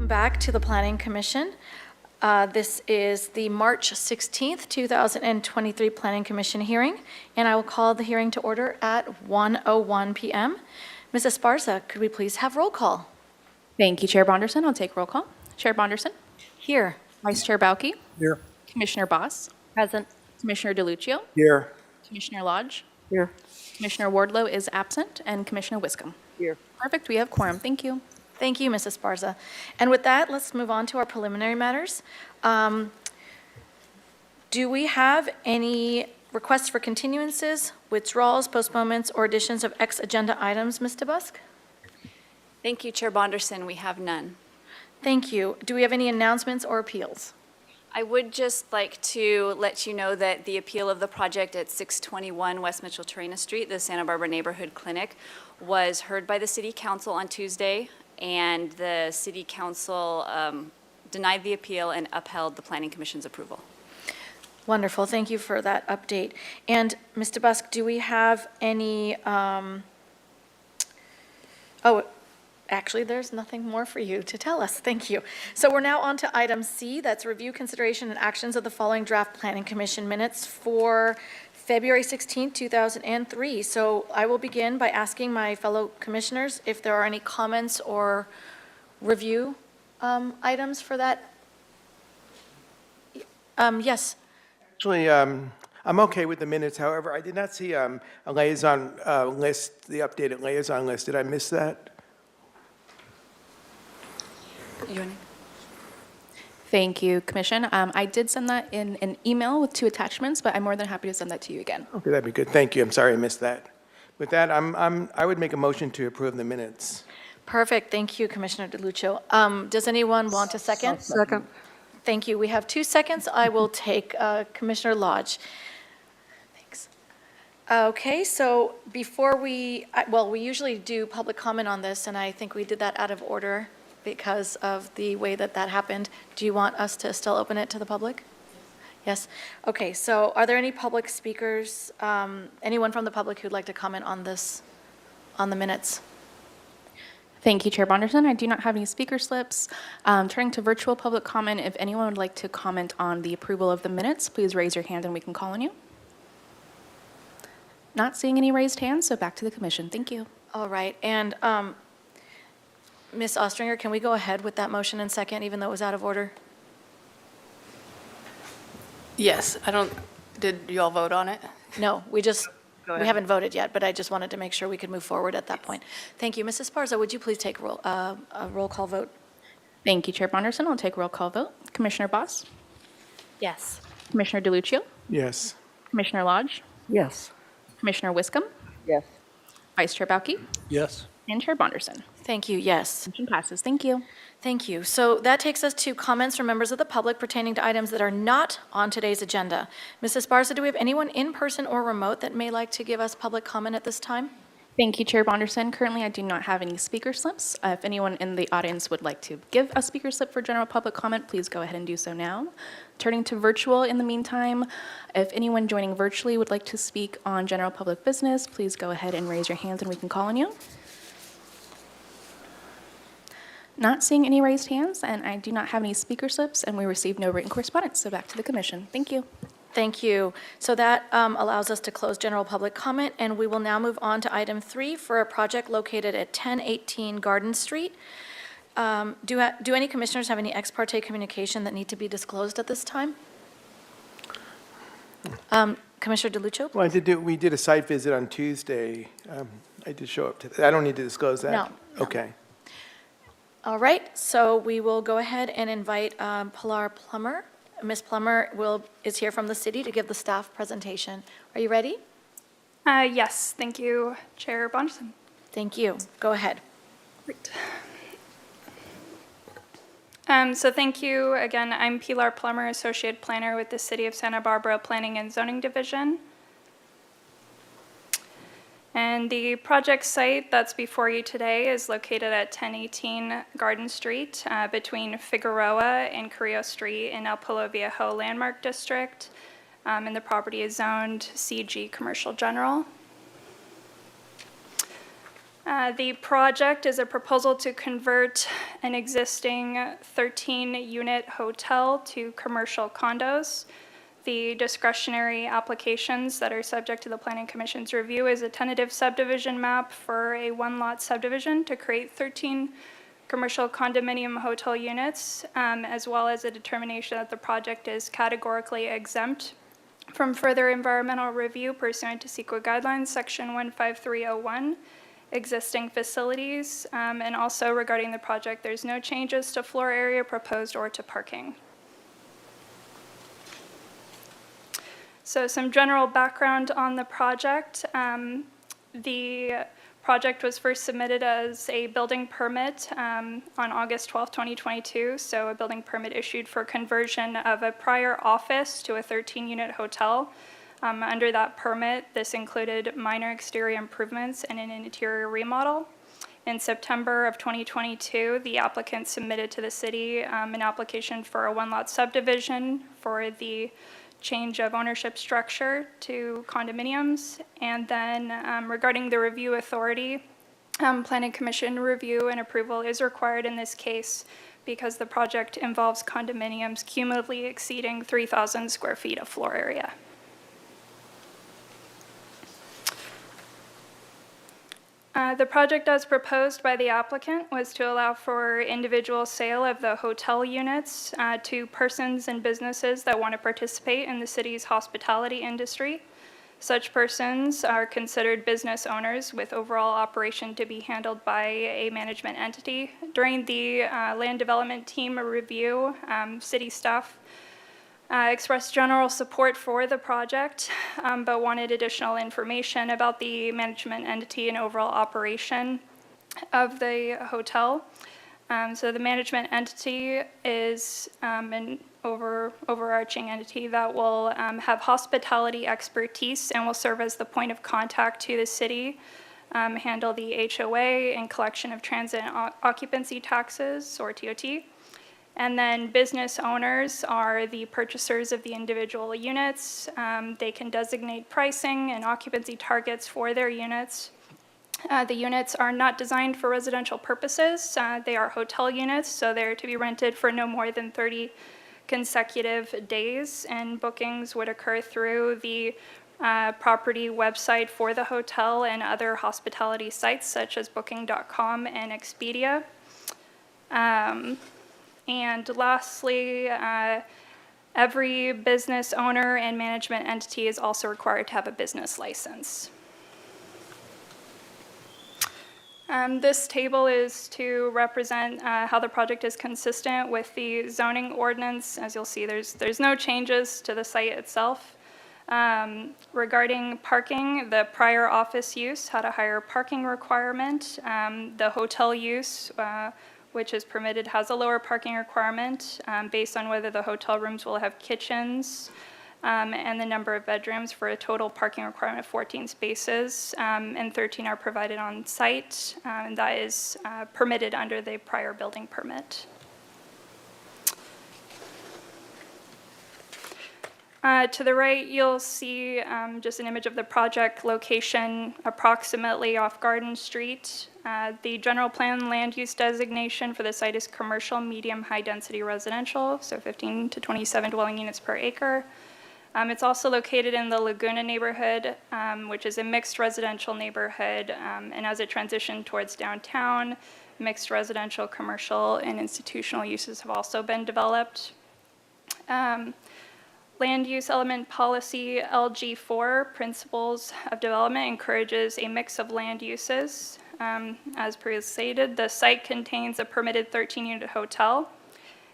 welcome back to the Planning Commission. This is the March 16th, 2023 Planning Commission hearing, and I will call the hearing to order at 1:01 p.m. Ms. Esparza, could we please have roll call? Thank you, Chair Bonderson. I'll take roll call. Chair Bonderson. Here. Vice Chair Bauke. Here. Commissioner Boss. Present. Commissioner DeLuccio. Here. Commissioner Lodge. Here. Commissioner Wardlow is absent, and Commissioner Wiscombe. Here. Perfect. We have quorum. Thank you. Thank you, Ms. Esparza. And with that, let's move on to our preliminary matters. Do we have any requests for continuances, withdrawals, postponements, or additions of ex-agenda items, Ms. DeBusk? Thank you, Chair Bonderson. We have none. Thank you. Do we have any announcements or appeals? I would just like to let you know that the appeal of the project at 621 West Mitchell-Torrena Street, the Santa Barbara Neighborhood Clinic, was heard by the City Council on Tuesday, and the City Council denied the appeal and upheld the Planning Commission's approval. Wonderful. Thank you for that update. And Ms. DeBusk, do we have any, actually, there's nothing more for you to tell us. Thank you. So we're now on to item C, that's review, consideration, and actions of the following draft Planning Commission minutes for February 16, 2003. So I will begin by asking my fellow commissioners if there are any comments or review items for that. Yes. Actually, I'm okay with the minutes. However, I did not see a liaison list, the updated liaison list. Did I miss that? Thank you, Commission. I did send that in an email with 2 attachments, but I'm more than happy to send that to you again. Okay, that'd be good. Thank you. I'm sorry I missed that. With that, I would make a motion to approve the minutes. Perfect. Thank you, Commissioner DeLuccio. Does anyone want a second? Second. Thank you. We have 2 seconds. I will take Commissioner Lodge. Thanks. Okay, so before we usually do public comment on this, and I think we did that out of order because of the way that happened. Do you want us to still open it to the public? Yes? Okay, so are there any public speakers, anyone from the public who'd like to comment on this, on the minutes? Thank you, Chair Bonderson. I do not have any speaker slips. Turning to virtual public comment, if anyone would like to comment on the approval of the minutes, please raise your hand and we can call on you. Not seeing any raised hands, so back to the Commission. Thank you. All right, and Ms. Ostringer, can we go ahead with that motion in second, even though it was out of order? Yes, did you all vote on it? No, we ahead. haven't voted yet, but I just wanted to make sure we could move forward at that point. Thank you. Mrs. Esparza, would you please take a roll call vote? Thank you, Chair Bonderson. I'll take roll call vote. Commissioner Boss? Yes. Commissioner DeLuccio? Yes. Commissioner Lodge? Yes. Commissioner Wiscombe? Yes. Vice Chair Bauke? Yes. And Chair Bonderson. Thank you. Yes. Motion passes. Thank you. Thank you. So that takes us to comments from members of the public pertaining to items that are not on today's agenda. Mrs. Esparza, do we have anyone in person or remote that may like to give us public comment at this time? Thank you, Chair Bonderson. Currently, I do not have any speaker slips. If anyone in the audience would like to give a speaker slip for general public comment, please go ahead and do so now. Turning to virtual in the meantime, if anyone joining virtually would like to speak on general public business, please go ahead and raise your hands and we can call on you. Not seeing any raised hands, and I do not have any speaker slips, and we received no written correspondence, so back to the Commission. Thank you. Thank you. So that allows us to close general public comment, and we will now move on to item 3 for a project located at 1018 Garden Street. Do any commissioners have any ex parte communication that need to be disclosed at this time? Commissioner DeLuccio? Well, we did a site visit on Tuesday. I did show up to that. I don't need to disclose that? No. Okay. All right, so we will go ahead and invite Pilar Plummer. Ms. Plummer is here from the city to give the staff presentation. Are you ready? Yes, thank you, Chair Bonderson. Thank you. Go ahead. Great. So thank you again. I'm Pilar Plummer, Associate Planner with the City of Santa Barbara Planning and Zoning Division. And the project site that's before you today is located at 1018 Garden Street between Figueroa and Carrillo Street in El Pueblo Viejo Landmark District. And the property is zoned CG Commercial General. The project is a proposal to convert an existing 13-unit hotel to commercial condos. The discretionary applications that are subject to the Planning Commission's review is a tentative subdivision map for a one-lot subdivision to create 13 commercial condominium hotel units, as well as a determination that the project is categorically exempt from further environmental review pursuant to CEQA guidelines, section 15301, existing facilities, and also regarding the project, there's no changes to floor area proposed or to parking. So some general background on the project. The project was first submitted as a building permit on August 12, 2022. So a building permit issued for conversion of a prior office to a 13-unit hotel. Under that permit, this included minor exterior improvements and an interior remodel. In September of 2022, the applicant submitted to the city an application for a one-lot subdivision for the change of ownership structure to condominiums. And then regarding the review authority, Planning Commission review and approval is required in this case because the project involves condominiums cumulatively exceeding 3,000 square feet of floor area. The project as proposed by the applicant was to allow for individual sale of the hotel units to persons and businesses that want to participate in the city's hospitality industry. Such persons are considered business owners with overall operation to be handled by a management entity. During the land development team review, city staff expressed general support for the project, but wanted additional information about the management entity and overall operation of the hotel. So the management entity is an overarching entity that will have hospitality expertise and will serve as the point of contact to the city, handle the HOA and collection of transit occupancy taxes, or TOT. And then business owners are the purchasers of the individual units. They can designate pricing and occupancy targets for their units. The units are not designed for residential purposes. They are hotel units, so they're to be rented for no more than 30 consecutive days, and bookings would occur through the property website for the hotel and other hospitality sites such as Booking.com and Expedia. And lastly, every business owner and management entity is also required to have a business license. This table is to represent how the project is consistent with the zoning ordinance. As you'll see, there's no changes to the site itself. Regarding parking, the prior office use had a higher parking requirement. The hotel use, which is permitted, has a lower parking requirement based on whether the hotel rooms will have kitchens and the number of bedrooms, for a total parking requirement of 14 spaces, and 13 are provided on site, and that is permitted under the prior building permit. To the right, you'll see just an image of the project location approximately off Garden Street. The general plan land use designation for the site is commercial, medium, high-density residential, so 15 to 27 dwelling units per acre. It's also located in the Laguna neighborhood, which is a mixed residential neighborhood, and as it transitioned towards downtown, mixed residential, commercial, and institutional uses have also been developed. Land use element policy LG4, principles of development, encourages a mix of land uses. As previously stated, the site contains a permitted 13-unit hotel,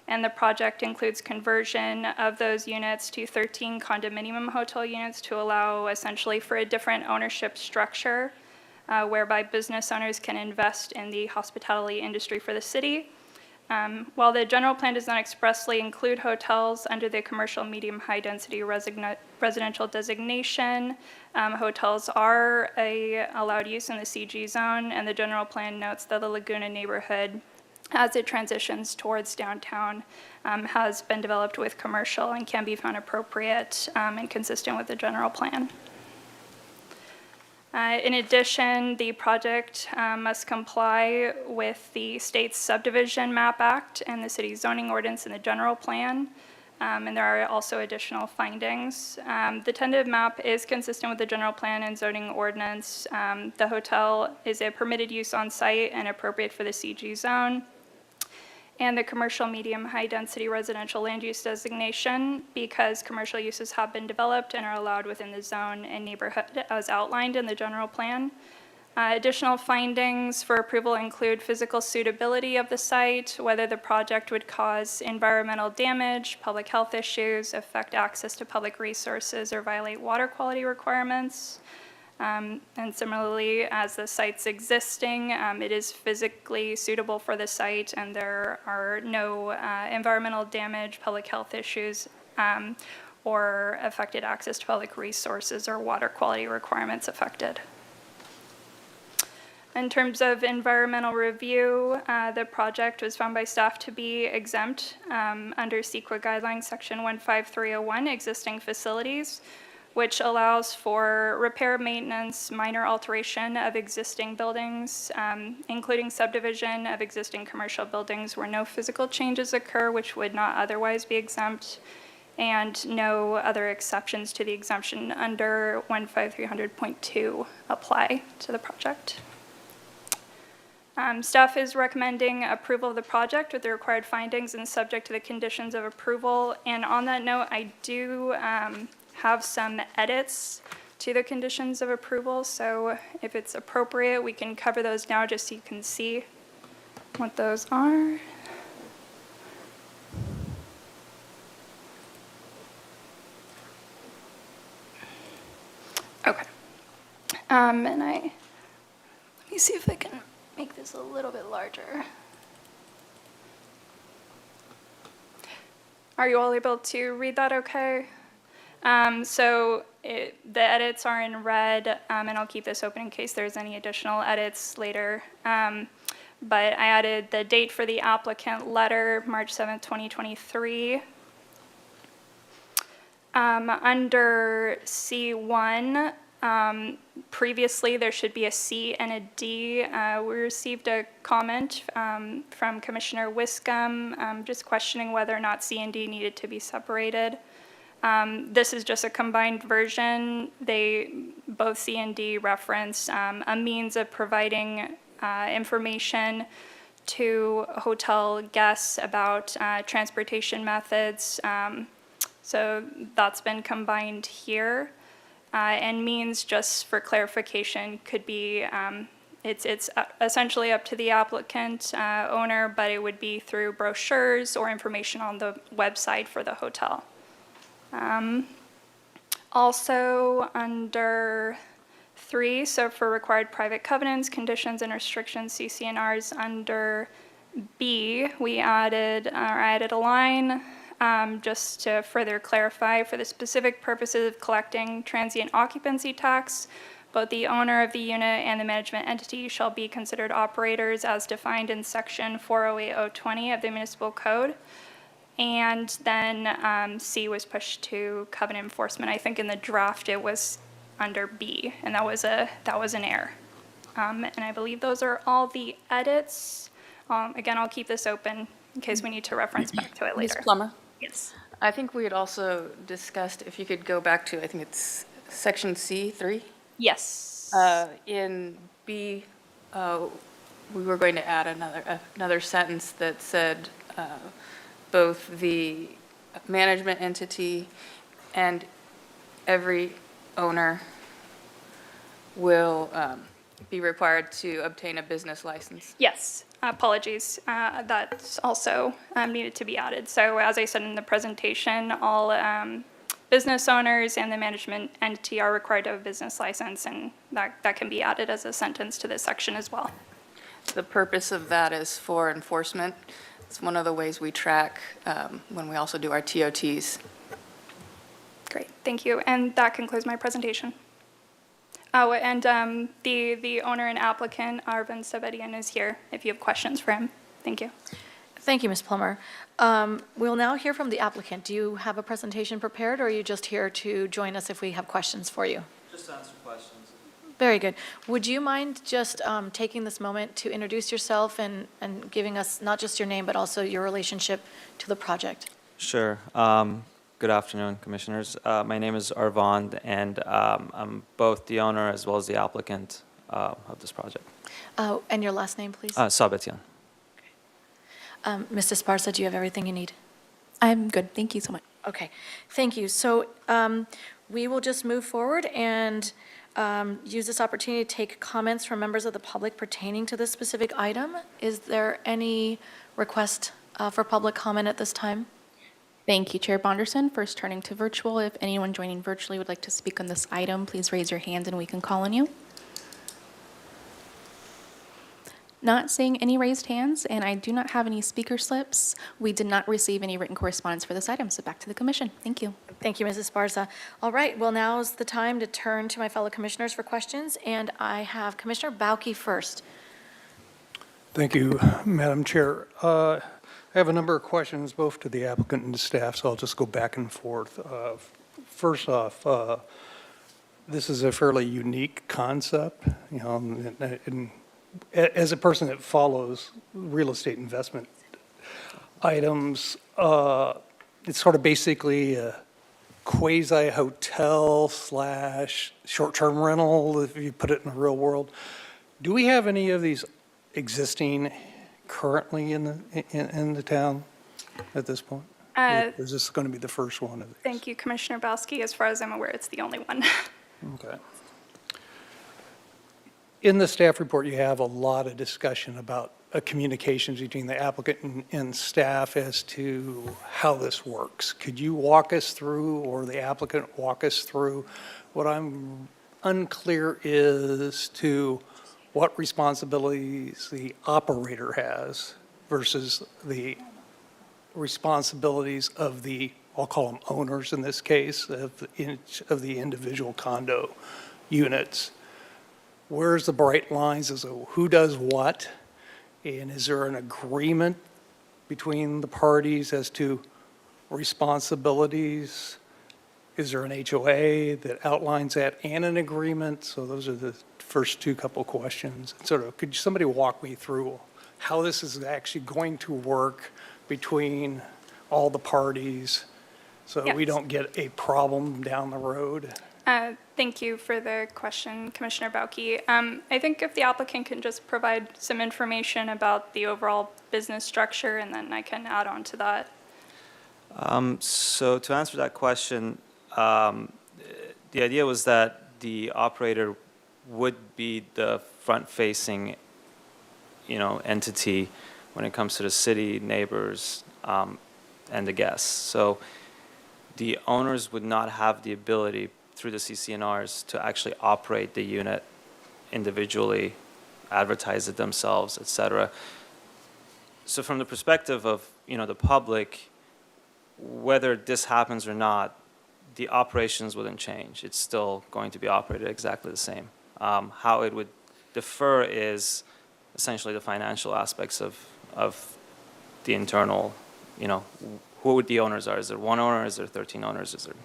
and the project includes conversion of those units to 13 condominium hotel units to allow essentially for a different ownership structure, whereby business owners can invest in the hospitality industry for the city. While the general plan does not expressly include hotels under the commercial, medium, high-density residential designation, hotels are allowed use in the CG zone, and the general plan notes that the Laguna neighborhood, as it transitions towards downtown, has been developed with commercial and can be found appropriate and consistent with the general plan. In addition, the project must comply with the state's Subdivision Map Act and the city's zoning ordinance and the general plan. And there are also additional findings. The tentative map is consistent with the general plan and zoning ordinance. The hotel is a permitted use on site and appropriate for the CG zone. And the commercial medium high-density residential land use designation, because commercial uses have been developed and are allowed within the zone and neighborhood as outlined in the general plan. Additional findings for approval include physical suitability of the site, whether the project would cause environmental damage, public health issues, affect access to public resources, or violate water quality requirements. And similarly, as the site's existing, it is physically suitable for the site, and there are no environmental damage, public health issues, or affected access to public resources or water quality requirements affected. In terms of environmental review, the project was found by staff to be exempt under CEQA guidelines section 15301, existing facilities, which allows for repair, maintenance, minor alteration of existing buildings, including subdivision of existing commercial buildings where no physical changes occur, which would not otherwise be exempt, and no other exceptions to the exemption under 15300.2 apply to the project. Staff is recommending approval of the project with the required findings and subject to the conditions of approval. And on that note, I do have some edits to the conditions of approval. So if it's appropriate, we can cover those now just so you can see what those are. Okay. And let me see if I can make this a little bit larger. Are you all able to read that okay? The edits are in red, and I'll keep this open in case there's any additional edits later. But I added the date for the applicant letter, March 7th, 2023. Under C1, previously there should be a C and a D. We received a comment from Commissioner Wiscombe just questioning whether or not C and D needed to be separated. This is just a combined version. Both C and D reference a means of providing information to hotel guests about transportation methods. So that's been combined here. And means, just for clarification, could be, it's essentially up to the applicant owner, but it would be through brochures or information on the website for the hotel. Also under 3, so for required private covenants, conditions and restrictions, CC&Rs, under B, I added a line just to further clarify, for the specific purposes of collecting transient occupancy tax, both the owner of the unit and the management entity shall be considered operators as defined in section 408020 of the municipal code. And then C was pushed to covenant enforcement. I think in the draft it was under B, and that was an error. And I believe those are all the edits. Again, I'll keep this open in case we need to reference back to it later. Ms. Plummer? Yes. I think we had also discussed, if you could go back to, I think it's section C3. Yes. In B, we were going to add another sentence that said both the management entity and every owner will be required to obtain a business license. Yes. Apologies. That's also needed to be added. So as I said in the presentation, all business owners and the management entity are required to have a business license, and that can be added as a sentence to this section as well. The purpose of that is for enforcement. It's one of the ways we track when we also do our TOTs. Great, thank you. And that concludes my presentation. Oh, and the owner and applicant, Arvind Sabedian, is here if you have questions for him. Thank you. Thank you, Ms. Plummer. We'll now hear from the applicant. Do you have a presentation prepared, or are you just here to join us if we have questions for you? Just answer questions. Very good. Would you mind just taking this moment to introduce yourself and giving us not just your name, but also your relationship to the project? Sure. Good afternoon, Commissioners. My name is Arvand, and I'm both the owner as well as the applicant of this project. And your last name, please? Sabetian. Mr. Esparza, do you have everything you need? I'm good. Thank you so much. Okay, thank you. So we will just move forward and use this opportunity to take comments from members of the public pertaining to this specific item. Is there any request for public comment at this time? Thank you, Chair Bonderson. First, turning to virtual. If anyone joining virtually would like to speak on this item, please raise your hand and we can call on you. Not seeing any raised hands, and I do not have any speaker slips. We did not receive any written correspondence for this item, so back to the commission. Thank you. Thank you, Mrs. Esparza. All right, well, now is the time to turn to my fellow commissioners for questions, and I have Commissioner Bauke first. Thank you, Madam Chair. I have a number of questions, both to the applicant and the staff, so I'll just go back and forth. First off, this is a fairly unique concept, you know, and as a person that follows real estate investment items, it's sort of basically a quasi-hotel slash short-term rental, if you put it in the real world. Do we have any of these existing currently in the town at this point? Or is this going to be the first one of these? Thank you, Commissioner Bauske. As far as I'm aware, it's the only one. Okay. In the staff report, you have a lot of discussion about communications between the applicant and staff as to how this works. Could you walk us through, or the applicant walk us through, what I'm unclear is to what responsibilities the operator has versus the responsibilities of the, I'll call them owners in this case, of the individual condo units. Where's the bright lines as to who does what? And is there an agreement between the parties as to responsibilities? Is there an HOA that outlines that and an agreement? So those are the first two couple questions. Sort of, could somebody walk me through how this is actually going to work between all the parties so we Yes. don't get a problem down the road? Thank you for the question, Commissioner Bauke. I think if the applicant can just provide some information about the overall business structure, and then I can add on to that. So to answer that question, the idea was that the operator would be the front-facing, entity when it comes to the city, neighbors, and the guests. So the owners would not have the ability through the CCNRs to actually operate the unit individually, advertise it themselves, et cetera. So from the perspective of, the public, whether this happens or not, the operations wouldn't change. It's still going to be operated exactly the same. How it would differ is essentially the financial aspects of the internal, who the owners are. Is there one owner? Is there 13 owners? Is there,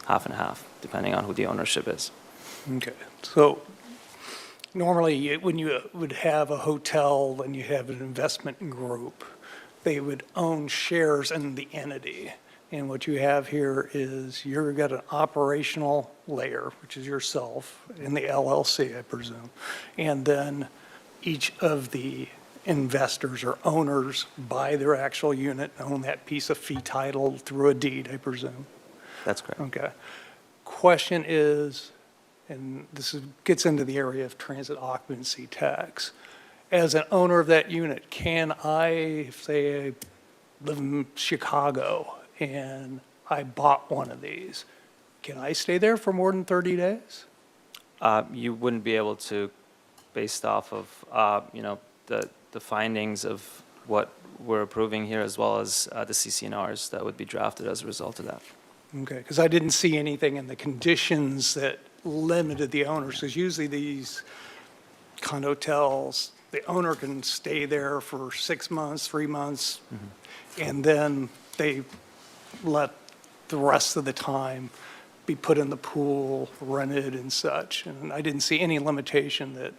half and half, depending on who the ownership is. Okay, so normally when you would have a hotel and you have an investment group, they would own shares in the entity. And what you have here is you've got an operational layer, which is yourself, in the LLC, I presume. And then each of the investors or owners buy their actual unit, own that piece of fee title through a deed, I presume. That's correct. Okay. Question is, and gets into the area of transit occupancy tax. As an owner of that unit, can I, say I live in Chicago and I bought one of these, can I stay there for more than 30 days? You wouldn't be able to, based off of, the findings of what we're approving here, as well as the CCNRs that would be drafted as a result of that. Okay, because I didn't see anything in the conditions that limited the owners, because usually these condotels, the owner can stay there for 6 months, 3 months, and then they let the rest of the time be put in the pool, rented and such. And I didn't see any limitation that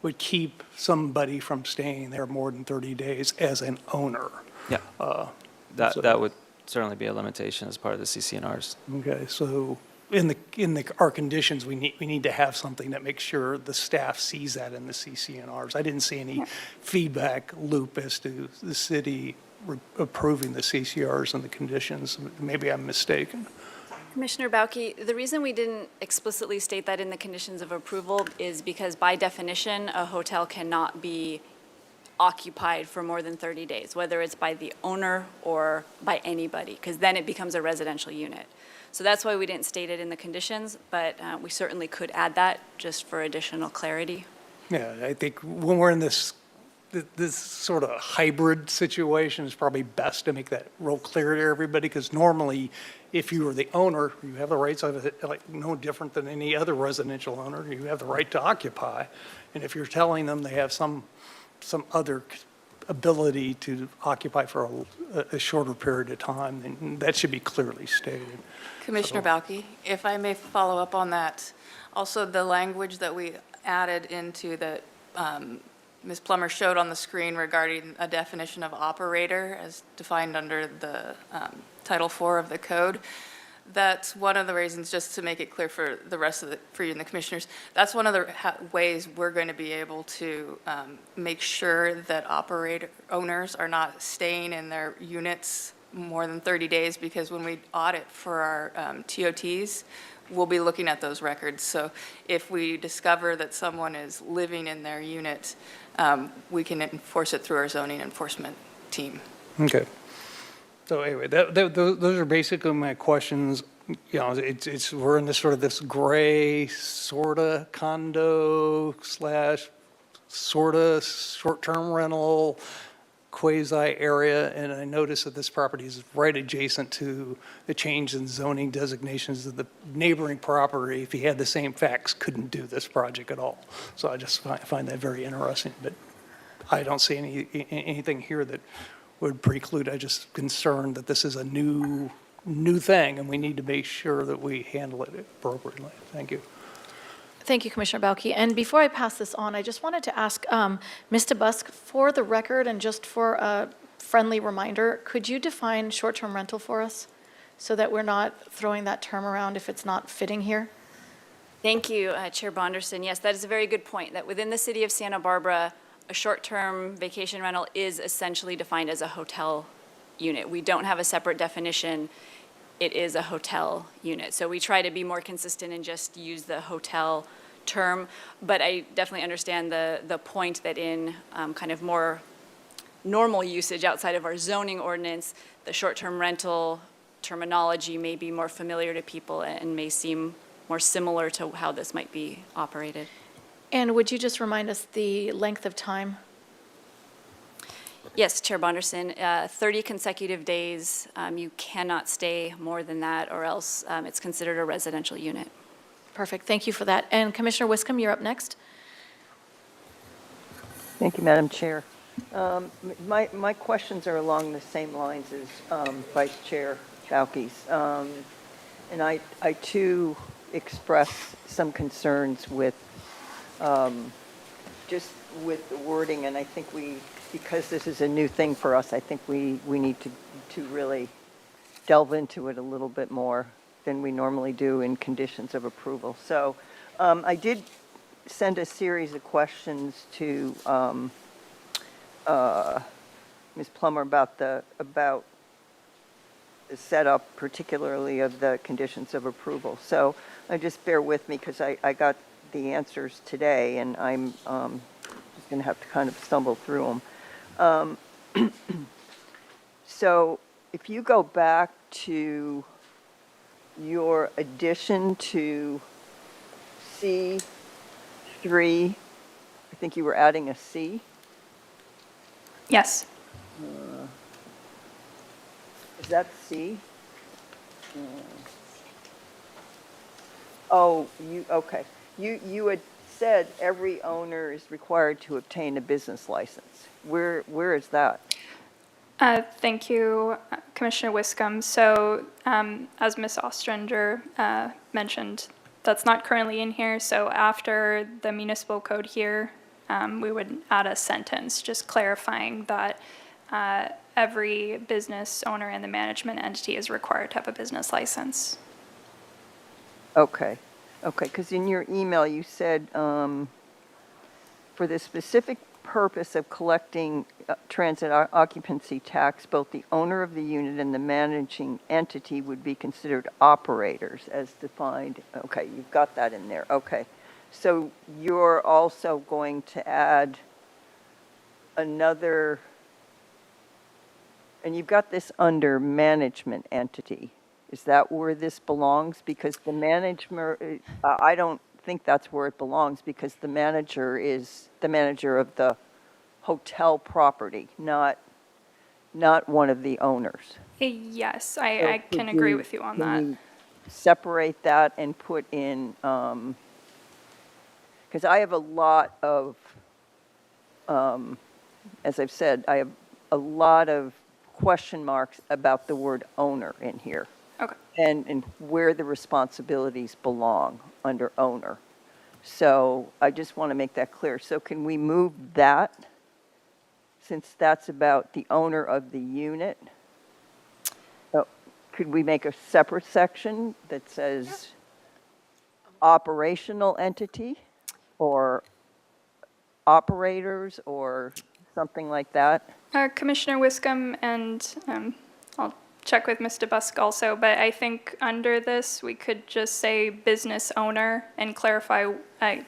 would keep somebody from staying there more than 30 days as an owner. Yeah, So- that would certainly be a limitation as part of the CCNRs. Okay, so in our conditions, we need to have something that makes sure the staff sees that in the CCNRs. I didn't see any feedback loop as to the city approving the CCRs and the conditions. Maybe I'm mistaken. Commissioner Bauke, the reason we didn't explicitly state that in the conditions of approval is because by definition, a hotel cannot be occupied for more than 30 days, whether it's by the owner or by anybody, because then it becomes a residential unit. So that's why we didn't state it in the conditions, but we certainly could add that just for additional clarity. Yeah, I think when we're in this sort of hybrid situation, it's probably best to make that real clear to everybody, because normally, if you are the owner, you have the rights of it, like, no different than any other residential owner, you have the right to occupy. And if you're telling them they have some other ability to occupy for a shorter period of time, then that should be clearly stated. Commissioner Bauke, if I may follow up on that. Also, the language that we added into that Ms. Plummer showed on the screen regarding a definition of operator as defined under the Title IV of the code, that's one of the reasons, just to make it clear for the rest of for you and the commissioners, that's one of the ways we're going to be able to make sure that owners are not staying in their units more than 30 days, because when we audit for our TOTs, we'll be looking at those records. So if we discover that someone is living in their unit, we can enforce it through our zoning enforcement team. Okay. So anyway, those are basically my questions. You know, we're in this sort of this gray sorta condo slash sorta short-term rental quasi area, and I noticed that this property is right adjacent to the change in zoning designations of the neighboring property. If he had the same facts, couldn't do this project at all. So I just find that very interesting, but I don't see anything here that would preclude. I just concerned that this is a new thing, and we need to make sure that we handle it appropriately. Thank you. Thank you, Commissioner Bauke. And before I pass this on, I just wanted to ask Ms. DeBusk, for the record and just for a friendly reminder, could you define short-term rental for us so that we're not throwing that term around if it's not fitting here? Thank you, Chair Bonderson. Yes, that is a very good point, that within the city of Santa Barbara, a short-term vacation rental is essentially defined as a hotel unit. We don't have a separate definition. It is a hotel unit. So we try to be more consistent and just use the hotel term. But I definitely understand the point that in kind of more normal usage outside of our zoning ordinance, the short-term rental terminology may be more familiar to people and may seem more similar to how this might be operated. And would you just remind us the length of time? Yes, Chair Bonderson, 30 consecutive days. You cannot stay more than that, or else it's considered a residential unit. Perfect, thank you for that. And Commissioner Wiscombe, you're up next. Thank you, Madam Chair. My questions are along the same lines as Vice Chair Bauke's. And I too express some concerns with just with the wording, and I think because this is a new thing for us, I think we need to really delve into it a little bit more than we normally do in conditions of approval. So I did send a series of questions to Ms. Plummer about the setup, particularly of the conditions of approval. So just bear with me, because I got the answers today, and I'm just going to have to kind of stumble through them. So if you go back to your addition to C3, I think you were adding a C. Yes. Is that C? Oh, okay. You had said every owner is required to obtain a business license. Where is that? Thank you, Commissioner Wiscombe. So as Ms. Ostrander mentioned, that's not currently in here. So after the municipal code here, we would add a sentence just clarifying that every business owner and the management entity is required to have a business license. Okay, because in your email, you said, for the specific purpose of collecting transit occupancy tax, both the owner of the unit and the managing entity would be considered operators as defined. Okay, you've got that in there, okay. So you're also going to add another, and you've got this under management entity. Is that where this belongs? Because the manager, I don't think that's where it belongs, because the manager is the manager of the hotel property, not one of the owners. Yes, So I can could agree we- with you on can that. we separate that and put in, because I have a lot of, as I've said, I have a lot of question marks about the word owner in here. Okay. And where the responsibilities belong under owner. So I just want to make that clear. So can we move that, since that's about the owner of the unit? Oh, could we make a separate section that says operational entity or operators or something like that? Commissioner Wiscombe, and I'll check with Mr. Busk also, but I think under this, we could just say business owner and clarify,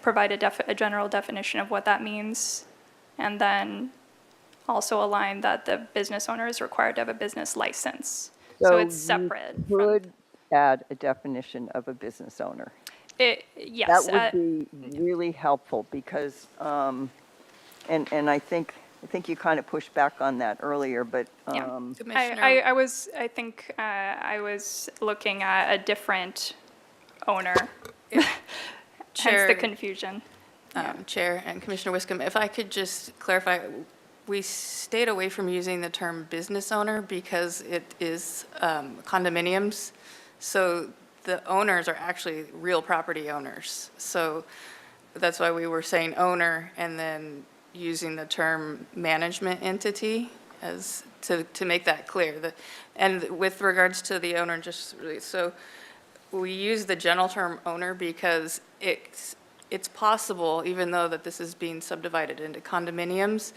provide a general definition of what that means, and then also align that the business owner is required to have a business license. So it's separate. You could add a definition of a business owner. Yes. That would be really helpful because, and I think you kind of pushed back on that earlier, but, Yeah. Commissioner, I was looking at a different owner, hence Chair- the confusion. Chair and Commissioner Wiscombe, if I could just clarify, we stayed away from using the term business owner because it is condominiums. So the owners are actually real property owners. So that's why we were saying owner and then using the term management entity as to make that clear. And with regards to the owner, just really, so we use the general term owner because it's possible, even though that this is being subdivided into condominiums,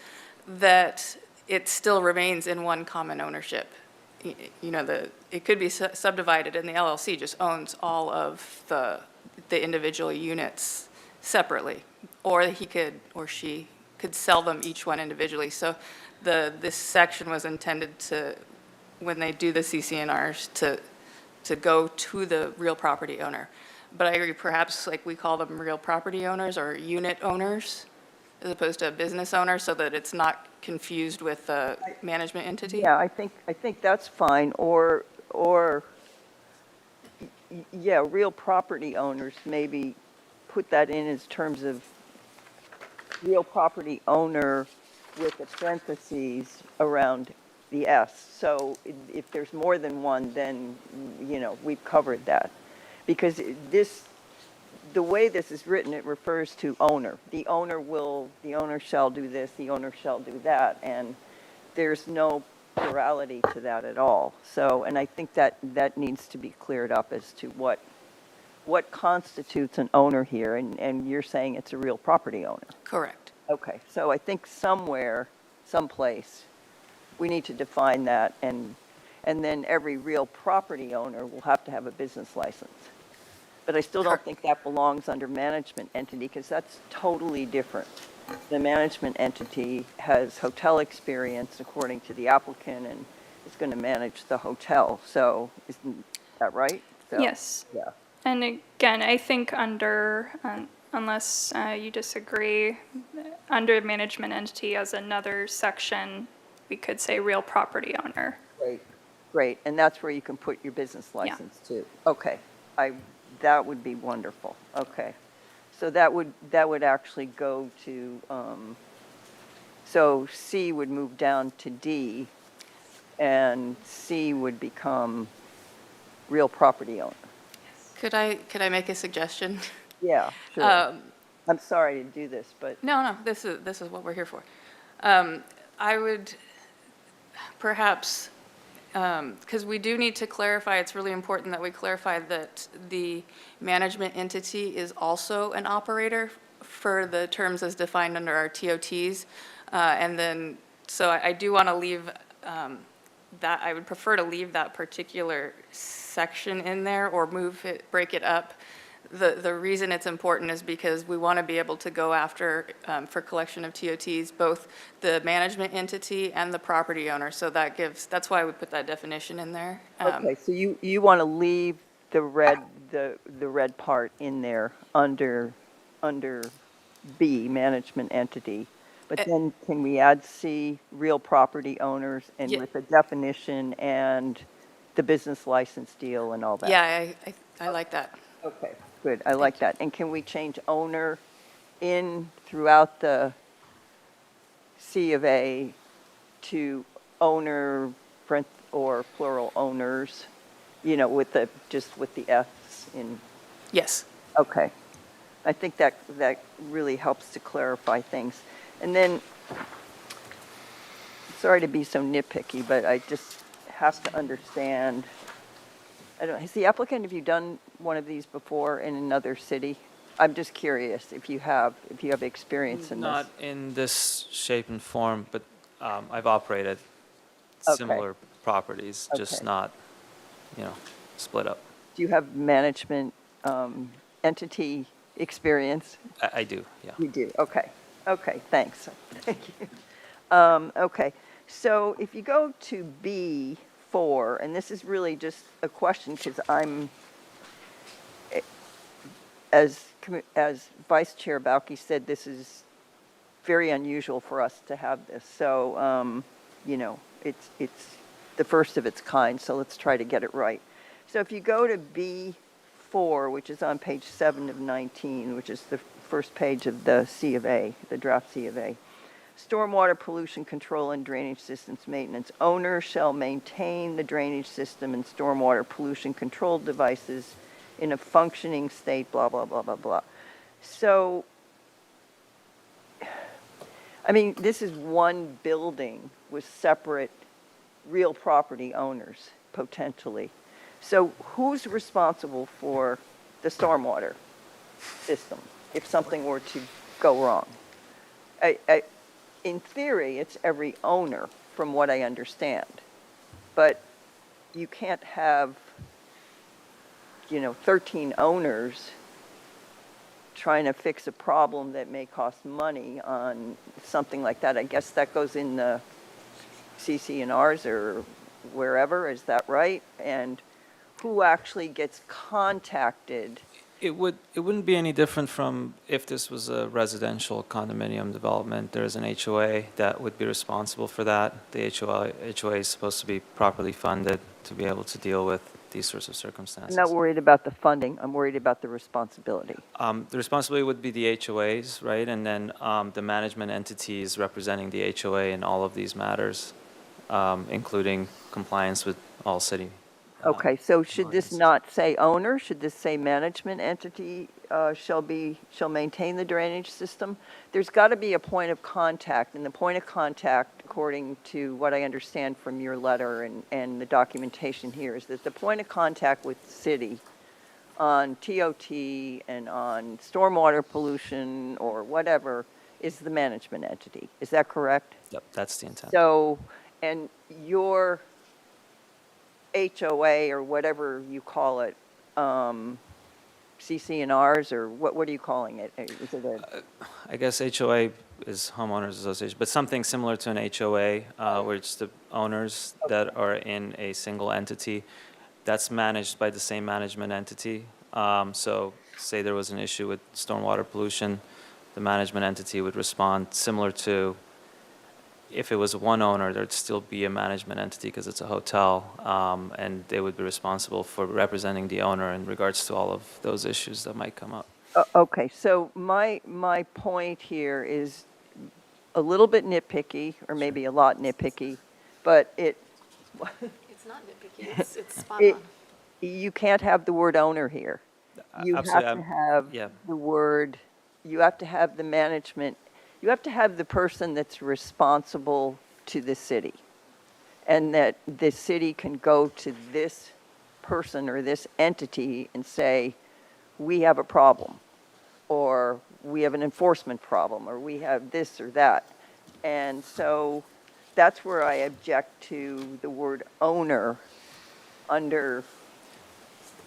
that it still remains in one common ownership. You know, it could be subdivided and the LLC just owns all of the individual units separately, or he could, or she could sell them each one individually. So this section was intended to, when they do the CCNRs, to go to the real property owner. But I agree, perhaps like we call them real property owners or unit owners, as opposed to a business owner, so that it's not confused with the management entity? yeah, I think that's fine, or, yeah, real property owners, maybe put that in as terms of real property owner with the parentheses around the S. So if there's more than one, then, you know, we've covered that. Because the way this is written, it refers to owner. The owner shall do this, the owner shall do that, and there's no plurality to that at all. So, and I think that needs to be cleared up as to what constitutes an owner here, and you're saying it's a real property owner. Correct. Okay, so I think somewhere, someplace, we need to define that, and then every real property owner will have to have a business license. But I still don't think that belongs under management entity, because that's totally different. The management entity has hotel experience according to the applicant, and is going to manage the hotel. So isn't that right? So, Yes. Yeah. And again, I think under, unless you disagree, under management entity as another section, we could say real property owner. Great, and that's where you can put your business license too. Okay, that would be wonderful, okay. So that would actually go to, so C would move down to D, and C would become real property owner. Could I make a suggestion? Yeah, sure. I'm sorry to do this, but No, this is what we're here for. I would perhaps, because we do need to clarify, it's really important that we clarify that the management entity is also an operator for the terms as defined under our TOTs. And then, so I do want to leave that, I would prefer to leave that particular section in there or break it up. The reason it's important is because we want to be able to go after, for collection of TOTs, both the management entity and the property owner. So that's why we put that definition in there. okay, so you want to leave the red part in there under B, management entity. But then can we add C, real property owners, and Yeah. with the definition and the business license deal and all that? Yeah, I like that. Okay, good, I like that. And can we change owner in throughout the C of A to owner or plural owners, just with the Fs in? Yes. Okay. I think that really helps to clarify things. And then, sorry to be so nitpicky, but I just have to understand, has the applicant, have you done one of these before in another city? I'm just curious if you have experience in this. Not in this shape and form, but I've operated Okay. similar properties, just Okay. not, split up. Do you have management entity experience? I do, yeah. You do, okay. Okay, thanks. Thank you. Okay, so if you go to B4, and this is really just a question because as Vice Chair Bauke said, this is very unusual for us to have this. So, it's the first of its kind, so let's try to get it right. So if you go to B4, which is on page 7 of 19, which is the first page of the C of A, the draft C of A. Stormwater pollution control and drainage systems maintenance. Owner shall maintain the drainage system and stormwater pollution control devices in a functioning state, blah, blah, blah, blah, blah. So, I mean, this is one building with separate real property owners, potentially. So who's responsible for the stormwater system if something were to go wrong? In theory, it's every owner, from what I understand. But you can't have, 13 owners trying to fix a problem that may cost money on something like that. I guess that goes in the CC&Rs or wherever, is that right? And who actually gets contacted? It wouldn't be any different from if this was a residential condominium development. There's an HOA that would be responsible for that. The HOA is supposed to be properly funded to be able to deal with these sorts of circumstances. I'm not worried about the funding, I'm worried about the responsibility. The responsibility would be the HOAs, right? And then the management entities representing the HOA in all of these matters, including compliance with all city. Okay, so should this ordinances. not say owner? Should this say management entity shall maintain the drainage system? There's got to be a point of contact, and the point of contact, according to what I understand from your letter and the documentation here, is that the point of contact with the city on TOT and on stormwater pollution or whatever is the management entity. Is that correct? Yep, that's the intent. So, and your HOA or whatever you call it, CC&Rs, or what are you calling it? Is it a, I guess HOA is homeowners association, but something similar to an HOA, where it's the owners that are in a single entity. That's managed by the same management entity. So say there was an issue with stormwater pollution, the management entity would respond similar to if it was one owner, there'd still be a management entity because it's a hotel, and they would be responsible for representing the owner in regards to all of those issues that might come up. okay, so my point here is a little bit nitpicky, or maybe a lot nitpicky, but It's not nitpicky, it's spot It- on. You can't have the word owner here. You have Absolutely, to have yeah. the word, you have to have the management, you have to have the person that's responsible to the city. And that the city can go to this person or this entity and say, we have a problem, or we have an enforcement problem, or we have this or that. And so that's where I object to the word owner under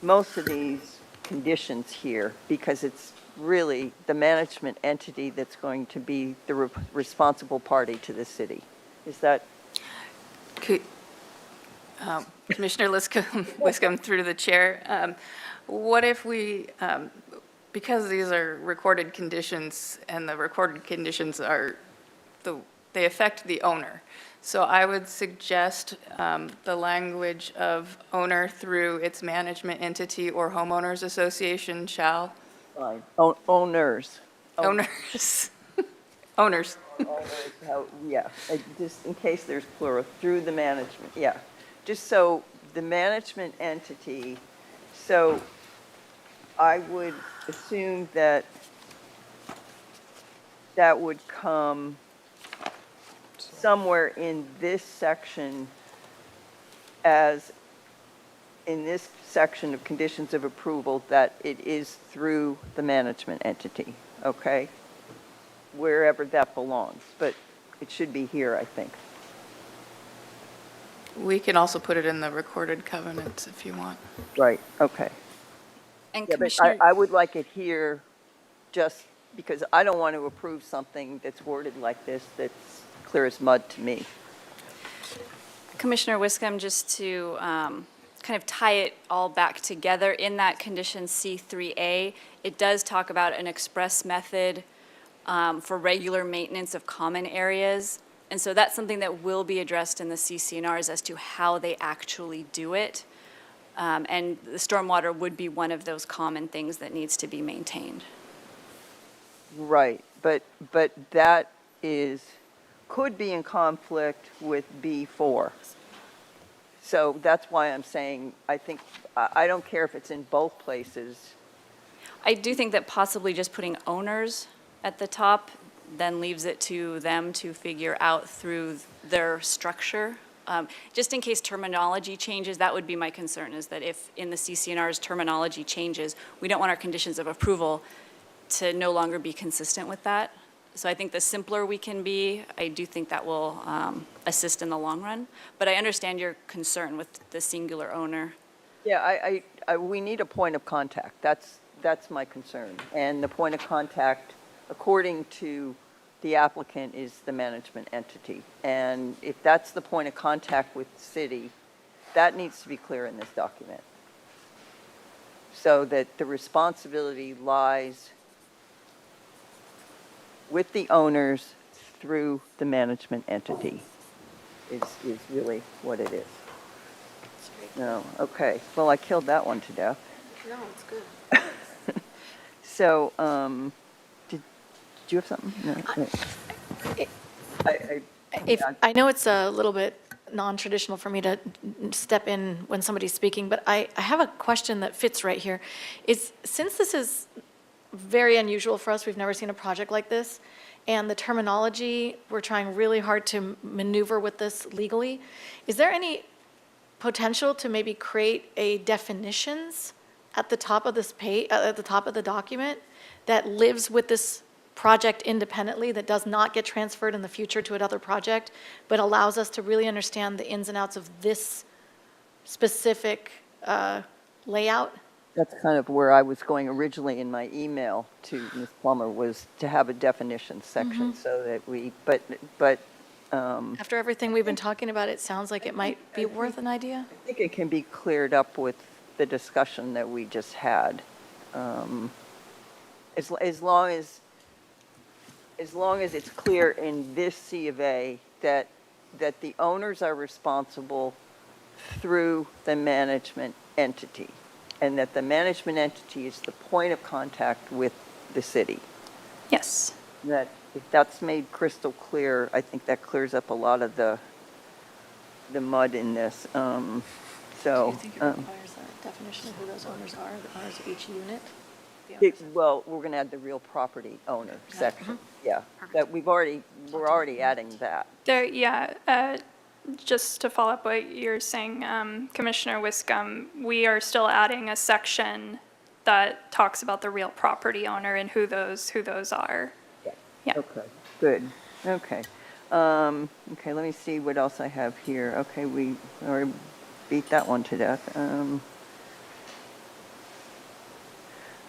most of these conditions here, because it's really the management entity that's going to be the responsible party to the city. Is that, Could- Commissioner Wiscombe through the chair, what if we, because these are recorded conditions and the recorded conditions are, they affect the owner. So I would suggest the language of owner through its management entity or homeowners association shall, fine, owners. owners, owners. Yeah, just in case there's plural, through the management, yeah. Just so the management entity, so I would assume that that would come somewhere in this section as, in this section of conditions of approval, that it is through the management entity, okay? Wherever that belongs, but it should be here, I think. We can also put it in the recorded covenants if you want. Right, okay. And Yeah, but Commissioner, I would like it here just because I don't want to approve something that's worded like this that's clear as mud to me. Commissioner Wiscombe, just to kind of tie it all back together, in that condition C3A, it does talk about an express method for regular maintenance of common areas. And so that's something that will be addressed in the CCNRs as to how they actually do it. And the stormwater would be one of those common things that needs to be maintained. Right, but that is, could be in conflict with B4. So that's why I'm saying, I think, I don't care if it's in both places. I do think that possibly just putting owners at the top then leaves it to them to figure out through their structure. Just in case terminology changes, that would be my concern, is that if in the CCNR's terminology changes, we don't want our conditions of approval to no longer be consistent with that. So I think the simpler we can be, I do think that will assist in the long run. But I understand your concern with the singular owner. Yeah, we need a point of contact. That's my concern. And the point of contact, according to the applicant, is the management entity. And if that's the point of contact with the city, that needs to be clear in this document. So that the responsibility lies with the owners through the management entity is really what it is. No, okay. Well, I killed that one to death. No, it's good. So, did you have something? No. I know it's a little bit non-traditional for me to step in when somebody's speaking, but I have a question that fits right here. Since this is very unusual for us, we've never seen a project like this, and the terminology, we're trying really hard to maneuver with this legally, is there any potential to maybe create a definitions at the top of this page, at the top of the document, that lives with this project independently, that does not get transferred in the future to another project, but allows us to really understand the ins and outs of this specific layout? That's kind of where I was going originally in my email to Ms. Plummer, was to have a definition section so that but After everything we've been talking about, it sounds like it might be worth an idea. I think it can be cleared up with the discussion that we just had. As long as it's clear in this C of A that the owners are responsible through the management entity, and that the management entity is the point of contact with the city. Yes. That, if that's made crystal clear, I think that clears up a lot of the the mud in this. Do So, you think it requires a definition of who those owners are, the owners of each unit? well, we're going to add the real property owner section. Yeah, that we're already adding that. There, yeah, just to follow up what you're saying, Commissioner Wiscombe, we are still adding a section that talks about the real property owner and who those are. Yeah. Okay, good, okay. Okay, let me see what else I have here. Okay, we already beat that one to death.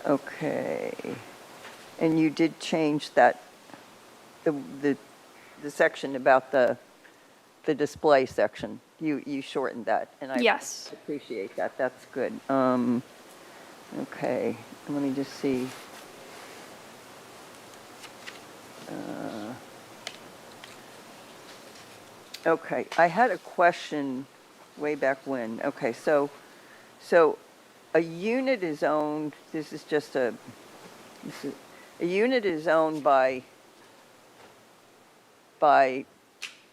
Okay, and you did change that, the section about the display section. You shortened that, and I Yes. appreciate that, that's good. Okay, let me just see. Okay, I had a question way back when. Okay, so a unit is owned, a unit is owned by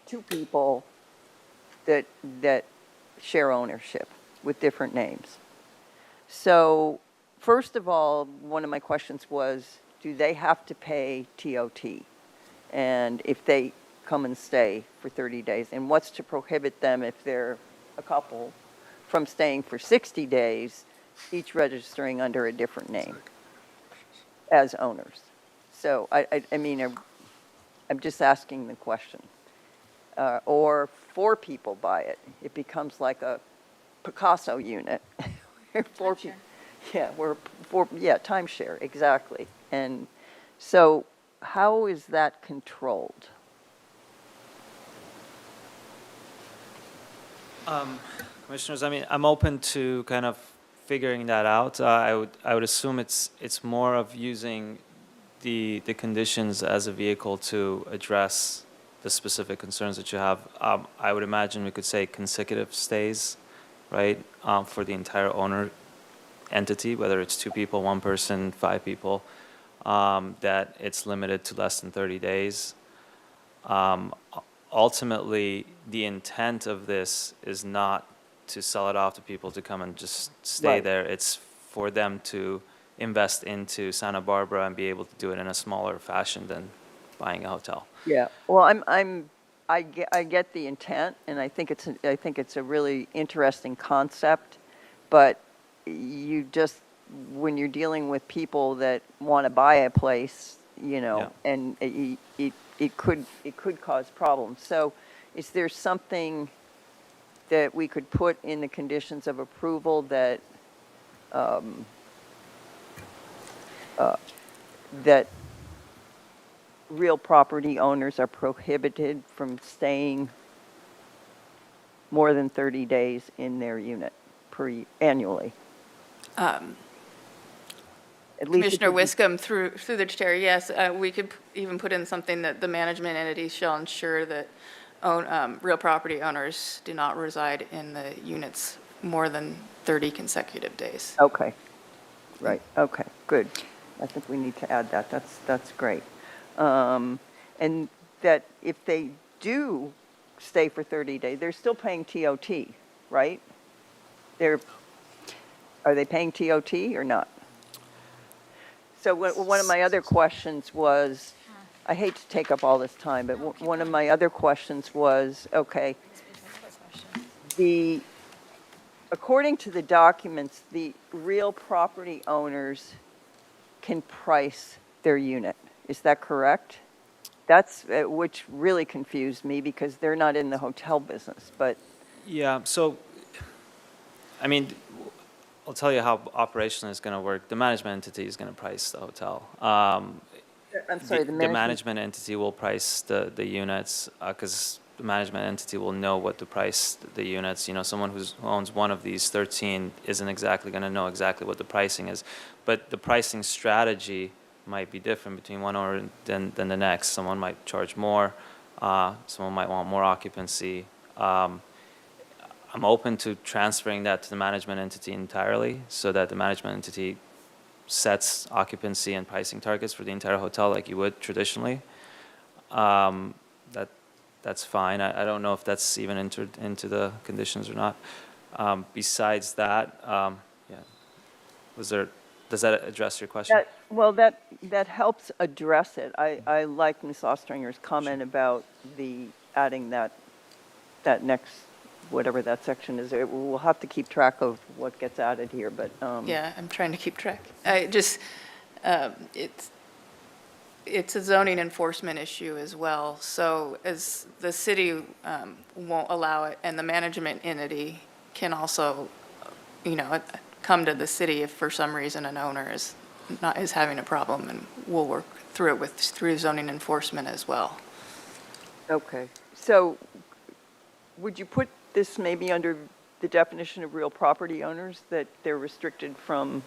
two people that share ownership with different names. So, first of all, one of my questions was, do they have to pay TOT? And if they come and stay for 30 days, and what's to prohibit them if they're a couple from staying for 60 days, each registering under a different name as owners? So, I mean, I'm just asking the question. Or 4 people buy it, it becomes like a Picasso unit. Where 4 people, yeah, timeshare, exactly. And so how is that controlled? Commissioners, I mean, I'm open to kind of figuring that out. I would assume it's more of using the conditions as a vehicle to address the specific concerns that you have. I would imagine we could say consecutive stays, right, for the entire owner entity, whether it's 2 people, 1 person, 5 people, that it's limited to less than 30 days. Ultimately, the intent of this is not to sell it off to people to come and just stay Right. there. It's for them to invest into Santa Barbara and be able to do it in a smaller fashion than buying a hotel. Yeah, well, I get the intent, and I think it's a really interesting concept, but you just, when you're dealing with people that want to buy a place, and it could cause problems. So is there something that we could put in the conditions of approval that, that real property owners are prohibited from staying more than 30 days in their unit annually? At least it Commissioner could be- Wiscombe, through the chair, yes, we could even put in something that the management entities shall ensure that real property owners do not reside in the units more than 30 consecutive days. Okay, right, okay, good. I think we need to add that, that's great. And that if they do stay for 30 days, they're still paying TOT, right? Are they paying TOT or not? So one of my other questions was, I hate to take up all this time, but one of my other questions was, okay, according to the documents, the real property owners can price their unit. Is that correct? That's, which really confused me because they're not in the hotel business, but, Yeah, so, I mean, I'll tell you how operationally it's going to work. The management entity is going to price the hotel. I'm sorry, the management. management entity will price the units, because the management entity will know what to price the units. Someone who owns one of these 13 isn't exactly going to know exactly what the pricing is. But the pricing strategy might be different between one owner than the next. Someone might charge more, someone might want more occupancy. I'm open to transferring that to the management entity entirely so that the management entity sets occupancy and pricing targets for the entire hotel like you would traditionally. that's fine. I don't know if that's even entered into the conditions or not. Besides that, yeah, does that address your question? Well, that helps address it. I like Ms. Ostringer's comment about adding that next, whatever that section is. We'll have to keep track of what gets added here, but, Yeah, I'm trying to keep track. It's a zoning enforcement issue as well. So as the city won't allow it, and the management entity can also, come to the city if for some reason an owner is having a problem, and we'll work through it through zoning enforcement as well. okay. So would you put this maybe under the definition of real property owners, that they're restricted from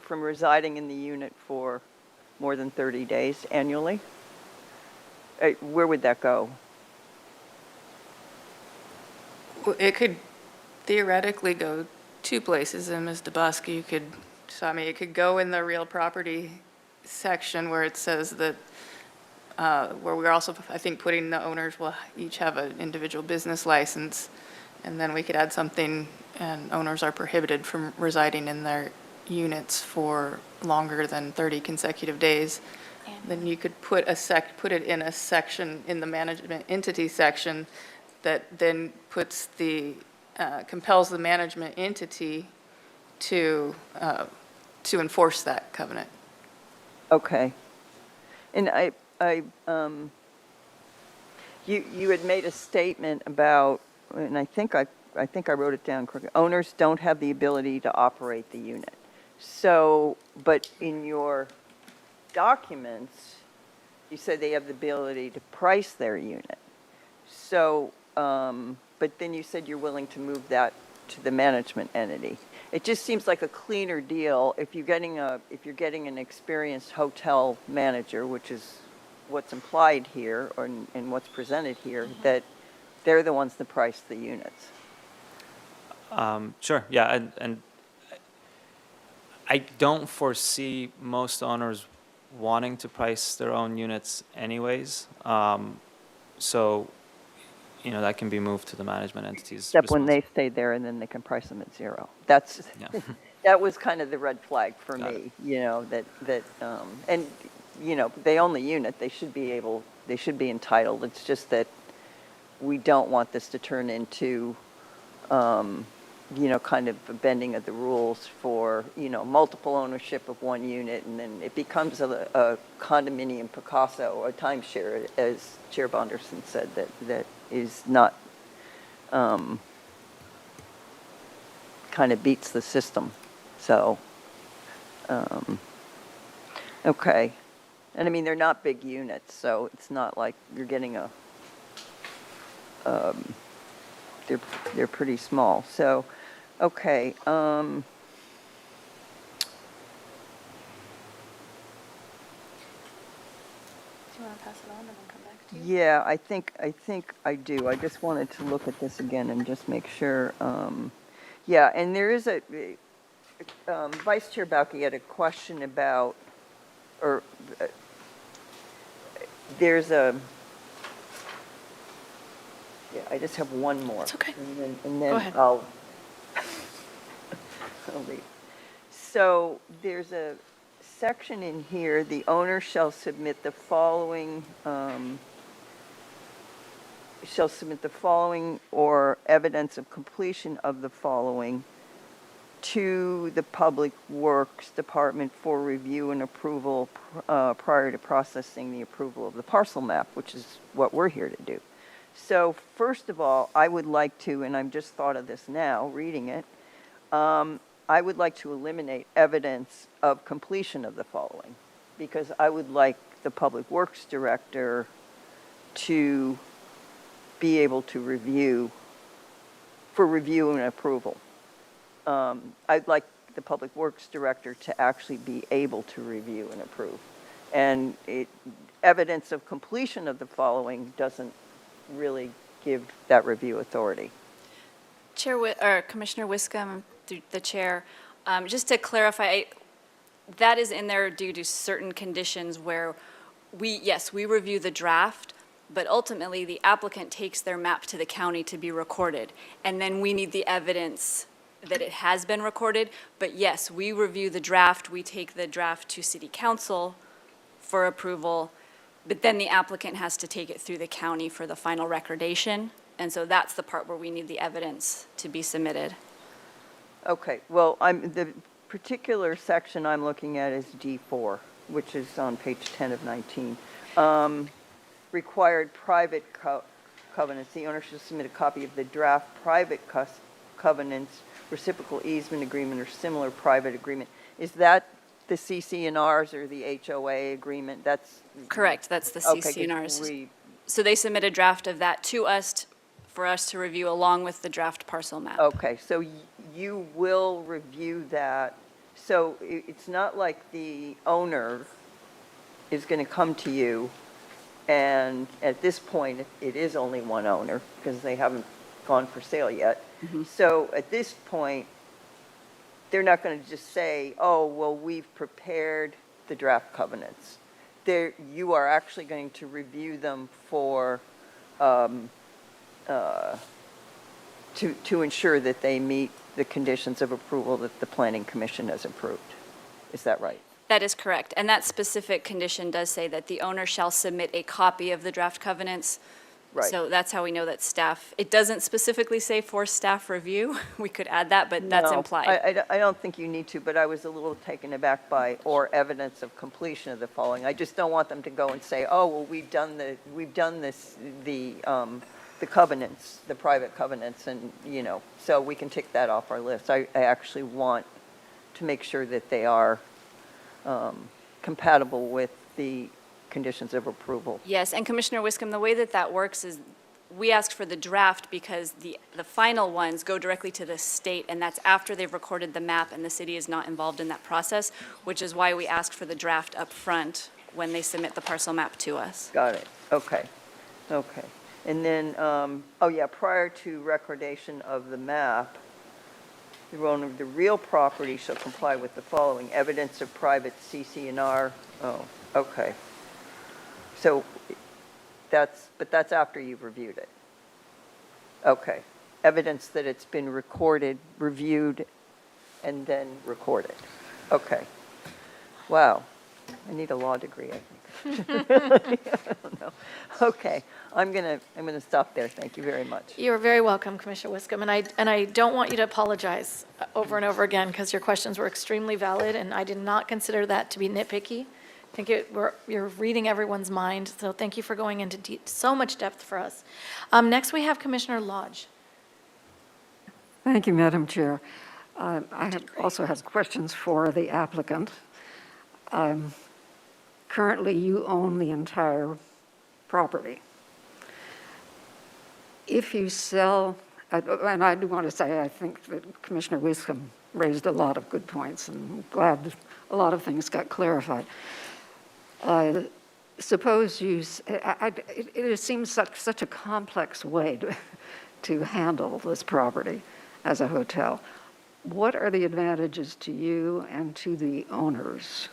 residing in the unit for more than 30 days annually? Where would that go? Well, it could theoretically go two places, and Ms. DeBoski, it could go in the real property section where it says that, where we're also, I think, putting the owners will each have an individual business license, and then we could add something, and owners are prohibited from residing in their units for longer than 30 consecutive days. Then you could put it in a section in the management entity section that then compels the management entity to enforce that covenant. Okay. And you had made a statement about, and I think I wrote it down correctly, owners don't have the ability to operate the unit. So, but in your documents, you said they have the ability to price their unit. So, but then you said you're willing to move that to the management entity. It just seems like a cleaner deal if you're getting an experienced hotel manager, which is what's implied here and what's presented here, that they're the ones that price the units. Sure, yeah, and I don't foresee most owners wanting to price their own units anyways. So, that can be moved to the management entities. Except when they stay there, and then they can price them at zero. That's, Yeah. that was kind of the red flag for Got me, and, they own the unit, they should be entitled. It's just that we don't want this to turn into, kind of a bending of the rules for, multiple ownership of one unit, and then it becomes a condominium Picasso, a timeshare, as Chair Bonderson said, that is not, kind of beats the system. So, okay. And I mean, they're not big units, so it's not like you're getting they're pretty small. So, okay. Do you want to pass it on and then come back to you? Yeah, I think I do. I just wanted to look at this again and just make sure. Yeah, and there is Vice Chair Bauke had a question about, or there's yeah, I just have one more. It's okay. And then Go ahead. I'll leave. So there's a section in here, the owner shall submit the following, or evidence of completion of the following to the Public Works Department for review and approval prior to processing the approval of the parcel map, which is what we're here to do. So first of all, I would like to, and I've just thought of this now, reading it, I would like to eliminate evidence of completion of the following, because I would like the Public Works Director to be able to review and approval. I'd like the Public Works Director to actually be able to review and approve. And evidence of completion of the following doesn't really give that review authority. Commissioner Wiscombe, through the chair, just to clarify, that is in there due to certain conditions where Yes, we review the draft, but ultimately, the applicant takes their map to the county to be recorded. And then we need the evidence that it has been recorded. But yes, we review the draft, we take the draft to city council for approval, but then the applicant has to take it through the county for the final recordation. And so that's the part where we need the evidence to be submitted. Okay, well, the particular section I'm looking at is D4, which is on page 10 of 19. Required private covenants. The owner should submit a copy of the draft private covenants, reciprocal easement agreement, or similar private agreement. Is that the CC&Rs or the HOA agreement? That's Correct, that's the okay. 'Cause CC&Rs. So they submit a draft of that to us for us to review along with the draft parcel map. Okay, so you will review that. So it's not like the owner is going to come to you, and at this point, it is only one owner because they haven't gone for sale yet. So at this point, they're not going to just say, oh, well, we've prepared the draft covenants. You are actually going to review them for, to ensure that they meet the conditions of approval that the Planning Commission has approved. Is that right? That is correct. And that specific condition does say that the owner shall submit a copy of the draft covenants. Right. So that's how we know that staff, it doesn't specifically say for staff review. We could add that, but that's No, implied. I don't think you need to, but I was a little taken aback by, or evidence of completion of the following. I just don't want them to go and say, oh, well, we've done the covenants, the private covenants, and, so we can tick that off our list. I actually want to make sure that they are compatible with the conditions of approval. Yes, and Commissioner Wiscombe, the way that that works is we ask for the draft because the final ones go directly to the state, and that's after they've recorded the map and the city is not involved in that process, which is why we ask for the draft up front when they submit the parcel map to us. Got it. Okay. And then, prior to recordation of the map, the owner of the real property shall comply with the following: evidence of private CC&R. Oh, okay. So that's after you've reviewed it. Okay. Evidence that it's been recorded, reviewed, and then recorded. Okay. Wow. I need a law degree, I think. I don't know. Okay. I'm gonna stop there. Thank you very much. You're very welcome, Commissioner Wiscombe, and I don't want you to apologize over and over again, because your questions were extremely valid, and I did not consider that to be nitpicky. I think you're reading everyone's mind, so thank you for going into so much depth for us. Next, we have Commissioner Lodge. Thank you, Madam Chair. Also have questions for the applicant. Currently, you own the entire property. If you sell, and I do want to say, I think that Commissioner Wiscombe raised a lot of good points, and I'm glad a lot of things got clarified. Suppose it seems such a complex way to handle this property as a hotel. What are the advantages to you and to the owners?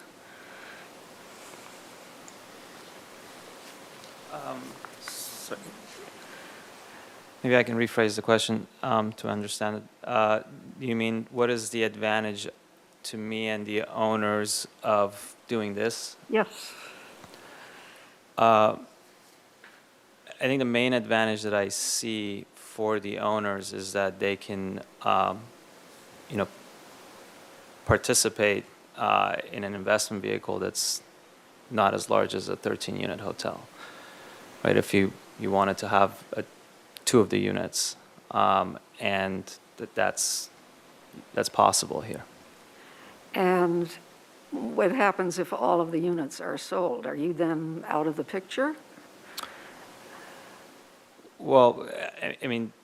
Maybe I can rephrase the question to understand it. You mean, what is the advantage to me and the owners of doing this? Yes. I think the main advantage that I see for the owners is that they can, participate in an investment vehicle that's not as large as a 13-unit hotel, right? If you wanted to have two of the units, and that's possible here. And what happens if all of the units are sold? Are you then out of the picture? Well, I mean,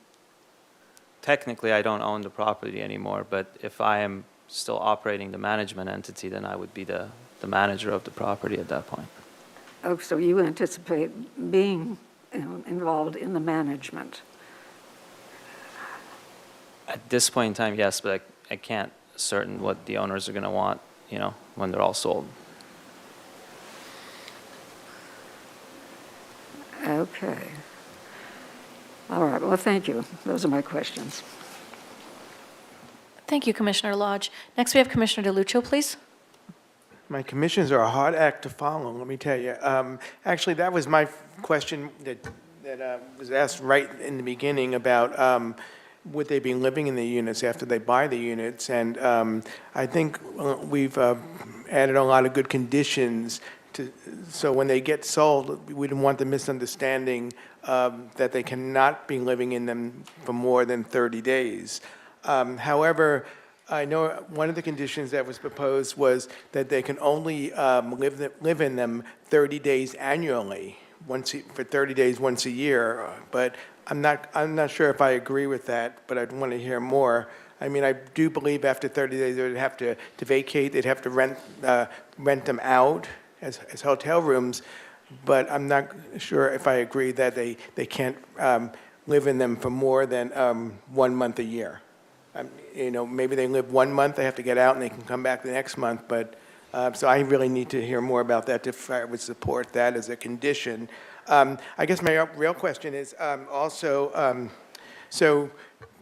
technically, I don't own the property anymore, but if I am still operating the management entity, then I would be the manager of the property at that point. Oh, so you anticipate being involved in the management? At this point in time, yes, but I can't certain what the owners are going to want, when they're all sold. Okay. All right, well, thank you. Those are my questions. Thank you, Commissioner Lodge. Next, we have Commissioner DeLuccio, please. My commissions are a hard act to follow, let me tell you. Actually, that was my question that was asked right in the beginning about would they be living in the units after they buy the units? And I think we've added a lot of good conditions so when they get sold, we don't want the misunderstanding that they cannot be living in them for more than 30 days. However, I know one of the conditions that was proposed was that they can only live in them 30 days annually, for 30 days once a year. But I'm not sure if I agree with that, but I'd want to hear more. I mean, I do believe after 30 days, they would have to vacate, they'd have to rent them out as hotel rooms, but I'm not sure if I agree that they can't live in them for more than 1 month a year. Maybe they live 1 month, they have to get out, and they can come back the next month, but, so I really need to hear more about that if I would support that as a condition. I guess my real question is also, so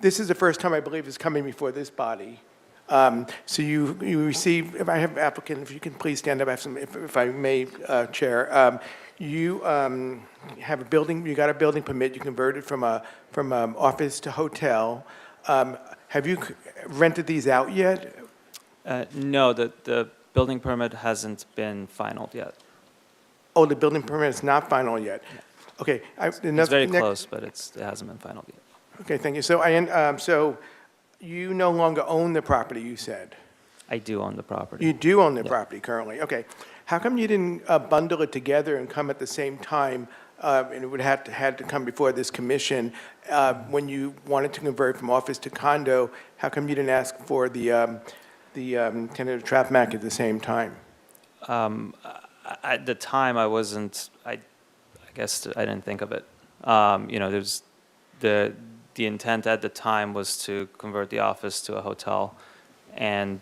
this is the first time I believe it's coming before this body. So you receive, if I have applicant, if you can please stand up, I have some, if I may, Chair. You have a building, you got a building permit, you converted from office to hotel. Have you rented these out yet? No, the building permit hasn't been finalized yet. Oh, the building permit is not final yet? Okay. It's very close, but it hasn't been finalized yet. Okay, thank you. So so you no longer own the property, you said? I do own the property. You do own the Yeah. property currently, okay. How come you didn't bundle it together and come at the same time, and it would have had to come before this commission, when you wanted to convert from office to condo? How come you didn't ask for the tentative traffic map at the same time? At the time, I guess I didn't think of it. There's the intent at the time was to convert the office to a hotel, and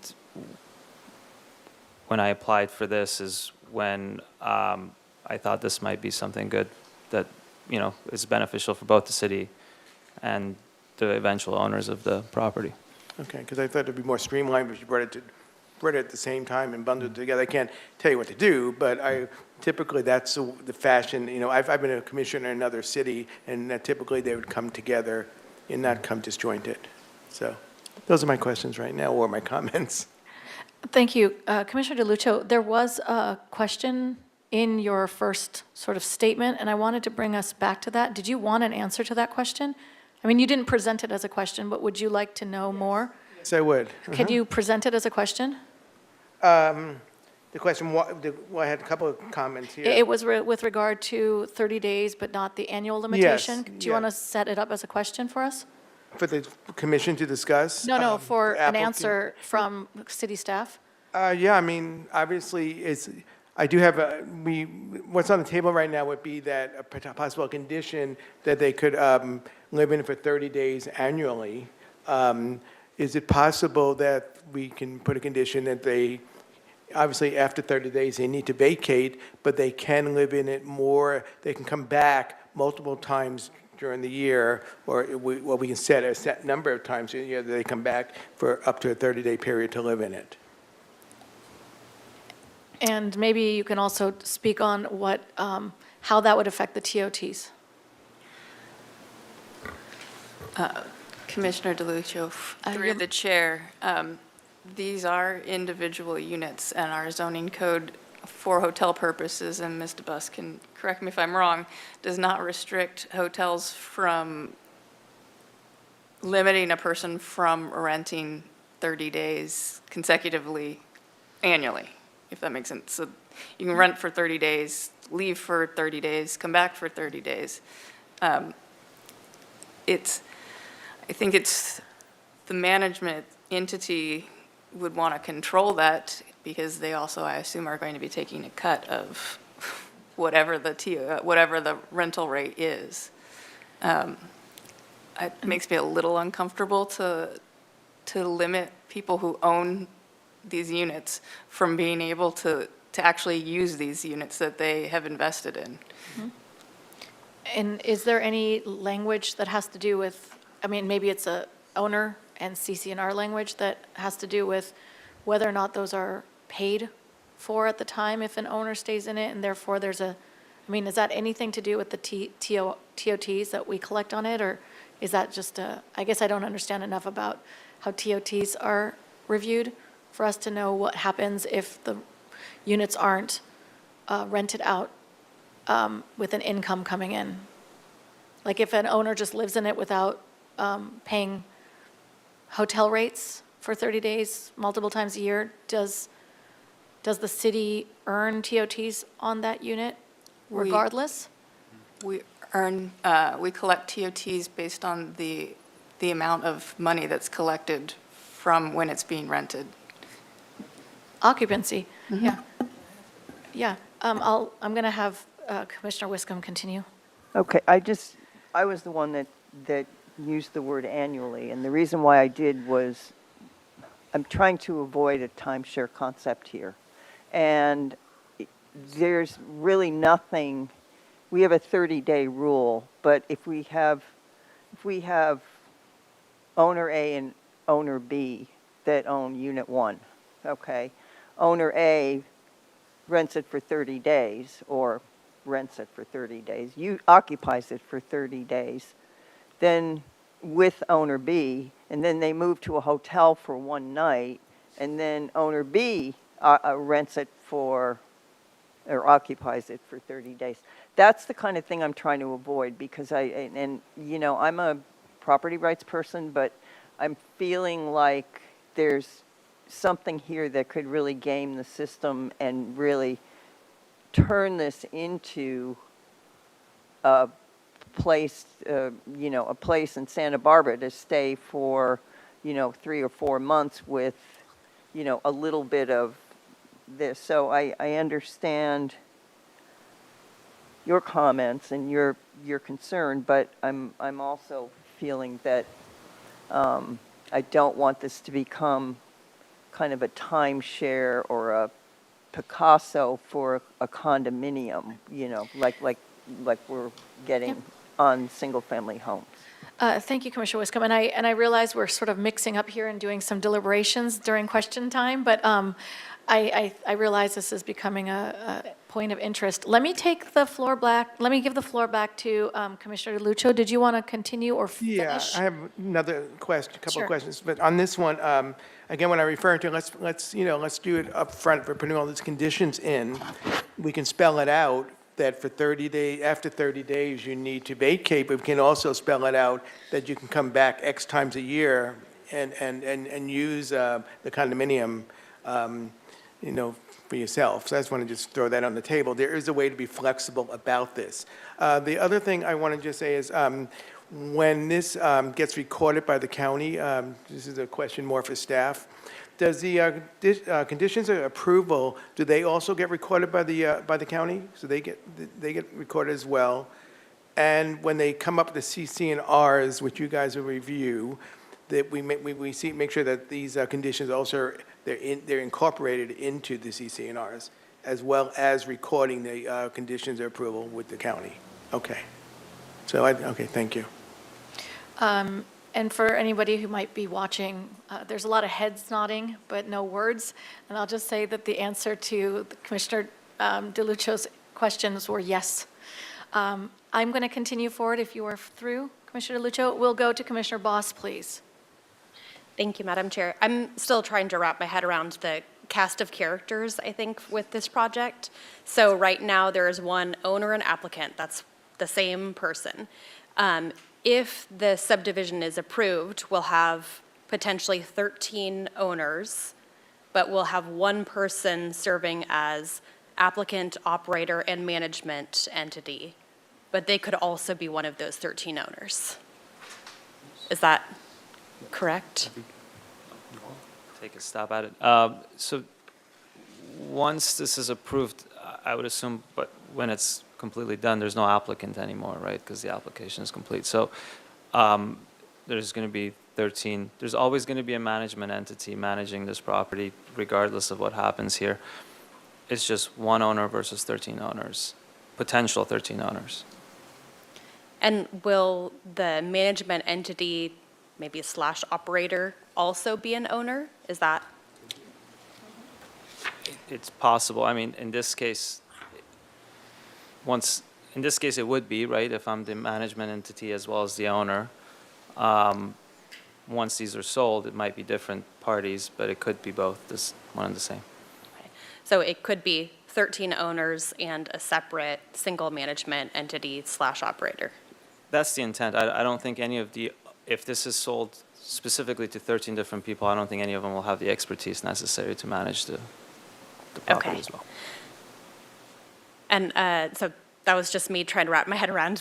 when I applied for this is when I thought this might be something good that is beneficial for both the city and the eventual owners of the property. Okay, because I thought it'd be more streamlined if you brought it at the same time and bundled it together. I can't tell you what to do, but typically that's the fashion. I've been a commissioner in another city, and typically they would come together and not come disjointed. So those are my questions right now, or my comments. Thank you. Commissioner DeLuccio, there was a question in your first sort of statement, and I wanted to bring us back to that. Did you want an answer to that question? I mean, you didn't present it as a question, but would you like to know more? Yes, I would. Could you present it as a question? The question, well, I had a couple of comments here. It was with regard to 30 days, but not the annual limitation. Do you want to set it up as a question for us? For the commission to discuss? No, for an applicant? answer from city staff. Yeah, I mean, obviously, I do have what's on the table right now would be that a possible condition that they could live in for 30 days annually. Is it possible that we can put a condition that they, obviously after 30 days, they need to vacate, but they can live in it more, they can come back multiple times during the year, or we can set a set number of times a year that they come back for up to a 30-day period to live in it? And maybe you can also speak on how that would affect the TOTs. Commissioner DeLuccio, through the chair, these are individual units, and our zoning code for hotel purposes, and Ms. DeBus can correct me if I'm wrong, does not restrict hotels from limiting a person from renting 30 days consecutively annually, if that makes sense. So you can rent for 30 days, leave for 30 days, come back for 30 days. I think it's the management entity would want to control that because they also, I assume, are going to be taking a cut of whatever the rental rate is. It makes me a little uncomfortable to limit people who own these units from being able to actually use these units that they have invested in. And is there any language that has to do with, I mean, maybe it's a owner and CCNR language that has to do with whether or not those are paid for at the time if an owner stays in it, and therefore there's a, I mean, is that anything to do with the TOTs that we collect on it, or is that just a, I guess I don't understand enough about how TOTs are reviewed for us to know what happens if the units aren't rented out with an income coming in. Like if an owner just lives in it without paying hotel rates for 30 days, multiple times a year, does the city earn TOTs on that unit regardless? We collect TOTs based on the amount of money that's collected from when it's being rented. Occupancy, yeah. Yeah, I'm going to have Commissioner Wiscom continue. Okay, I was the one that used the word annually, and the reason why I did was I'm trying to avoid a timeshare concept here. And there's really nothing, we have a 30-day rule, but if we have owner A and owner B that own unit 1, okay? Owner A rents it for 30 days or rents it for 30 days, occupies it for 30 days, then with owner B, and then they move to a hotel for one night, and then owner B rents it for, or occupies it for 30 days. That's the kind of thing I'm trying to avoid, because I'm a property rights person, but I'm feeling like there's something here that could really game the system and really turn this into a place, a place in Santa Barbara to stay for, 3 or 4 months with, a little bit of this. So I understand your comments and your concern, but I'm also feeling that I don't want this to become kind of a timeshare or a Picasso for a condominium, like we're getting on single-family homes. Thank you, Commissioner Wiscom. And I realize we're sort of mixing up here and doing some deliberations during question time, but I realize this is becoming a point of interest. Let me give the floor back to Commissioner DeLuccio. Did you want to continue or finish? Yeah, I have another question, couple Sure. of questions. But on this one, again, when I refer to, let's do it up front for putting all these conditions in. We can spell it out that for 30 days, after 30 days, you need to vacate, but we can also spell it out that you can come back X times a year and use the condominium, for yourself. So I just want to just throw that on the table. There is a way to be flexible about this. The other thing I want to just say is when this gets recorded by the county, this is a question more for staff, does the conditions of approval, do they also get recorded by the county? So they get recorded as well? And when they come up with the CC&Rs, which you guys will review, that make sure that these conditions also, they're incorporated into the CC&Rs, as well as recording the conditions of approval with the county. Okay. So, okay, thank you. And for anybody who might be watching, there's a lot of heads nodding, but no words. And I'll just say that the answer to Commissioner DeLuccio's questions were yes. I'm going to continue forward if you are through, Commissioner DeLuccio. We'll go to Commissioner Boss, please. Thank you, Madam Chair. I'm still trying to wrap my head around the cast of characters, I think, with this project. So right now, there is one owner and applicant. That's the same person. If the subdivision is approved, we'll have potentially 13 owners, but we'll have one person serving as applicant, operator, and management entity. But they could also be one of those 13 owners. Is that correct? Take a stab at it. So once this is approved, I would assume, but when it's completely done, there's no applicant anymore, right? Because the application is complete. So there's going to be 13. There's always going to be a management entity managing this property, regardless of what happens here. It's just one owner versus 13 owners, potential 13 owners. And will the management entity, maybe slash operator, also be an owner? Is that? It's possible. I mean, in this case, in this case, it would be, right, if I'm the management entity as well as the owner. Once these are sold, it might be different parties, but it could be both, one and the same. Okay. So it could be 13 owners and a separate single management entity slash operator. That's the intent. I don't think any of if this is sold specifically to 13 different people, I don't think any of them will have the expertise necessary to manage the property Okay. as well. And so that was just me trying to wrap my head around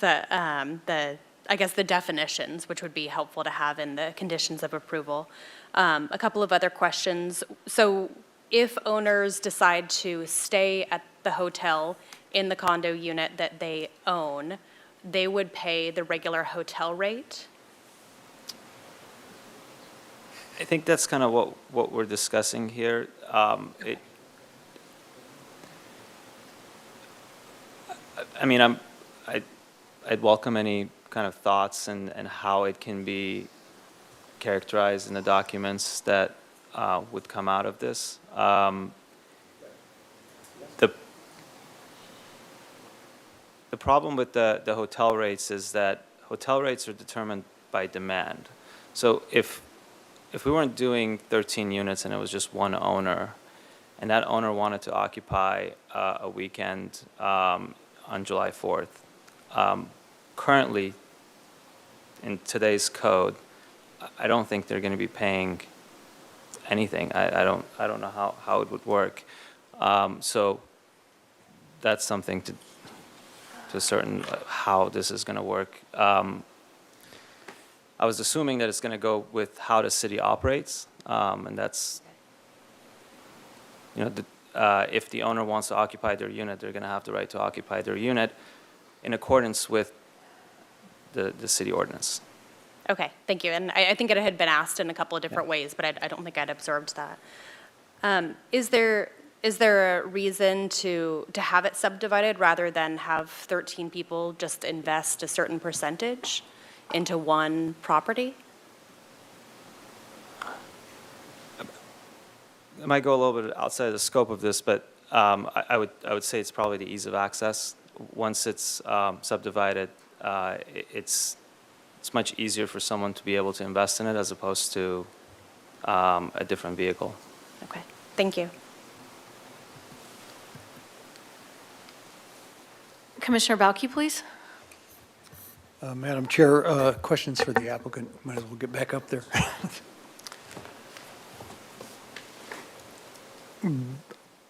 I guess, the definitions, which would be helpful to have in the conditions of approval. A couple of other questions. So if owners decide to stay at the hotel in the condo unit that they own, they would pay the regular hotel rate? I think that's kind of what we're discussing here. I mean, I'd welcome any kind of thoughts and how it can be characterized in the documents that would come out of this. The problem with the hotel rates is that hotel rates are determined by demand. So if we weren't doing 13 units and it was just one owner, and that owner wanted to occupy a weekend on July 4th, currently, in today's code, I don't think they're going to be paying anything. I don't know how it would work. So that's something to certain how this is going to work. I was assuming that it's going to go with how the city operates, and that's, if the owner wants to occupy their unit, they're going to have the right to occupy their unit in accordance with the city ordinance. Okay, thank you. And I think it had been asked in a couple of different ways, but I don't think I'd absorbed that. Is there a reason to have it subdivided rather than have 13 people just invest a certain percentage into one property? It might go a little bit outside the scope of this, but I would say it's probably the ease of access. Once it's subdivided, it's much easier for someone to be able to invest in it as opposed to a different vehicle. Okay, thank you. Commissioner Balke, please. Madam Chair, questions for the applicant. Might as well get back up there.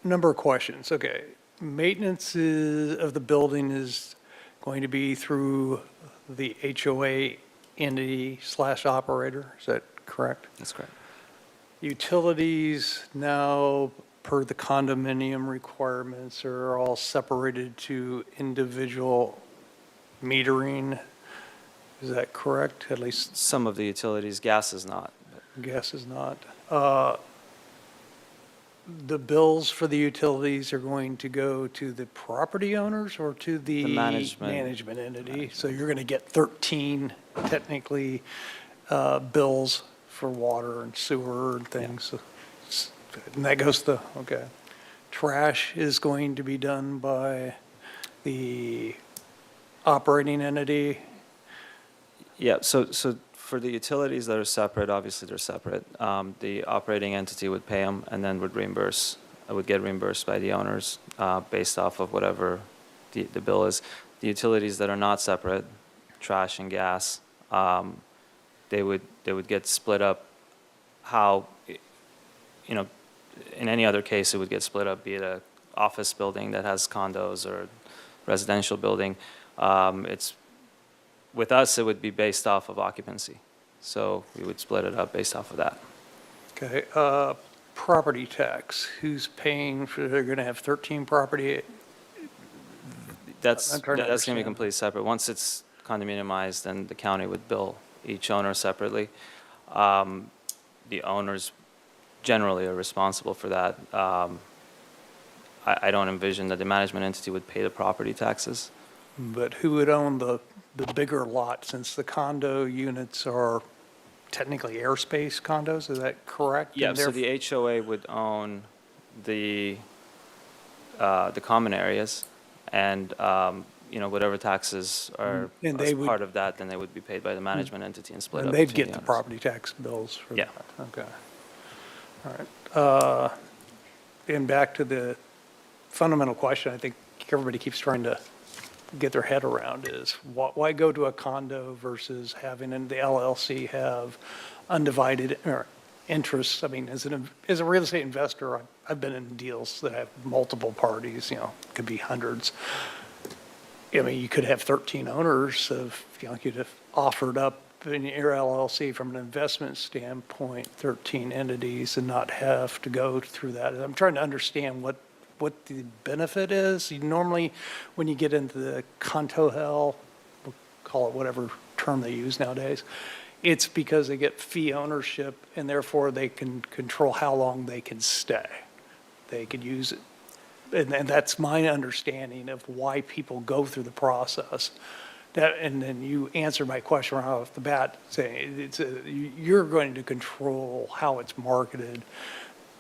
Number of questions. Okay. Maintenance of the building is going to be through the HOA entity / operator. Is that correct? That's correct. Utilities now, per the condominium requirements, are all separated to individual metering. Is that correct? At least Some of the utilities, gas is not. gas is not. The bills for the utilities are going to go to the property owners or to the The management. management entity? So you're going to get 13 technically bills for water and sewer and things. So and that goes to, okay. Trash is going to be done by the operating entity. Yeah, so for the utilities that are separate, obviously they're separate. The operating entity would pay them and then would get reimbursed by the owners based off of whatever the bill is. The utilities that are not separate, trash and gas, they would get split up how, in any other case, it would get split up, be it a office building that has condos or residential building. With us, it would be based off of occupancy. So we would split it up based off of that. Okay, property tax, who's paying for, they're going to have 13 property? That's I'm trying to going to be understand. completely separate. Once it's condominiumized, then the county would bill each owner separately. The owners generally are responsible for that. I don't envision that the management entity would pay the property taxes. But who would own the the bigger lot, since the condo units are technically airspace condos, is that correct? Yeah, And so theref- the HOA would own the common areas, and, whatever taxes are And they as would- part of that, then they would be paid by the management entity and split up And they'd between get the owners. property tax bills for Yeah. that? Okay. All right. And back to the fundamental question, I think everybody keeps trying to get their head around is, why go to a condo versus having the LLC have undivided or interests? I mean, as a real estate investor, I've been in deals that have multiple parties, could be hundreds. I mean, you could have 13 owners of, you'd have offered up in your LLC from an investment standpoint, 13 entities and not have to go through that. I'm trying to understand what the benefit is. Normally, when you get into the condo hell, we'll call it whatever term they use nowadays, it's because they get fee ownership and therefore they can control how long they can stay. They could use it. And that's my understanding of why people go through the process. And then you answered my question right off the bat, saying you're going to control how it's marketed,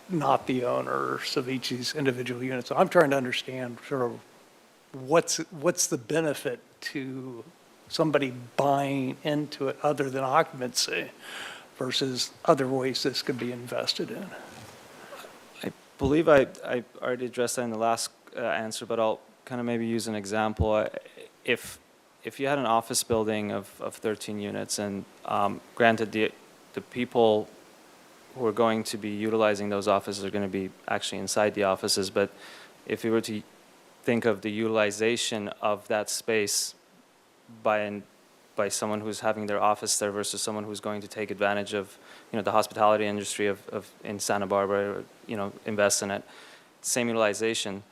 not the owners of each of these individual units. So I'm trying to understand sort of what's the benefit to somebody buying into it other than occupancy versus other ways this could be invested in. I believe I already addressed that in the last answer, but I'll kind of maybe use an example. If you had an office building of 13 units, and granted the people who are going to be utilizing those offices are going to be actually inside the offices, but if we were to think of the utilization of that space by someone who's having their office there versus someone who's going to take advantage of, the hospitality industry of in Santa Barbara, or, invest in it, same utilization,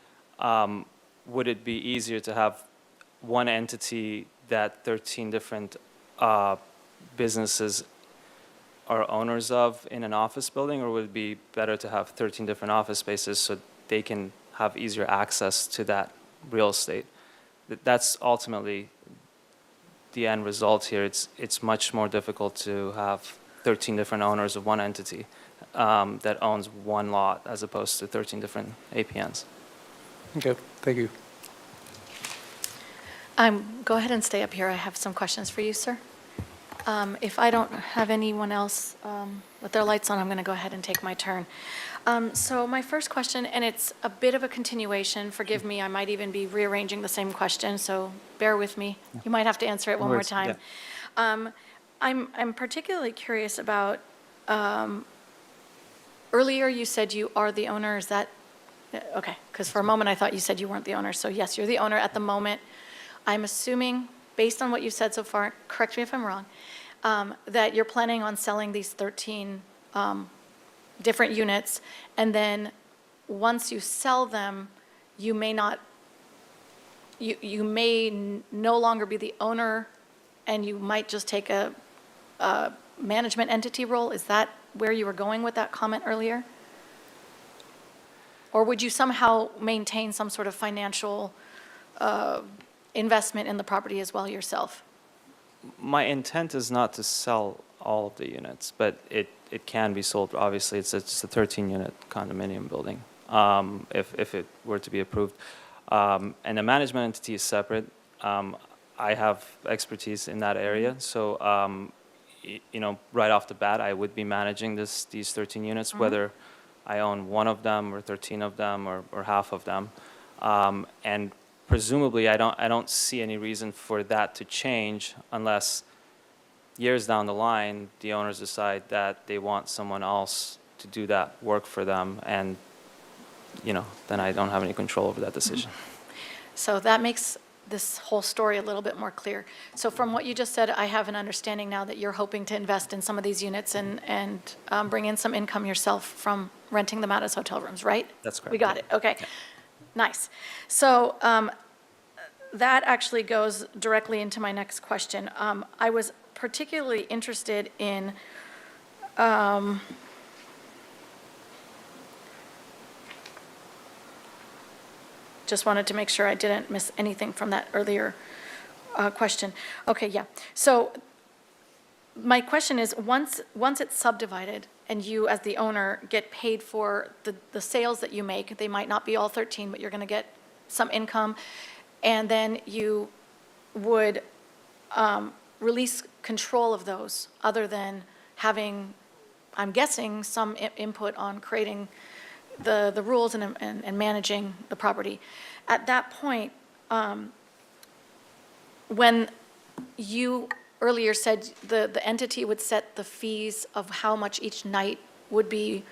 would it be easier to have one entity that 13 different businesses are owners of in an office building, or would it be better to have 13 different office spaces so they can have easier access to that real estate? That's ultimately the end result here. It's much more difficult to have 13 different owners of one entity that owns one lot as opposed to 13 different APNs. Okay, thank you. Go ahead and stay up here. I have some questions for you, sir. If I don't have anyone else with their lights on, I'm going to go ahead and take my turn. So my first question, and it's a bit of a continuation, forgive me, I might even be rearranging the same question, so bear with me. You might have to answer it one No more worries, time. I'm particularly curious about, earlier you said you are the owner, is that, okay, because for a moment I thought you said you weren't the owner, so yes, you're the owner at the moment. I'm assuming, based on what you've said so far, correct me if I'm wrong, that you're planning on selling these 13 different units, and then once you sell them, you may not, you may no longer be the owner, and you might just take a management entity role? Is that where you were going with that comment earlier? Or would you somehow maintain some sort of financial investment in the property as well yourself? My intent is not to sell all of the units, but it can be sold. Obviously, it's a 13-unit condominium building, if it were to be approved. And the management entity is separate. I have expertise in that area, so right off the bat, I would be managing these 13 units, whether I own one of them or 13 of them or half of them. And presumably, I don't see any reason for that to change unless years down the line, the owners decide that they want someone else to do that work for them, and then I don't have any control over that decision. So that makes this whole story a little bit more clear. So from what you just said, I have an understanding now that you're hoping to invest in some of these units and bring in some income yourself from renting them out as hotel rooms, right? That's correct, We got yeah. it, okay. Nice. So that actually goes directly into my next question. I was particularly interested in just wanted to make sure I didn't miss anything from that earlier question. Okay, yeah. So my question is, once it's subdivided and you, as the owner, get paid for the sales that you make, they might not be all 13, but you're going to get some income, and then you would release control of those, other than having, I'm guessing, some input on creating the rules and managing the property. At that point, when you earlier said the entity would set the fees of how much each night would be,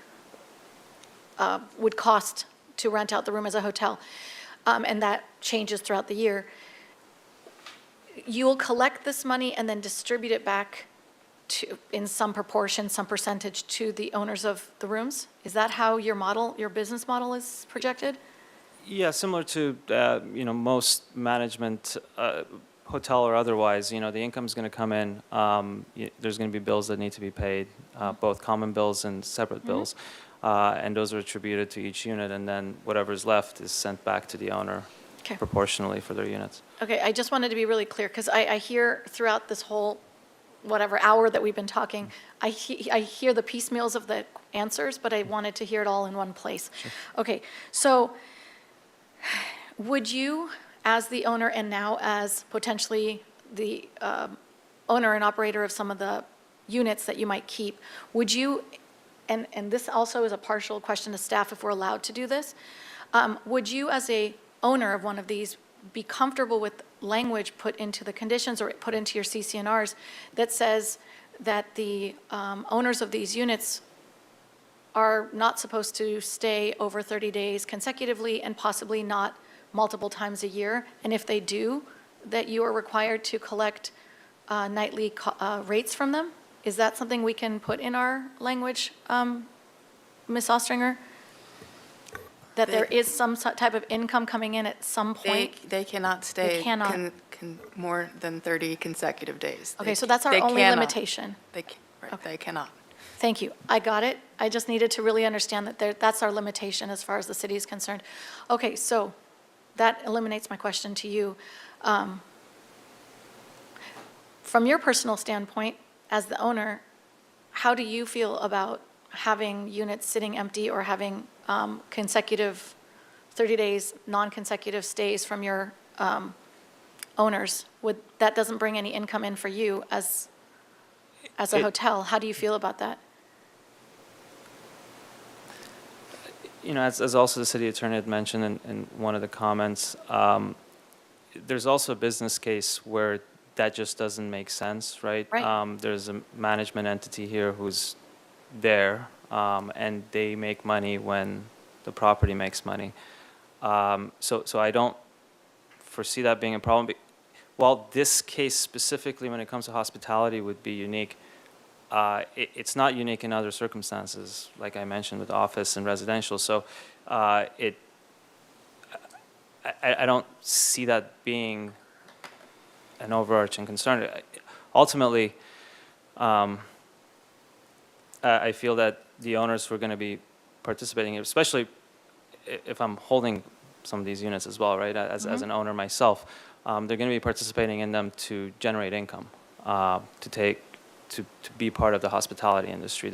would cost to rent out the room as a hotel, and that changes throughout the year, you'll collect this money and then distribute it back to, in some proportion, some percentage, to the owners of the rooms? Is that how your model, your business model is projected? Yeah, similar to, most management, hotel or otherwise, the income's going to come in. There's going to be bills that need to be paid, both common bills and separate bills. And those are attributed to each unit, and then whatever's left is sent back to the owner Okay. proportionally for their units. Okay, I just wanted to be really clear, because I hear throughout this whole, whatever hour that we've been talking, I hear the piecemeals of the answers, but I wanted to hear it all in one place. Okay, so would you, as the owner and now as potentially the owner and operator of some of the units that you might keep, would you, and this also is a partial question to staff if we're allowed to do this, would you, as a owner of one of these, be comfortable with language put into the conditions or put into your CCNRs that says that the owners of these units are not supposed to stay over 30 days consecutively, and possibly not multiple times a year? And if they do, that you are required to collect nightly rates from them? Is that something we can put in our language, Ms. Ostringer? That there is some type of income coming in at some point? They cannot stay cannot. more than 30 consecutive days. Okay, so that's our only limitation. They cannot. Thank you. I got it. I just needed to really understand that that's our limitation as far as the city is concerned. Okay, so that eliminates my question to you. From your personal standpoint, as the owner, how do you feel about having units sitting empty or having consecutive 30 days, non-consecutive stays from your owners? That doesn't bring any income in for you as a hotel. How do you feel about that? As also the city attorney had mentioned in one of the comments, there's also a business case where that just doesn't make sense, right? Right. There's a management entity here who's there, and they make money when the property makes money. So I don't foresee that being a problem. While this case specifically, when it comes to hospitality, would be unique, it's not unique in other circumstances, like I mentioned with office and residential. So I don't see that being an overarching concern. Ultimately, I feel that the owners who are going to be participating, especially if I'm holding some of these units as well, right, as an owner myself, they're going to be participating in them to generate income, to be part of the hospitality industry.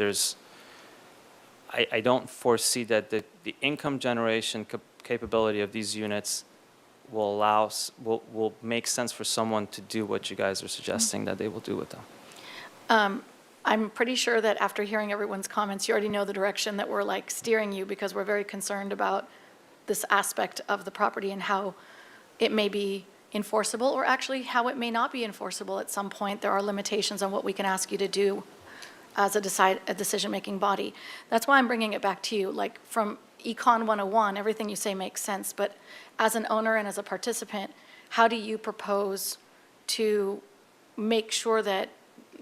I don't foresee that the income generation capability of these units will make sense for someone to do what you guys are suggesting that they will do with them. I'm pretty sure that after hearing everyone's comments, you already know the direction that we're steering you, because we're very concerned about this aspect of the property and how it may be enforceable, or actually how it may not be enforceable at some point. There are limitations on what we can ask you to do as a decision-making body. That's why I'm bringing it back to you. From Econ 101, everything you say makes sense, but as an owner and as a participant, how do you propose to make sure that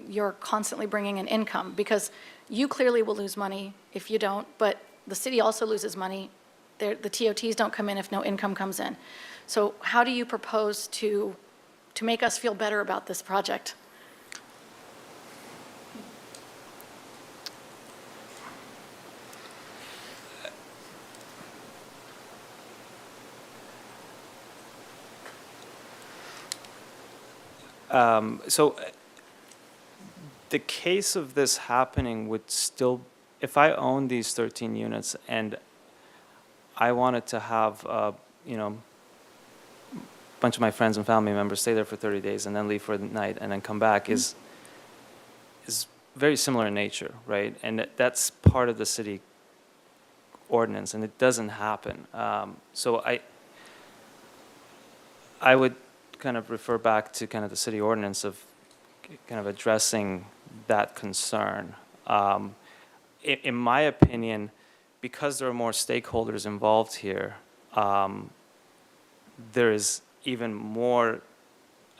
you're constantly bringing in income? Because you clearly will lose money if you don't, but the city also loses money. The TOTs don't come in if no income comes in. So how do you propose to make us feel better about this project? So the case of this happening would still, if I own these 13 units and I wanted to have, you know, a bunch of my friends and family members stay there for 30 days and then leave for the night and then come back is very similar in nature, right? And that's part of the city ordinance, and it doesn't happen. So I would kind of refer back to kind of the city ordinance of kind of addressing that concern. In my opinion, because there are more stakeholders involved here, there is even more,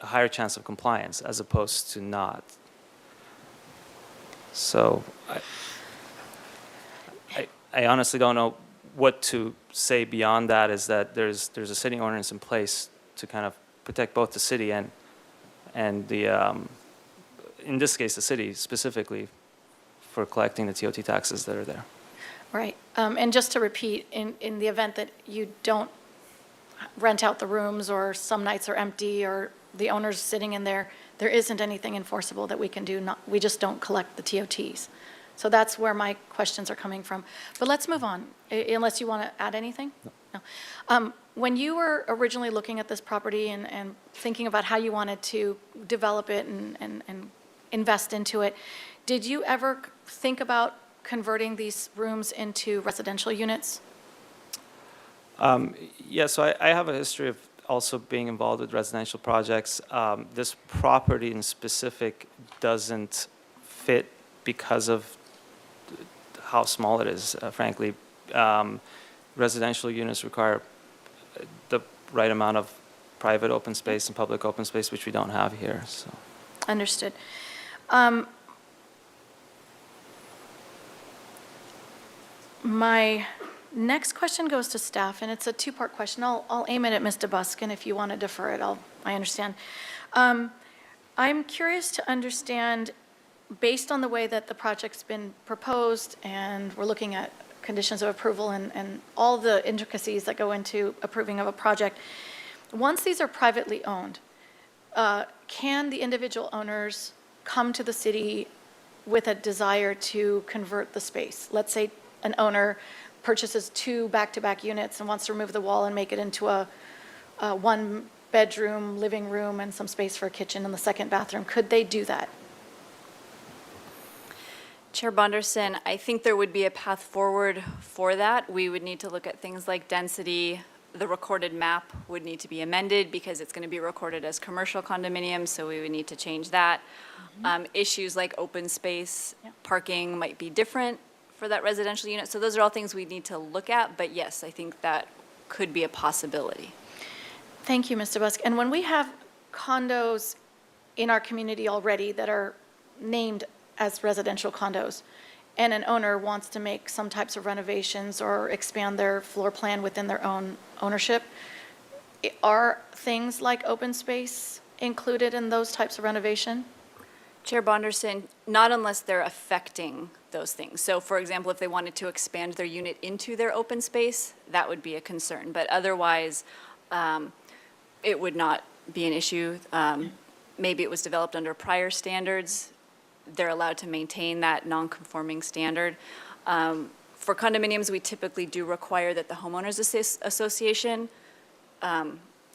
a higher chance of compliance as opposed to not. So I honestly don't know what to say beyond that, is that there's a city ordinance in place to kind of protect both the city and the, in this case, the city specifically for collecting the TOT taxes that are there. Right. And just to repeat, in the event that you don't rent out the rooms, or some nights are empty, or the owner's sitting in there, there isn't anything enforceable that we can do. We just don't collect the TOTs. So that's where my questions are coming from. But let's move on, unless you want to add anything? No. When you were originally looking at this property and thinking about how you wanted to develop it and invest into it, did you ever think about converting these rooms into residential units? Yeah, so I have a history of also being involved with residential projects. This property in specific doesn't fit because of how small it is, frankly. Residential units require the right amount of private open space and public open space, which we don't have here, so. Understood. My next question goes to staff, and it's a two-part question. I'll aim it at Ms. DeBuskin. If you want to defer it, I understand. I'm curious to understand, based on the way that the project's been proposed, and we're looking at conditions of approval and all the intricacies that go into approving of a project, once these are privately owned, can the individual owners come to the city with a desire to convert the space? Let's say an owner purchases 2 back-to-back units and wants to remove the wall and make it into a one-bedroom living room and some space for a kitchen and the second bathroom. Could they do that? Chair Bonderson, I think there would be a path forward for that. We would need to look at things like density. The recorded map would need to be amended because it's going to be recorded as commercial condominiums, so we would need to change that. Issues like open space, parking might be different for that residential unit. So those are all things we need to look at, but yes, I think that could be a possibility. Thank you, Mr. Busk. And when we have condos in our community already that are named as residential condos, and an owner wants to make some types of renovations or expand their floor plan within their own ownership, are things like open space included in those types of renovation? Chair Bonderson, not unless they're affecting those things. So for example, if they wanted to expand their unit into their open space, that would be a concern. But otherwise, it would not be an issue. Maybe it was developed under prior standards. They're allowed to maintain that non-conforming standard. For condominiums, we typically do require that the homeowners association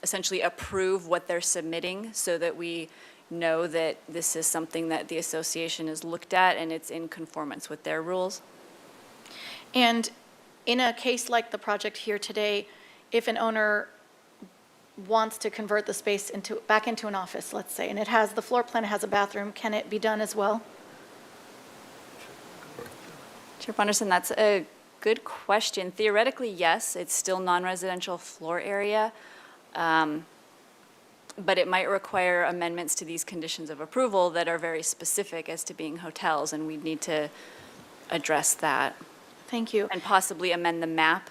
essentially approve what they're submitting so that we know that this is something that the association has looked at and it's in conformance with their rules. And in a case like the project here today, if an owner wants to convert the space back into an office, let's say, and it has the floor plan, it has a bathroom, can it be done as well? Chair Bonderson, that's a good question. Theoretically, yes, it's still non-residential floor area, but it might require amendments to these conditions of approval that are very specific as to being hotels, and we'd need to address that. Thank you. And possibly amend the map,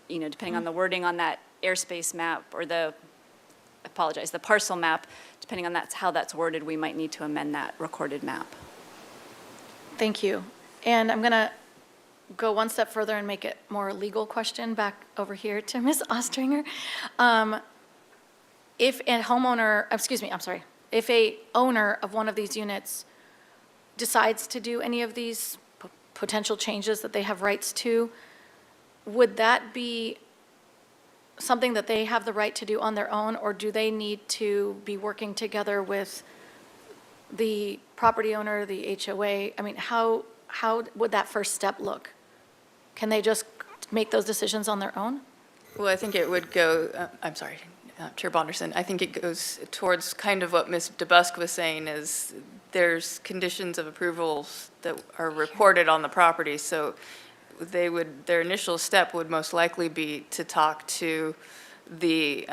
depending on the wording on that airspace map or the parcel map, depending on how that's worded, we might need to amend that recorded map. Thank you. And I'm going to go one step further and make it more a legal question back over here to Ms. Ostringer. If a homeowner, if a owner of one of these units decides to do any of these potential changes that they have rights to, would that be something that they have the right to do on their own, or do they need to be working together with the property owner, the HOA? I mean, how would that first step look? Can they just make those decisions on their own? Well, I think it would go, I'm sorry, Chair Bonderson, I think it goes towards kind of what Ms. DeBusk was saying, is there's conditions of approvals that are recorded on the property, so their initial step would most likely be to talk to the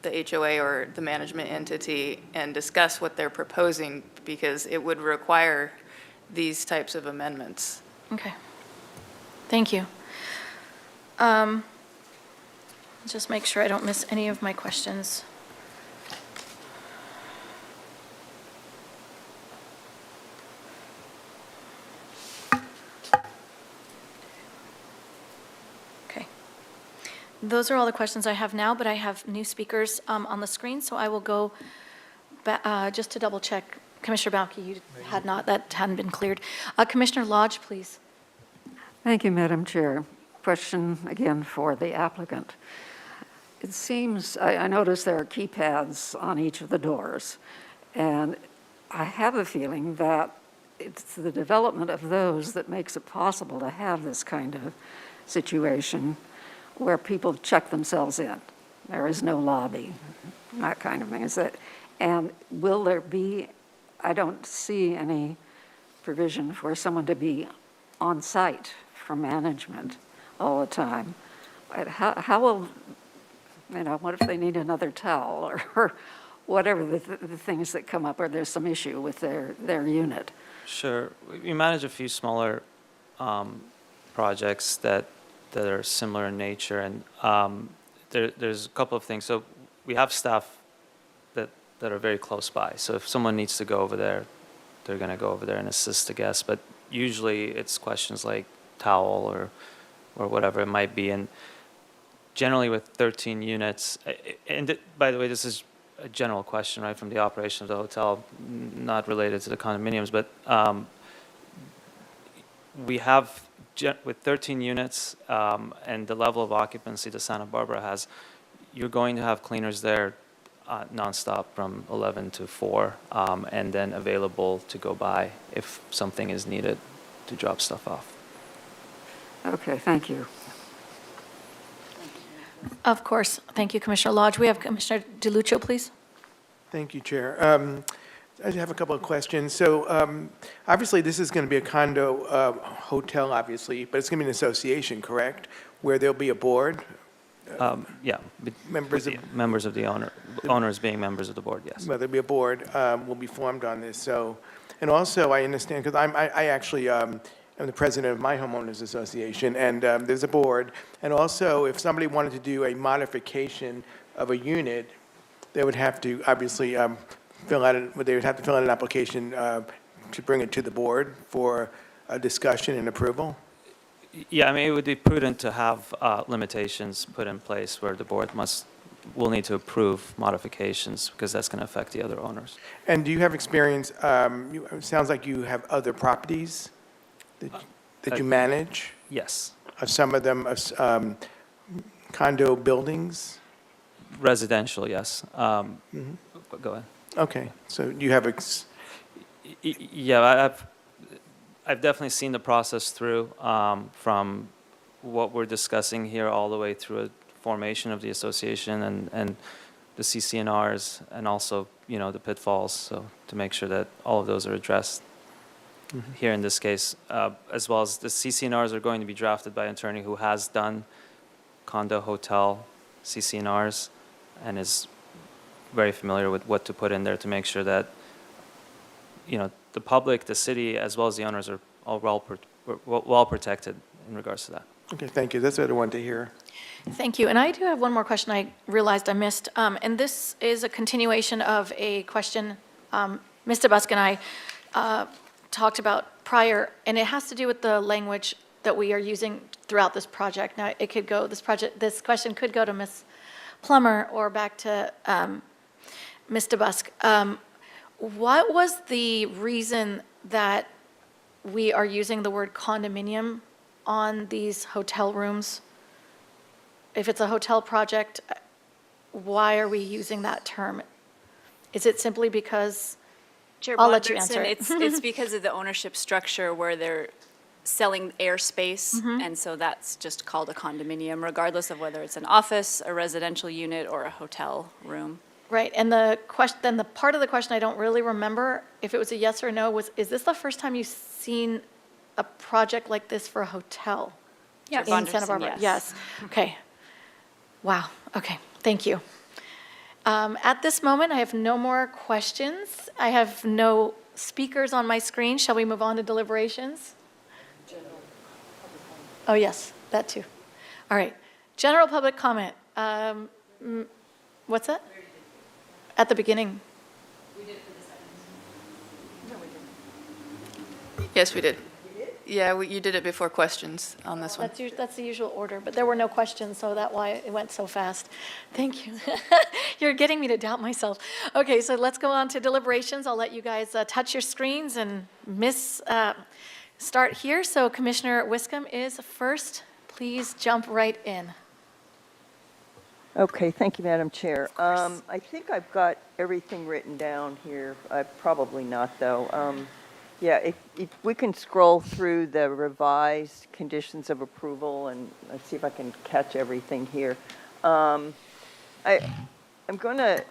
HOA or the management entity and discuss what they're proposing, because it would require these types of amendments. Okay. Thank you. Just make sure I don't miss any of my questions. Okay. Those are all the questions I have now, but I have new speakers on the screen, so I will go just to double check. Commissioner Bauke, you had not, that hadn't been cleared. Commissioner Lodge, please. Thank you, Madam Chair. Question again for the applicant. It seems, I notice there are keypads on each of the doors, and I have a feeling that it's the development of those that makes it possible to have this kind of situation where people check themselves in. There is no lobby, that kind of thing. And will there be, I don't see any provision for someone to be on site for management all the time. How will, what if they need another towel or whatever the things that come up, or there's some issue with their unit? Sure. We manage a few smaller projects that are similar in nature, and there's a couple of things. So we have staff that are very close by. So if someone needs to go over there, they're going to go over there and assist the guests. But usually it's questions like towel or whatever it might be. And generally with 13 units, and by the way, this is a general question, right, from the operation of the hotel, not related to the condominiums, but we have, with 13 units and the level of occupancy that Santa Barbara has, you're going to have cleaners there nonstop from 11 to 4, and then available to go by if something is needed to drop stuff off. Okay, thank you. Of course. Thank you, Commissioner Lodge. We have Commissioner DeLuccio, please. Thank you, Chair. I have a couple of questions. So obviously, this is going to be a condo hotel, obviously, but it's going to be an association, correct? Where there'll be a board? Yeah. Members of- Members of the owners being members of the board, yes. Well, there'll be a board will be formed on this. So, and also I understand, because I actually am the president of my homeowners association, and there's a board. And also, if somebody wanted to do a modification of a unit, they would have to obviously they would have to fill out an application to bring it to the board for a discussion and approval. Yeah, I mean, it would be prudent to have limitations put in place where the board will need to approve modifications, because that's going to affect the other owners. And do you have experience, it sounds like you have other properties that you manage? Yes. Are some of them condo buildings? Residential, yes. Go ahead. Okay, so you have, Yeah, I've definitely seen the process through, from what we're discussing here all the way through a formation of the association and the CCNRs, and also, the pitfalls, so to make sure that all of those are addressed here in this case, as well as the CCNRs are going to be drafted by an attorney who has done condo hotel CCNRs and is very familiar with what to put in there to make sure that, the public, the city, as well as the owners are all well protected in regards to that. okay, thank you. That's what I wanted to hear. Thank you. And I do have one more question I realized I missed. And this is a continuation of a question Ms. DeBusk and I talked about prior, and it has to do with the language that we are using throughout this project. Now, it could go, this question could go to Ms. Plummer or back to Ms. DeBusk. What was the reason that we are using the word condominium on these hotel rooms? If it's a hotel project, why are we using that term? Is it simply because, Chair I'll let you Bogderson, answer it. It's because of the ownership structure where they're selling airspace, Mm-hmm. and so that's just called a condominium, regardless of whether it's an office, a residential unit, or a hotel room. right, and the question, then the part of the question I don't really remember, if it was a yes or no, was, is this the first time you've seen a project like this for a hotel? Chair In Santa Bonderson, Barbara? yes. Yes, okay. Wow, okay, thank you. At this moment, I have no more questions. I have no speakers on my screen. Shall we move on to deliberations? Oh, yes, that too. All right, general public comment. What's that? At the beginning. Yes, we did. Yeah, you did it before questions on this one. That's the usual order, but there were no questions, so that's why it went so fast. Thank you. You're getting me to doubt myself. Okay, so let's go on to deliberations. I'll let you guys touch your screens and start here. So Commissioner Wiscombe is first. Please jump right in. Okay, thank you, Madam Chair. I think I've got everything written down here. Probably not, though. Yeah, if we can scroll through the revised conditions of approval, and let's see if I can catch everything here. I'm going to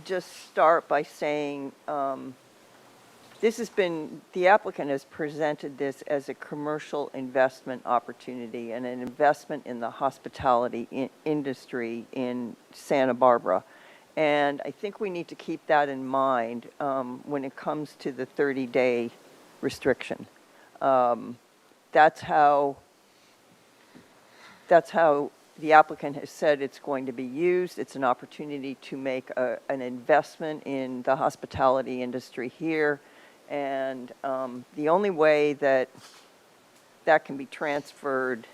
just start by saying this has been, the applicant has presented this as a commercial investment opportunity and an investment in the hospitality industry in Santa Barbara. And I think we need to keep that in mind when it comes to the 30-day restriction. That's how the applicant has said it's going to be used. It's an opportunity to make an investment in the hospitality industry here. And the only way that that can be transferred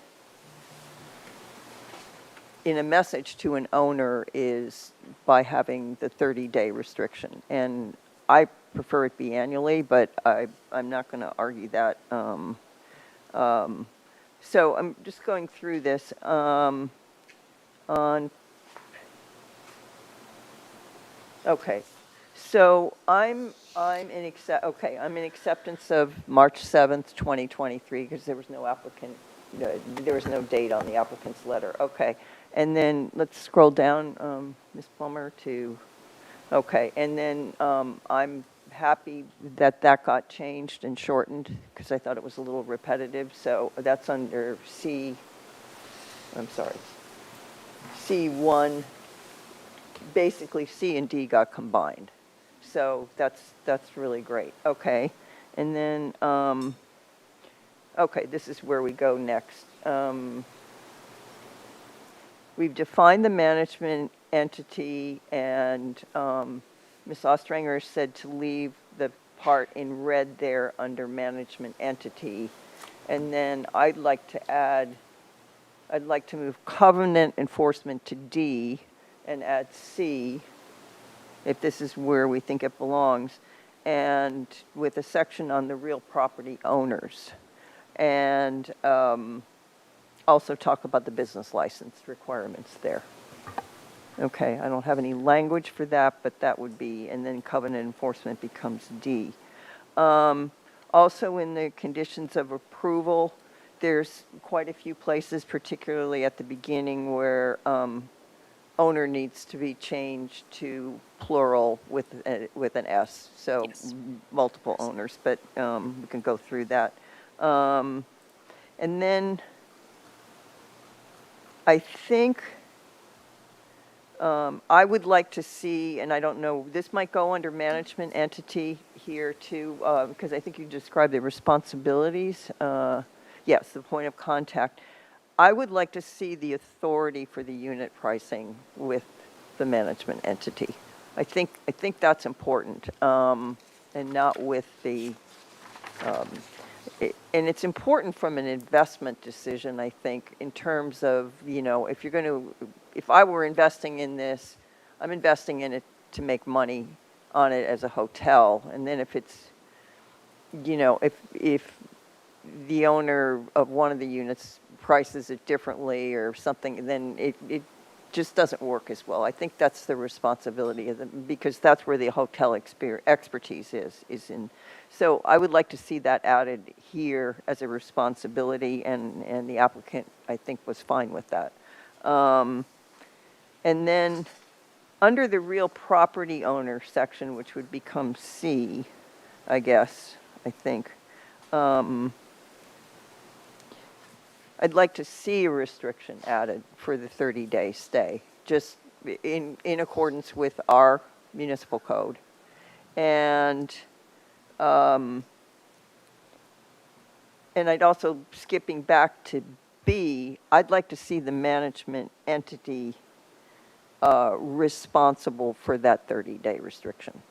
in a message to an owner is by having the 30-day restriction. And I prefer it be annually, but I'm not going to argue that. So I'm just going through this. Okay, so I'm in acceptance of March 7th, 2023, because there was no applicant, there was no date on the applicant's letter. Okay, and then let's scroll down, Ms. Plummer, to, okay, and then I'm happy that that got changed and shortened, because I thought it was a little repetitive, so that's under C1, basically C and D got combined. So that's really great. Okay, and then, okay, this is where we go next. We've defined the management entity, and Ms. Ostranger said to leave the part in red there under management entity. And then I'd like to move covenant enforcement to D and add C, if this is where we think it belongs, and with a section on the real property owners. And also talk about the business license requirements there. Okay, I don't have any language for that, but that would be, and then covenant enforcement becomes D. Also in the conditions of approval, there's quite a few places, particularly at the beginning, where owner needs to be changed to plural with an S, so Yes. multiple owners, but we can go through that. And then I think I would like to see, and I don't know, this might go under management entity here too, because I think you described the responsibilities. Yes, the point of contact. I would like to see the authority for the unit pricing with the management entity. I think that's important, and not with the, and it's important from an investment decision, I think, in terms of, if I were investing in this, I'm investing in it to make money on it as a hotel. And then if it's, if the owner of one of the units prices it differently or something, then it just doesn't work as well. I think that's the responsibility of them, because that's where the hotel expertise is in. So I would like to see that added here as a responsibility, and the applicant, I think, was fine with that. And then, under the real property owner section, which would become C, I guess, I think, I'd like to see a restriction added for the 30-day stay, just in accordance with our municipal code. And I'd also, skipping back to B, I'd like to see the management entity responsible for that 30-day restriction.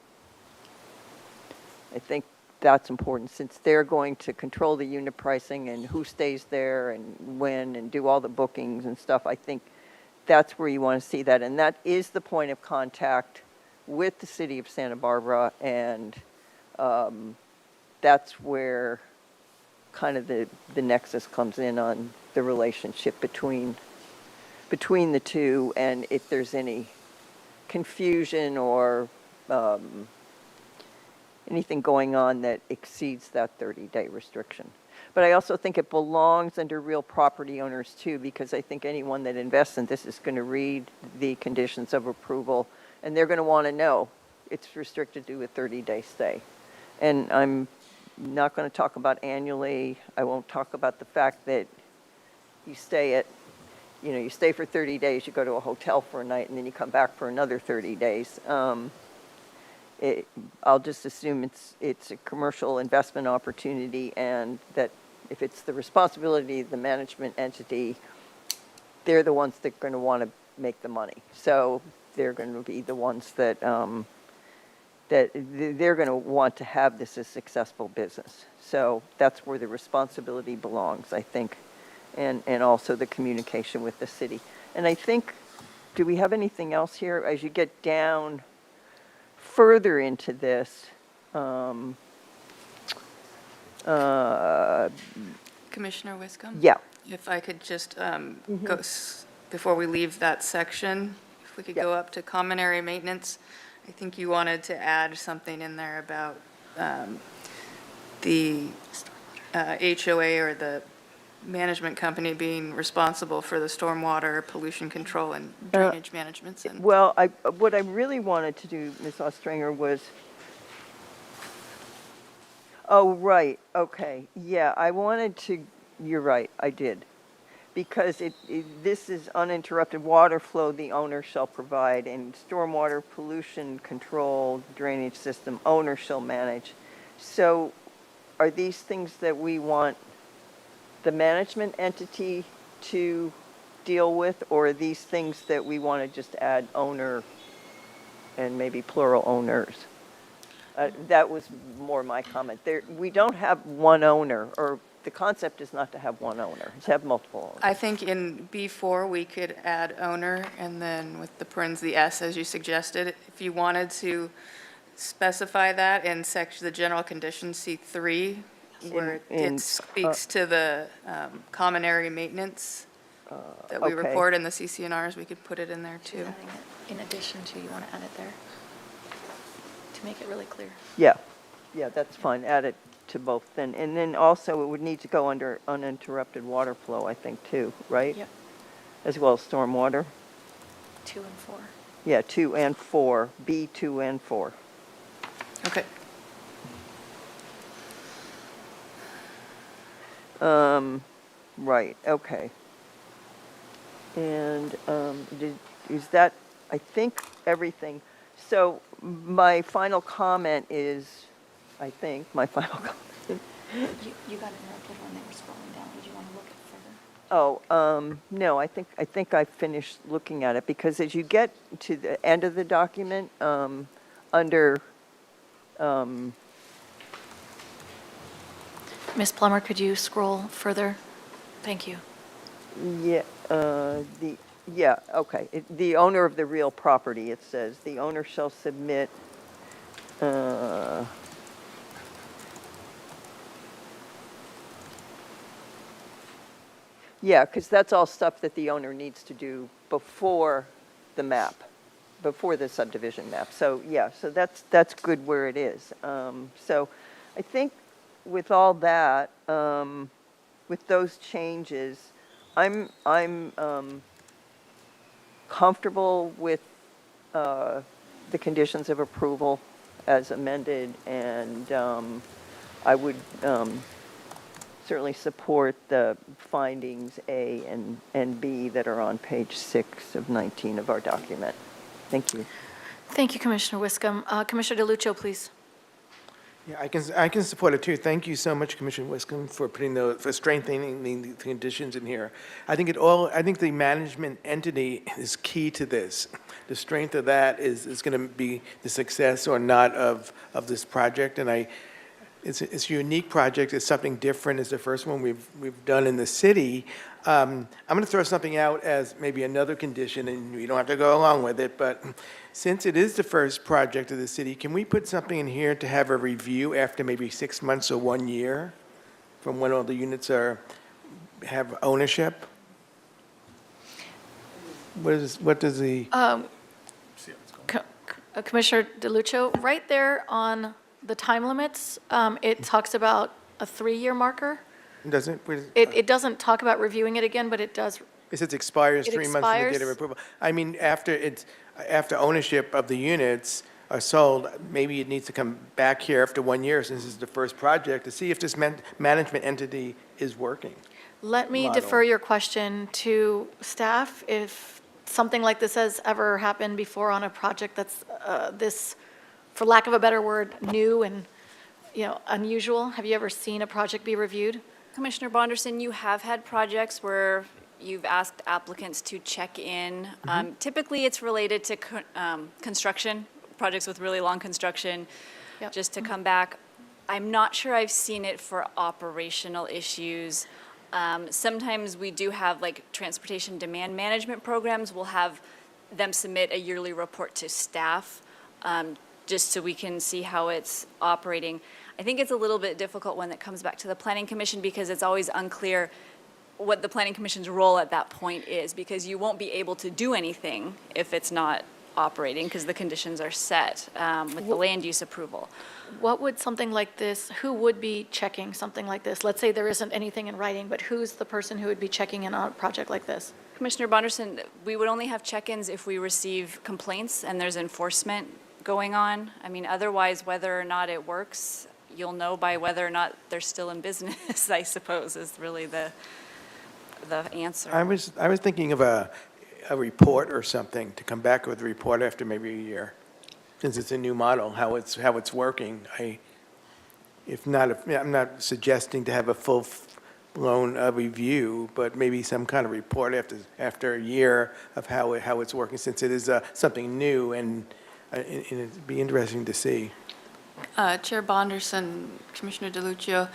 I think that's important, since they're going to control the unit pricing and who stays there and when, and do all the bookings and stuff. I think that's where you want to see that. And that is the point of contact with the city of Santa Barbara, and that's where kind of the nexus comes in on the relationship between the two, and if there's any confusion or anything going on that exceeds that 30-day restriction. But I also think it belongs under real property owners too, because I think anyone that invests in this is going to read the conditions of approval, and they're going to want to know it's restricted to a 30-day stay. And I'm not going to talk about annually. I won't talk about the fact that you stay for 30 days, you go to a hotel for a night, and then you come back for another 30 days. I'll just assume it's a commercial investment opportunity, and that if it's the responsibility of the management entity, they're the ones that are going to want to make the money. So they're going to be the ones that they're going to want to have this a successful business. So that's where the responsibility belongs, I think, and also the communication with the city. And I think, do we have anything else here as you get down further into this? Commissioner Wiscombe? Yeah. If I could just go, before we leave that section, if we could go up to common area maintenance. I think you wanted to add something in there about the HOA or the management company being responsible for the stormwater pollution control and drainage management. Well, what I really wanted to do, Ms. Ostranger, was, oh, right, okay, yeah, I wanted to, you're right, I did. Because this is uninterrupted water flow the owner shall provide, and stormwater pollution control drainage system owner shall manage. So are these things that we want the management entity to deal with, or are these things that we want to just add owner and maybe plural owners? That was more my comment. We don't have one owner, or the concept is not to have one owner, it's to have multiple owners. I think in B4, we could add owner, and then with the parentheses, the S, as you suggested, if you wanted to specify that in the general conditions C3, where it speaks to the common area maintenance that we okay. report in the CCNRs, we could put it in there too. Adding it in addition to, you want to add it there to make it really clear. Yeah, that's fine, add it to both then. And then also it would need to go under uninterrupted water flow, I think, too, right? Yep. As well as stormwater. 2 and 4. Yeah, 2 and 4, B, 2 and 4. Okay. Right, okay. And is that, I think, everything? So my final comment is, I think, my final comment. You got interrupted when they were scrolling down. Did you want to look at further? No, I think I finished looking at it, because as you get to the end of the document, under, Ms. Plummer, could you scroll further? Thank you. yeah, okay, the owner of the real property, it says, the owner shall submit Yeah, because that's all stuff that the owner needs to do before the map, before the subdivision map. So, yeah, so that's good where it is. So I think with all that, with those changes, I'm comfortable with the conditions of approval as amended, and I would certainly support the findings A and B that are on page 6 of 19 of our document. Thank you. Thank you, Commissioner Wiscom. Commissioner DeLuccio, please. Yeah, I can support it too. Thank you so much, Commissioner Wiscom, for for strengthening the conditions in here. I think the management entity is key to this. The strength of that is going to be the success or not of this project, and it's a unique project. It's something different. It's the first one we've done in the city. I'm going to throw something out as maybe another condition, and we don't have to go along with it, but since it is the first project of the city, can we put something in here to have a review after maybe 6 months or 1 year from when all the units have ownership? What does the, Commissioner DeLuccio, right there on the time limits, it talks about a 3-year marker. does it? It doesn't talk about reviewing it again, but it does. It says expires It 3 months from the date expires. of approval. I mean, after ownership of the units are sold, maybe it needs to come back here after 1 year, since this is the first project, to see if this management entity is working. Let me Model. defer your question to staff. If something like this has ever happened before on a project that's this, for lack of a better word, new and, unusual, have you ever seen a project be reviewed? Commissioner Bonderson, you have had projects where you've asked applicants to check in. Typically, it's related to construction, projects with really long construction, Yep. just to come back. I'm not sure I've seen it for operational issues. Sometimes we do have, like, transportation demand management programs. We'll have them submit a yearly report to staff, just so we can see how it's operating. I think it's a little bit difficult when it comes back to the Planning Commission, because it's always unclear what the Planning Commission's role at that point is, because you won't be able to do anything if it's not operating, because the conditions are set with the land use approval. What would something like this, who would be checking something like this? Let's say there isn't anything in writing, but who's the person who would be checking in on a project like this? Commissioner Bonderson, we would only have check-ins if we receive complaints and there's enforcement going on. I mean, otherwise, whether or not it works, you'll know by whether or not they're still in business, I suppose, is really the answer. I was thinking of a report or something, to come back with a report after maybe a year, since it's a new model, how it's working. I'm not suggesting to have a full-blown review, but maybe some kind of report after a year of how it's working, since it is something new, and it'd be interesting to see. Chair Bonderson, Commissioner DeLuccio,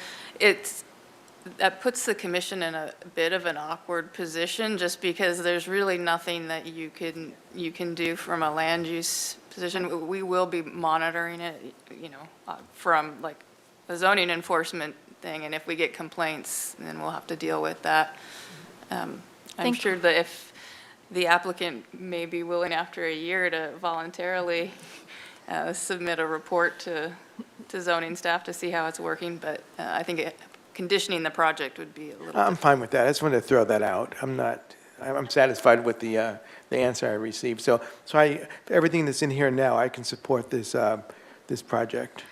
that puts the commission in a bit of an awkward position, just because there's really nothing that you can do from a land use position. We will be monitoring it, from like a zoning enforcement thing, and if we get complaints, then we'll have to deal with that. I'm Thank you. sure that if the applicant may be willing after a year to voluntarily submit a report to zoning staff to see how it's working, but I think conditioning the project would be a little. I'm fine with that. I just wanted to throw that out. I'm satisfied with the answer I received. So everything that's in here now, I can support this project.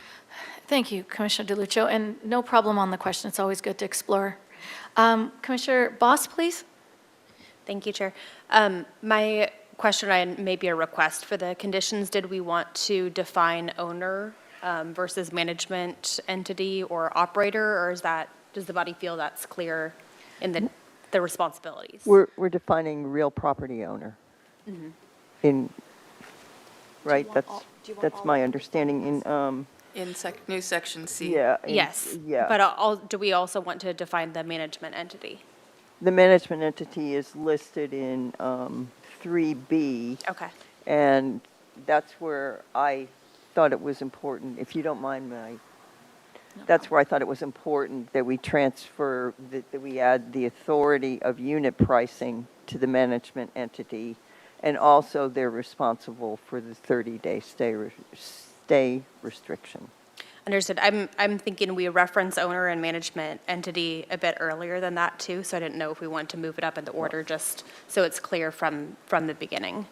Thank you, Commissioner DeLuccio, and no problem on the question. It's always good to explore. Commissioner Boss, please. Thank you, Chair. My question, and maybe a request for the conditions, did we want to define owner versus management entity or operator, or does the body feel that's clear in the responsibilities? We're defining real property owner. Right, that's my understanding In new section C. yeah. Yes. Yeah. But do we also want to define the management entity? The management entity is listed in 3B. Okay. And that's where I thought it was important, if you don't mind, that's where I thought it was important that we transfer, that we add the authority of unit pricing to the management entity, and also they're responsible for the 30-day stay restriction. Understood. I'm thinking we reference owner and management entity a bit earlier than that too, so I didn't know if we want to move it up in the order just so it's clear from the beginning.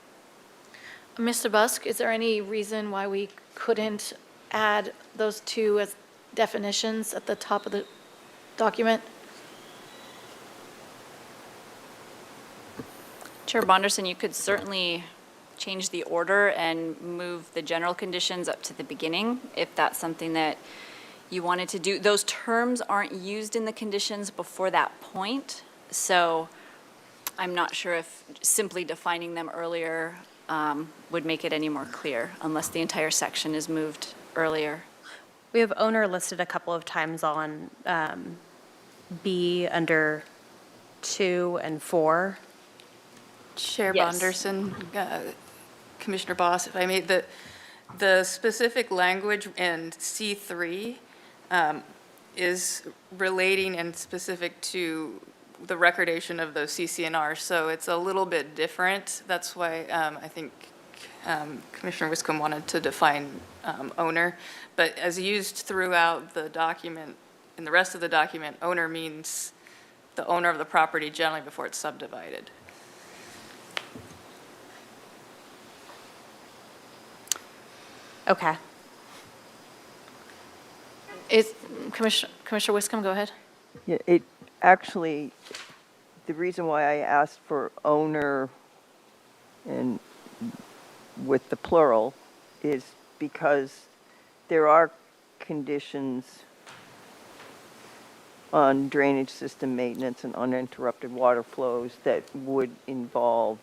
Mr. Busk, is there any reason why we couldn't add those two as definitions at the top of the document? Chair Bonderson, you could certainly change the order and move the general conditions up to the beginning, if that's something that you wanted to do. Those terms aren't used in the conditions before that point, so I'm not sure if simply defining them earlier would make it any more clear, unless the entire section is moved earlier. We have owner listed a couple of times on B under 2 and 4. Chair Yes. Bonderson, Commissioner Boss, if I may, the specific language in C3 is relating and specific to the recordation of those CCNRs, so it's a little bit different. That's why I think Commissioner Wiscombe wanted to define owner, but as used throughout the document, in the rest of the document, owner means the owner of the property generally before it's subdivided. Okay. Commissioner Wiscombe, go ahead. Yeah, it actually, the reason why I asked for owner and with the plural is because there are conditions on drainage system maintenance and uninterrupted water flows that would involve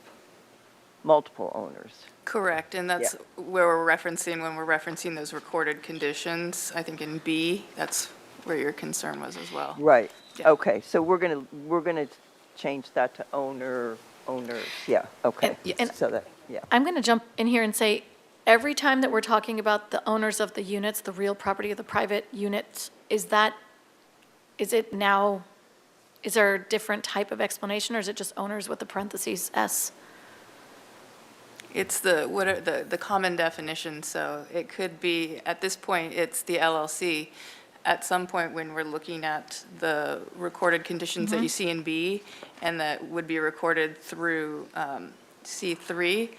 multiple owners. Correct, and that's where we're referencing, when we're referencing those recorded conditions, I think in B, that's where your concern was as well. Right, Yeah. okay, so we're gonna change that to owners, yeah, okay. And- So that, yeah. I'm going to jump in here and say, every time that we're talking about the owners of the units, the real property of the private units, is it now, is there a different type of explanation, or is it just owners with the parentheses S? It's the common definition, so it could be, at this point, it's the LLC. At some point, when we're looking at the recorded conditions that you see in B, and that would be recorded through C3,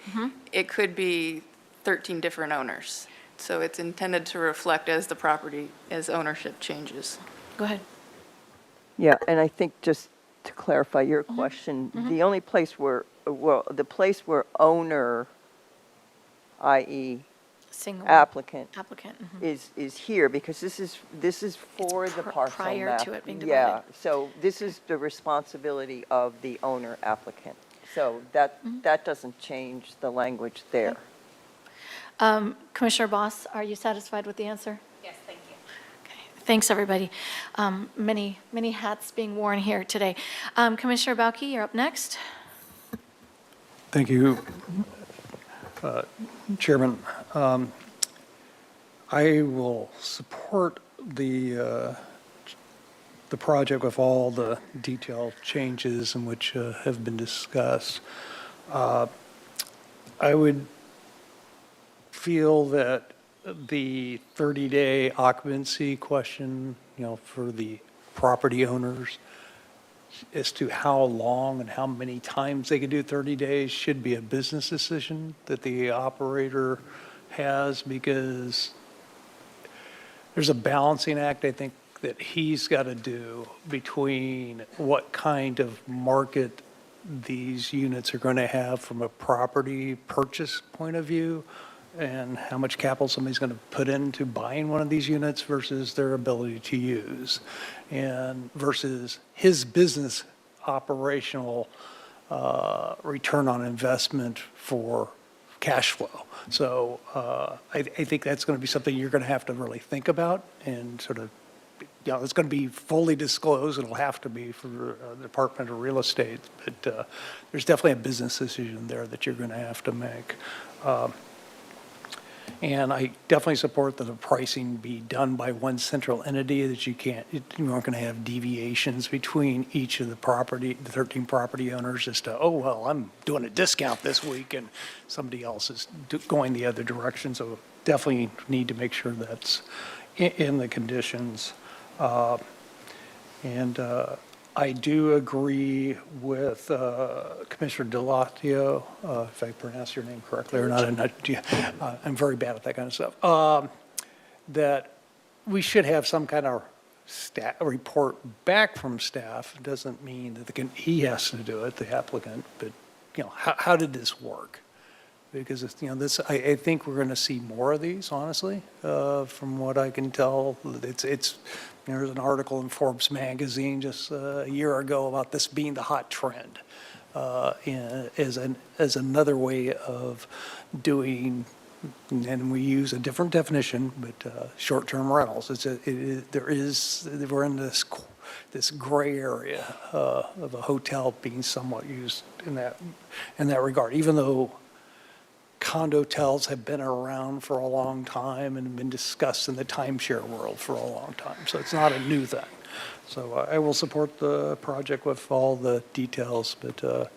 it could be 13 different owners. So it's intended to reflect as the property, as ownership changes. Go ahead. Yeah, and I think just to clarify your question, the only place where, well, the place where owner, i.e. Single applicant, applicant. is here, because this is for the parcel prior map. to it being Yeah, divided. so this is the responsibility of the owner applicant. So that doesn't change the language there. Commissioner Boss, are you satisfied with the answer? Yes, thank you. Okay, thanks, everybody. Many hats being worn here today. Commissioner Bauke, you're up next. Thank you, Chairman. I will support the project with all the detailed changes in which have been discussed. I would feel that the 30-day occupancy question, for the property owners as to how long and how many times they can do 30 days should be a business decision that the operator has, because there's a balancing act, I think, that he's got to do between what kind of market these units are going to have from a property purchase point of view, and how much capital somebody's going to put into buying one of these units versus their ability to use, and versus his business operational return on investment for cash flow. So I think that's going to be something you're going to have to really think about, and sort of, it's going to be fully disclosed. It'll have to be for the Department of Real Estate, but there's definitely a business decision there that you're going to have to make. And I definitely support that the pricing be done by one central entity, that you aren't going to have deviations between each of the 13 property owners as to, oh, well, I'm doing a discount this week and somebody else is going the other direction. So definitely need to make sure that's in the conditions. And I do agree with Commissioner Delatio, if I pronounce your name correctly or not. I'm very bad at that kind of stuff. That we should have some kind of report back from staff. It doesn't mean that he has to do it, the applicant, but how did this work? Because this, I think we're going to see more of these, honestly, from what I can tell. There's an article in Forbes magazine just a year ago about this being the hot trend as another way of doing, and we use a different definition, but short-term rentals. We're in this gray area of a hotel being somewhat used in that regard, even though condo-tels have been around for a long time and have been discussed in the timeshare world for a long time. So it's not a new thing. So I will support the project with all the details, but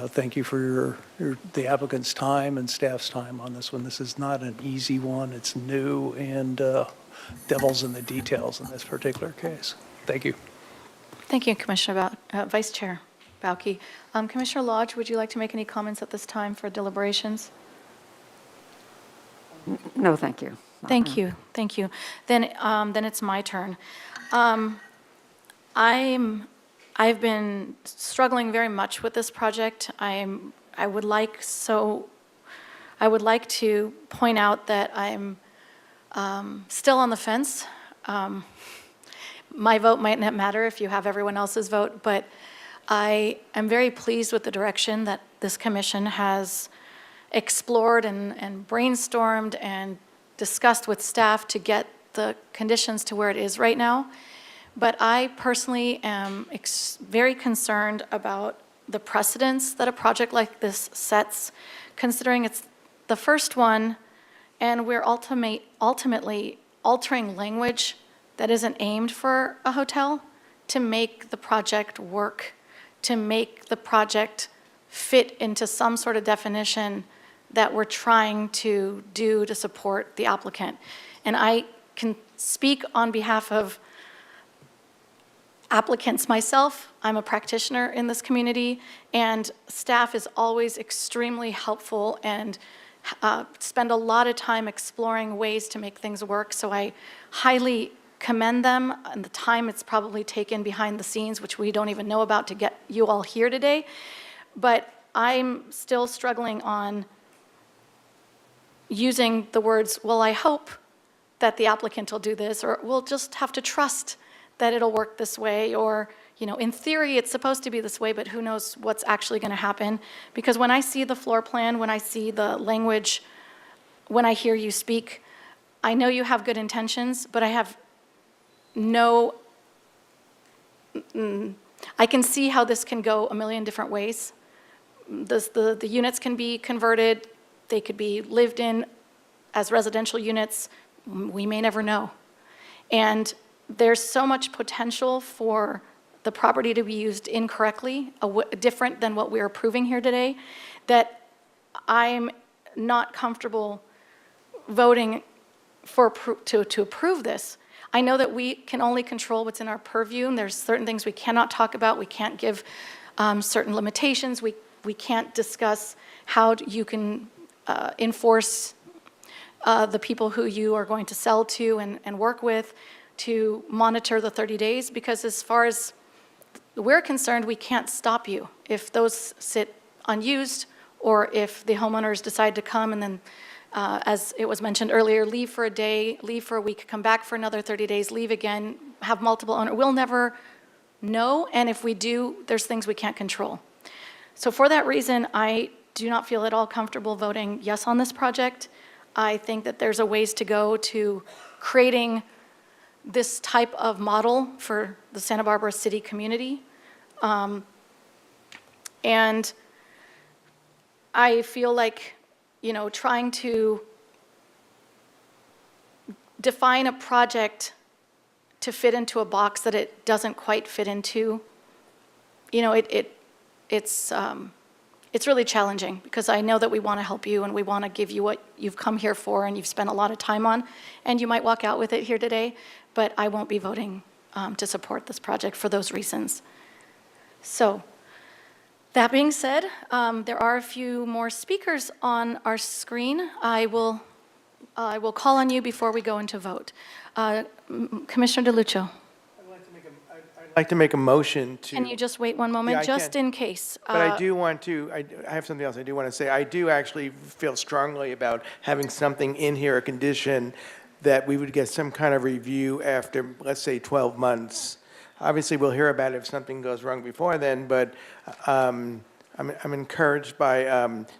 thank you for the applicant's time and staff's time on this one. This is not an easy one. It's new, and devil's in the details in this particular case. Thank you. Thank you, Commissioner Vice Chair Bauke. Commissioner Lodge, would you like to make any comments at this time for deliberations? No, thank you. Thank you, thank you. Then it's my turn. I've been struggling very much with this project. I would like to point out that I'm still on the fence. My vote might not matter if you have everyone else's vote, but I am very pleased with the direction that this commission has explored and brainstormed and discussed with staff to get the conditions to where it is right now. But I personally am very concerned about the precedents that a project like this sets, considering it's the first one, and we're ultimately altering language that isn't aimed for a hotel to make the project work, to make the project fit into some sort of definition that we're trying to do to support the applicant. And I can speak on behalf of applicants myself. I'm a practitioner in this community, and staff is always extremely helpful and spend a lot of time exploring ways to make things work. So I highly commend them and the time it's probably taken behind the scenes, which we don't even know about, to get you all here today. But I'm still struggling on using the words, well, I hope that the applicant will do this, or we'll just have to trust that it'll work this way, or, in theory, it's supposed to be this way, but who knows what's actually going to happen. Because when I see the floor plan, when I see the language, when I hear you speak, I know you have good intentions, but I have I can see how this can go a million different ways. The units can be converted, they could be lived in as residential units, we may never know. And there's so much potential for the property to be used incorrectly, different than what we're approving here today, that I'm not comfortable voting to approve this. I know that we can only control what's in our purview, and there's certain things we cannot talk about. We can't give certain limitations. We can't discuss how you can enforce the people who you are going to sell to and work with to monitor the 30 days, because as far as we're concerned, we can't stop you if those sit unused, or if the homeowners decide to come and then, as it was mentioned earlier, leave for a day, leave for a week, come back for another 30 days, leave again, have multiple owners. We'll never know, and if we do, there's things we can't control. So for that reason, I do not feel at all comfortable voting yes on this project. I think that there's a ways to go to creating this type of model for the Santa Barbara city community. And I feel like, trying to define a project to fit into a box that it doesn't quite fit into, you know, it's really challenging, because I know that we want to help you and we want to give you what you've come here for and you've spent a lot of time on, and you might walk out with it here today, but I won't be voting to support this project for those reasons. So, that being said, there are a few more speakers on our screen. I will call on you before we go into vote. Commissioner DeLuccio, I'd like to make a motion to. can you just wait one moment, Yeah, I just can. in case? But I do want to, I have something else I do want to say. I do actually feel strongly about having something in here, a condition, that we would get some kind of review after, let's say, 12 months. Obviously, we'll hear about it if something goes wrong before then, but I'm encouraged by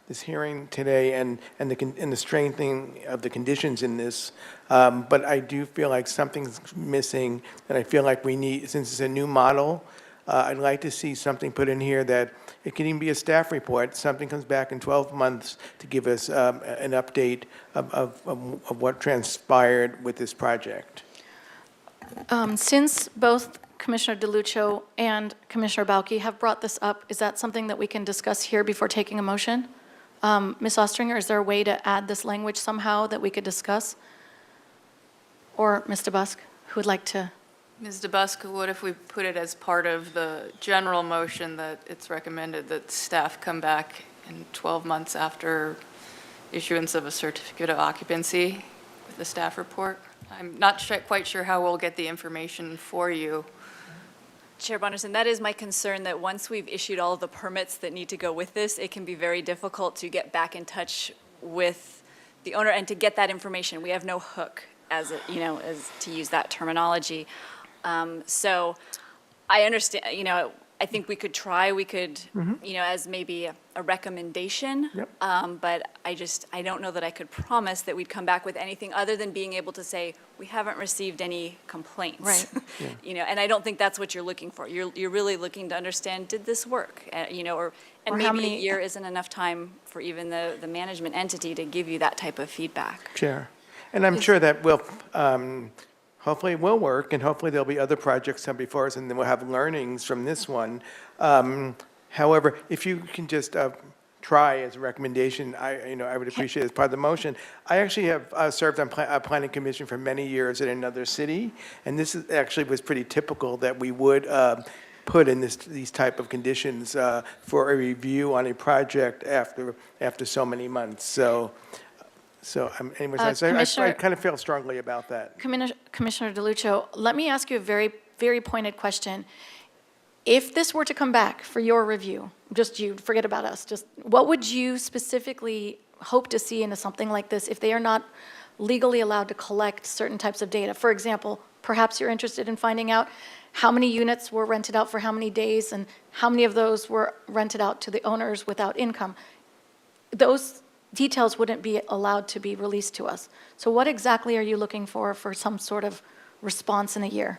this hearing today and the strengthening of the conditions in this. But I do feel like something's missing, and I feel like we need, since it's a new model, I'd like to see something put in here that it can even be a staff report. Something comes back in 12 months to give us an update of what transpired with this project. Since both Commissioner DeLuccio and Commissioner Balke have brought this up, is that something that we can discuss here before taking a motion? Ms. Ostringer, is there a way to add this language somehow that we could discuss? Or Ms. DeBusk, who would like to? Ms. DeBusk, what if we put it as part of the general motion that it's recommended that staff come back in 12 months after issuance of a certificate of occupancy with the staff report? I'm not quite sure how we'll get the information for you. Chair Bonderson, that is my concern, that once we've issued all of the permits that need to go with this, it can be very difficult to get back in touch with the owner and to get that information. We have no hook, as to use that terminology. So I understand, I think we could try, as maybe a recommendation. Yep. But I don't know that I could promise that we'd come back with anything other than being able to say, we haven't received any complaints. Right. And I don't think that's what you're looking for. You're really looking to understand, did this work? And Or how maybe many- a year isn't enough time for even the management entity to give you that type of feedback. Chair. And I'm sure that will, hopefully it will work, and hopefully there'll be other projects come before us, and then we'll have learnings from this one. However, if you can just try as a recommendation, I would appreciate it as part of the motion. I actually have served on a planning commission for many years in another city, and this actually was pretty typical that we would put in these type of conditions for a review on a project after so many months. So anyways, I Commissioner- kind of feel strongly about that. Commissioner DeLuccio, let me ask you a very, very pointed question. If this were to come back for your review, just you, forget about us, just what would you specifically hope to see into something like this if they are not legally allowed to collect certain types of data? For example, perhaps you're interested in finding out how many units were rented out for how many days and how many of those were rented out to the owners without income. Those details wouldn't be allowed to be released to us. So what exactly are you looking for some sort of response in a year?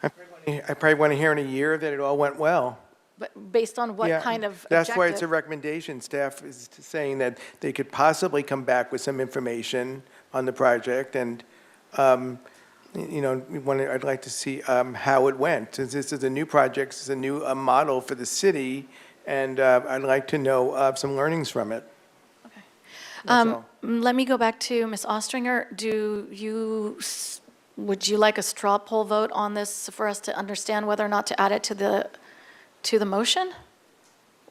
I probably want to hear in a year that it all went well. But based on what Yeah, kind of That's why it's a objective? recommendation. Staff is saying that they could possibly come back with some information on the project, and, I'd like to see how it went. Since this is a new project, it's a new model for the city, and I'd like to know some learnings from it. Okay. That's all. Let me go back to Ms. Ostringer. Would you like a straw poll vote on this for us to understand whether or not to add it to the motion?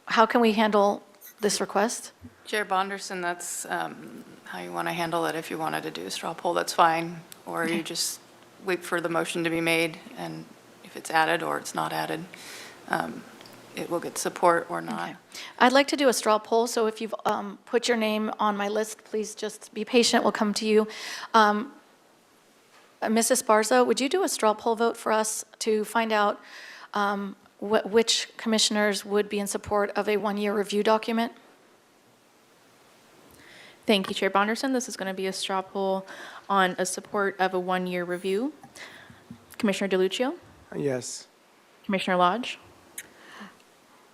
How can we handle this request? Chair Bonderson, that's how you want to handle it. If you wanted to do a straw poll, that's fine. Or you just wait for the motion to be made, and if it's added or it's not added, it will get support or not. Okay. I'd like to do a straw poll, so if you've put your name on my list, please just be patient, we'll come to you. Ms. Esparza, would you do a straw poll vote for us to find out which commissioners would be in support of a one-year review document? Thank you, Chair Bonderson. This is going to be a straw poll on a support of a one-year review. Commissioner DeLuccio? Yes. Commissioner Lodge?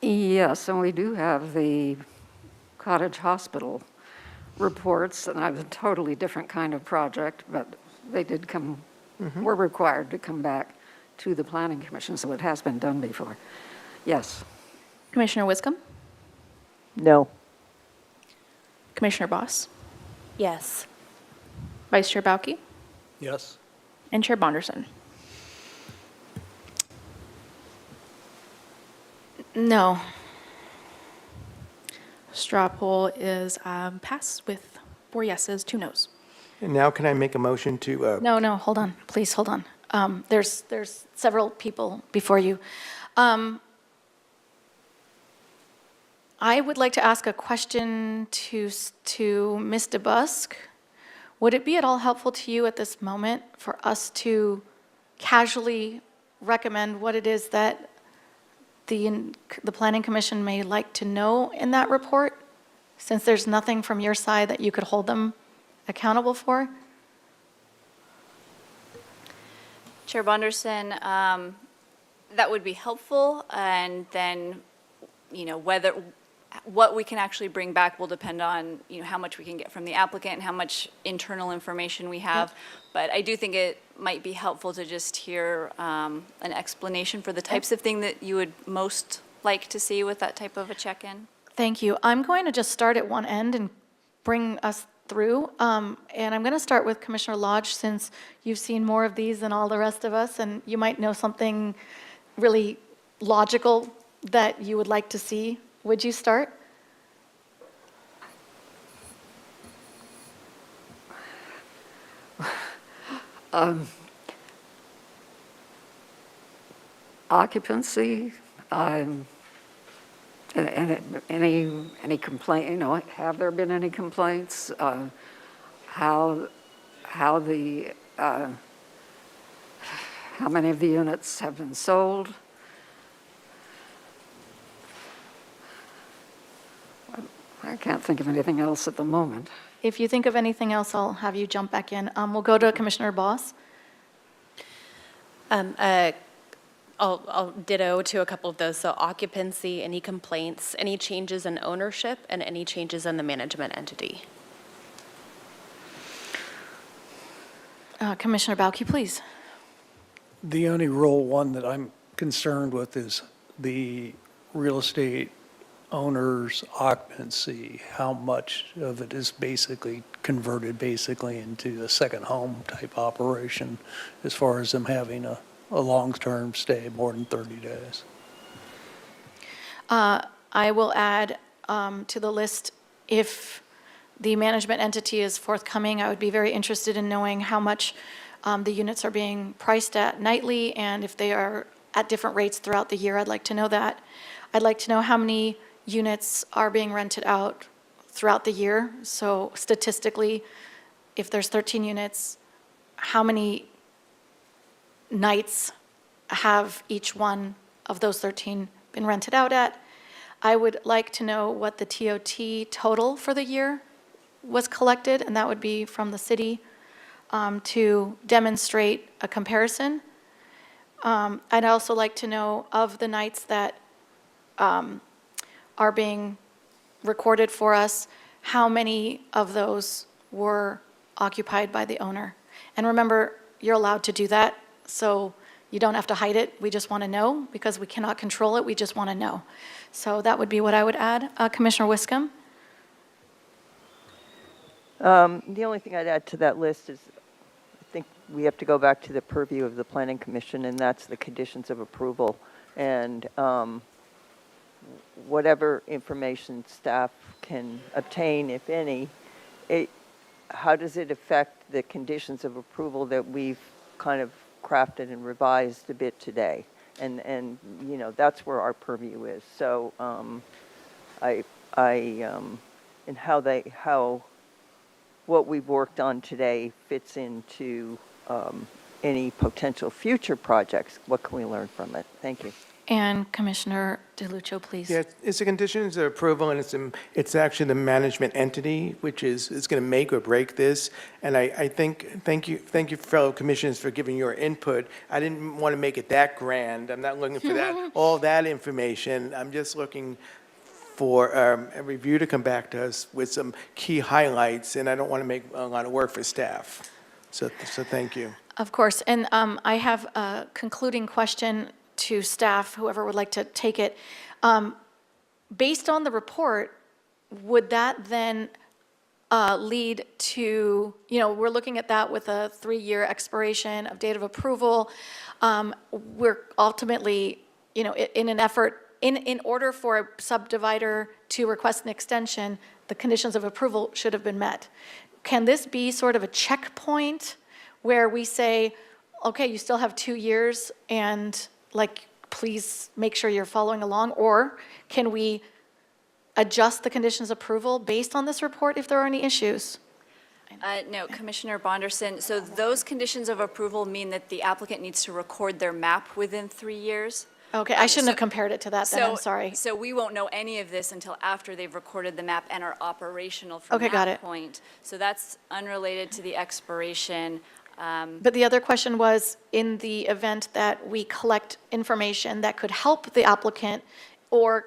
Yes, and we do have the Cottage Hospital reports, and I have a totally different kind of project, but they did come, were required to come back to the Planning Commission, so it has been done before. Yes. Commissioner Wiscom, No. Commissioner Boss, Yes. Vice Chair Bauke, Yes. and Chair Bonderson. No. Straw poll is passed with 4 yeses, 2 nos. And now can I make a motion to, No, hold on, please, hold on. There's several people before you. I would like to ask a question to Ms. DeBusk. Would it be at all helpful to you at this moment for us to casually recommend what it is that the Planning Commission may like to know in that report, since there's nothing from your side that you could hold them accountable for? Chair Bonderson, that would be helpful, and then, what we can actually bring back will depend on, how much we can get from the applicant and how much internal information we have. But I do think it might be helpful to just hear an explanation for the types of thing that you would most like to see with that type of a check-in. Thank you. I'm going to just start at one end and bring us through. And I'm going to start with Commissioner Lodge, since you've seen more of these than all the rest of us, and you might know something really logical that you would like to see. Would you start? Occupancy, and any complaint, have there been any complaints? How many of the units have been sold? I can't think of anything else at the moment. If you think of anything else, I'll have you jump back in. We'll go to Commissioner Boss. I'll ditto to a couple of those. So occupancy, any complaints, any changes in ownership, and any changes in the management entity. Commissioner Bauke, please. The only rule one that I'm concerned with is the real estate owner's occupancy, how much of it is basically converted into a second home type operation as far as them having a long-term stay more than 30 days. I will add to the list, if the management entity is forthcoming, I would be very interested in knowing how much the units are being priced at nightly, and if they are at different rates throughout the year. I'd like to know that. I'd like to know how many units are being rented out throughout the year. So statistically, if there's 13 units, how many nights have each one of those 13 been rented out at? I would like to know what the TOT total for the year was collected, and that would be from the city, to demonstrate a comparison. I'd also like to know, of the nights that are being recorded for us, how many of those were occupied by the owner. And remember, you're allowed to do that, so you don't have to hide it. We just want to know, because we cannot control it. We just want to know. So that would be what I would add. Commissioner Wiscom? The only thing I'd add to that list is, I think we have to go back to the purview of the Planning Commission, and that's the conditions of approval. And whatever information staff can obtain, if any, how does it affect the conditions of approval that we've kind of crafted and revised a bit today? And that's where our purview is. So and how what we've worked on today fits into any potential future projects. What can we learn from it? Thank you. And Commissioner DeLuccio, please. yeah, it's the conditions of approval, and it's actually the management entity which is going to make or break this. And I think, thank you fellow commissioners for giving your input. I didn't want to make it that grand. I'm not looking for that, all that information. I'm just looking for a review to come back to us with some key highlights, and I don't want to make a lot of work for staff. So thank you. Of course, and I have a concluding question to staff, whoever would like to take it. Based on the report, would that then lead to, we're looking at that with a 3-year expiration of date of approval. We're ultimately, in an effort, in order for a subdivider to request an extension, the conditions of approval should have been met. Can this be sort of a checkpoint where we say, okay, you still have 2 years and please make sure you're following along? Or can we adjust the conditions of approval based on this report if there are any issues? No, Commissioner Bonderson, so those conditions of approval mean that the applicant needs to record their map within 3 years. Okay, I shouldn't have compared it to that then, I'm sorry. So we won't know any of this until after they've recorded the map and are operational from Okay, got that it. point. So that's unrelated to the expiration. But the other question was, in the event that we collect information that could help the applicant, or,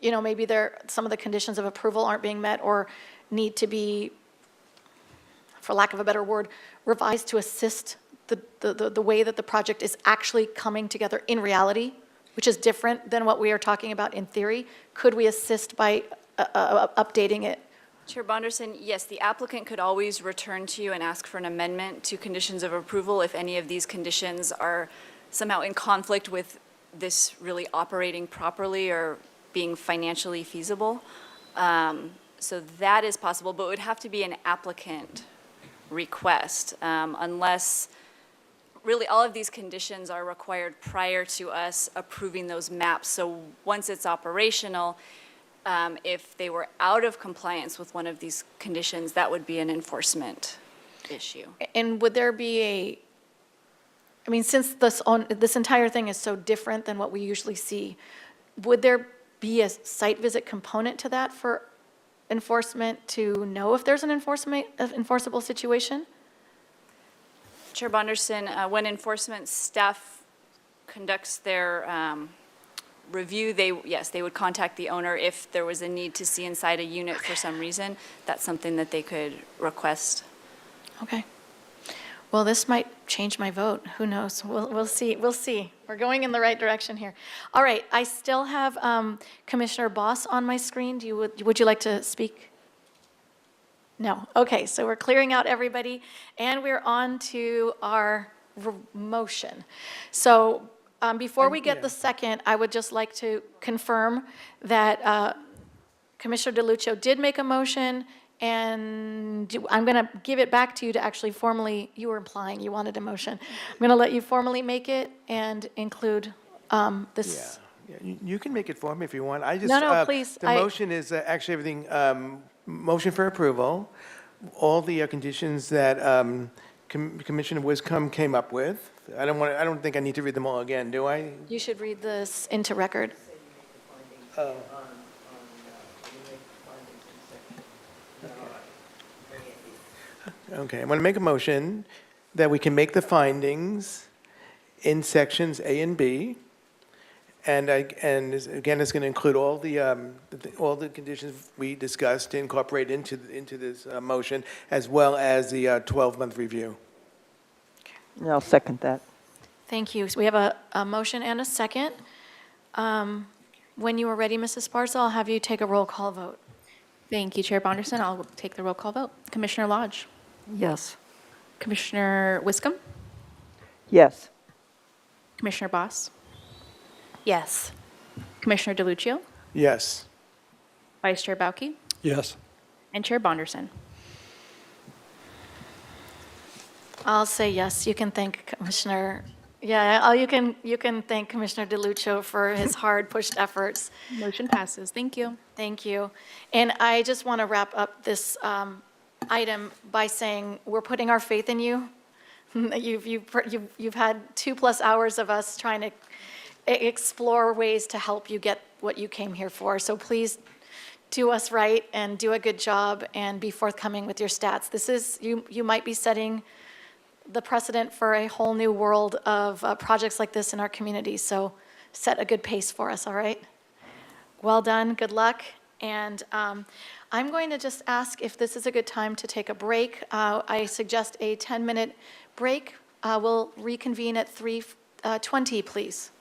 maybe some of the conditions of approval aren't being met or need to be, for lack of a better word, revised to assist the way that the project is actually coming together in reality, which is different than what we are talking about in theory, could we assist by updating it? Chair Bonderson, yes, the applicant could always return to you and ask for an amendment to conditions of approval if any of these conditions are somehow in conflict with this really operating properly or being financially feasible. So that is possible, but it would have to be an applicant request, unless really all of these conditions are required prior to us approving those maps. So once it's operational, if they were out of compliance with one of these conditions, that would be an enforcement issue. And would there be since this entire thing is so different than what we usually see, would there be a site visit component to that for enforcement to know if there's an enforceable situation? Chair Bonderson, when enforcement staff conducts their review, they would contact the owner if there was a need to see inside a unit for some reason. That's something that they could request. Okay. Well, this might change my vote. Who knows? We'll see. We'll see. We're going in the right direction here. All right. I still have Commissioner Boss on my screen. Would you like to speak? No. Okay. So we're clearing out everybody, and we're on to our motion. So before we get the second, I would just like to confirm that Commissioner DeLuccio did make a motion, and I'm going to give it back to you to actually formally, you were implying you wanted a motion. I'm going to let you formally make it and include this. Yeah, you can make it for me if you want. I just, No, please. The motion is actually everything, motion for approval, all the conditions that Commissioner Wiscombe came up with. I don't think I need to read them all again, do I? You should read this into record. Okay, I'm going to make a motion that we can make the findings in sections A and B, and again, it's going to include all the conditions we discussed to incorporate into this motion, as well as the 12-month review. And I'll second that. Thank you. So we have a motion and a second. When you are ready, Mrs. Sparsa, I'll have you take a roll call vote. Thank you, Chair Bonderson. I'll take the roll call vote. Commissioner Lodge? Yes. Commissioner Wiscombe? Yes. Commissioner Boss? Yes. Commissioner DeLuccio? Yes. Vice Chair Bauke? Yes. And Chair Bonderson? I'll say yes. You can thank Commissioner, you can thank Commissioner DeLuccio for his hard-pushed efforts. Motion passes. Thank you. Thank you. And I just want to wrap up this item by saying we're putting our faith in you. You've had 2+ hours of us trying to explore ways to help you get what you came here for. So please do us right and do a good job and be forthcoming with your stats. This is, you might be setting the precedent for a whole new world of projects like this in our community. So set a good pace for us, all right? Well done, good luck. And I'm going to just ask if this is a good time to take a break. I suggest a 10-minute break. We'll reconvene at 3:20, please.